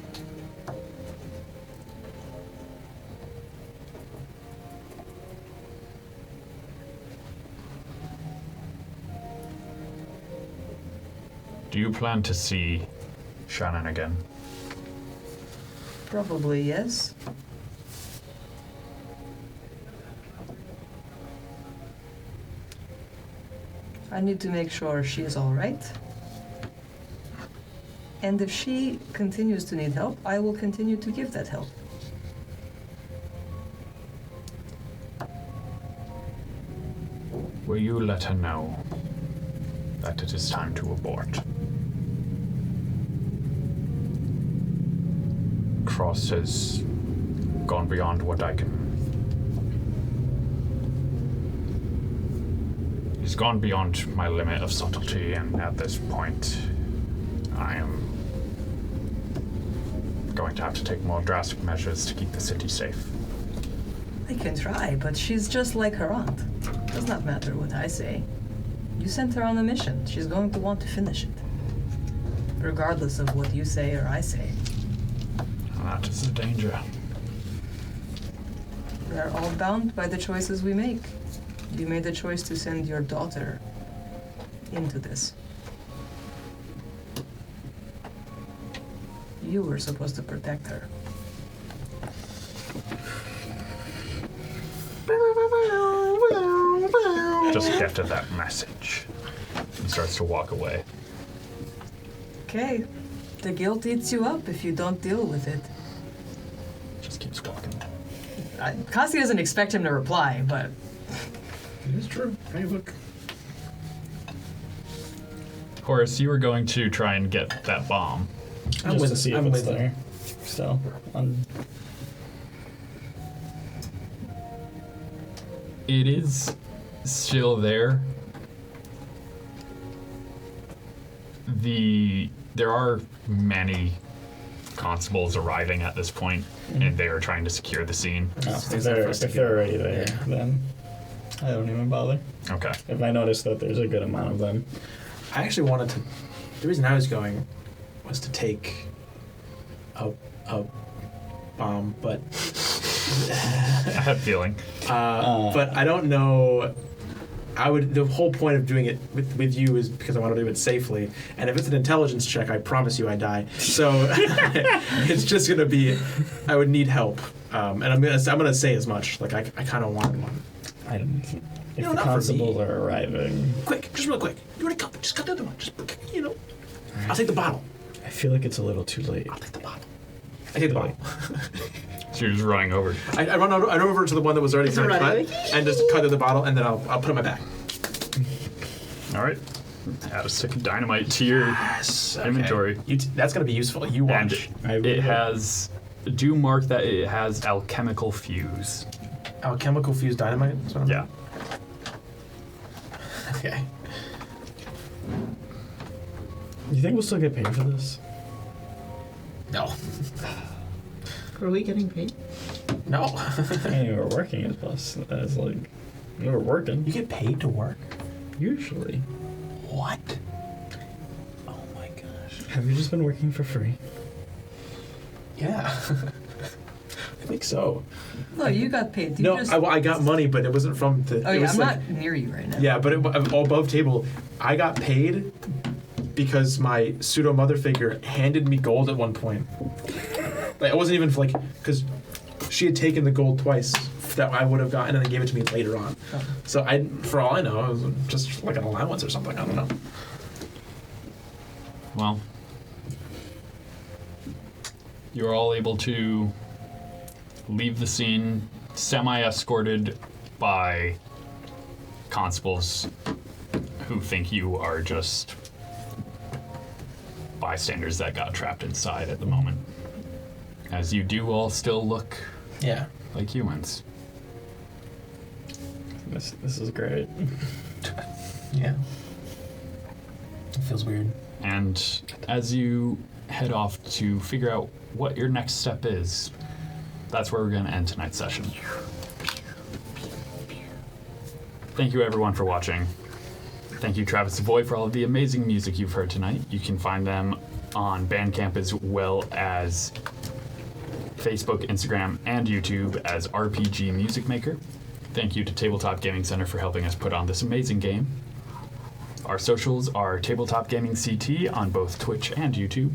Do you plan to see Shannon again? Probably yes. I need to make sure she's all right. And if she continues to need help, I will continue to give that help. Will you let her know that it is time to abort? Cross has gone beyond what I can. He's gone beyond my limit of subtlety, and at this point, I am going to have to take more drastic measures to keep the city safe. I can try, but she's just like her aunt. Does not matter what I say. You sent her on a mission. She's going to want to finish it. Regardless of what you say or I say. That is the danger. We're all bound by the choices we make. You made the choice to send your daughter into this. You were supposed to protect her. Just get to that message. He starts to walk away. Okay. The guilt eats you up if you don't deal with it. Just keeps walking. Koski doesn't expect him to reply, but It is true. Hey, look. Horace, you were going to try and get that bomb. Just to see if I'm it's with you. there. Still. It is still there. There are many constables arriving at this point, and they are trying to secure the scene. If they're already there, then I don't even bother. Okay. If I notice that there's a good amount of them. I actually wanted to. The reason I was going was to take a bomb, but I had a feeling. but I don't know. The whole point of doing it with you is because I want to do it safely. And if it's an intelligence check, I promise you I die. So it's just gonna be. I would need help. And I'm gonna say as much. Like I kind of want one. I don't. If No, the not for constables me. are arriving, Quick, just real quick. You want to come? Just cut the other one. Just I'll take the bottle. I feel like it's a little too late. I'll take the bottle. I take the bottle. So you're just running over. I run over to the one that was already Is it kind of cut running? and just cut the bottle, and then I'll put it in my bag. All right. Add a stick of dynamite to your inventory. That's gonna be useful. You And watch. it has. Do mark that it has alchemical fuse. Alchemical fused dynamite. That's what I'm Yeah. Okay. You think we'll still get paid for this? No. Are we getting paid? No. Hey, we're working as like we were working. You get paid to work. Usually. What? Oh my gosh. Have you just been working for free? Yeah. I think so. No, you got paid. You No, just... I got money, but it wasn't from the. Oh it yeah, was I'm like, not near you right now. Yeah, but above table, I got paid because my pseudo mother figure handed me gold at one point. Like, it wasn't even like because she had taken the gold twice that I would have gotten and then gave it to me later on. Oh. So for all I know, it was just like an allowance or something. I don't know. Well, you're all able to leave the scene semi-escorted by constables who think you are just bystanders that got trapped inside at the moment. As you do all still look Yeah. like humans. This is great. Yeah. It feels weird. And as you head off to figure out what your next step is, that's where we're going to end tonight's session. Thank you everyone for watching. Thank you Travis Savoy for all of the amazing music you've heard tonight. You can find them on Bandcamp as well as Facebook, Instagram, and YouTube as RPG Music Maker. Thank you to Tabletop Gaming Center for helping us put on this amazing game. Our socials are Tabletop Gaming CT on both Twitch and YouTube.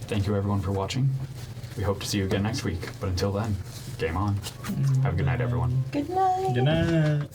Thank you everyone for watching. We hope to see you again next week, but until then, game on. Have a good night, everyone. Good night. Good night.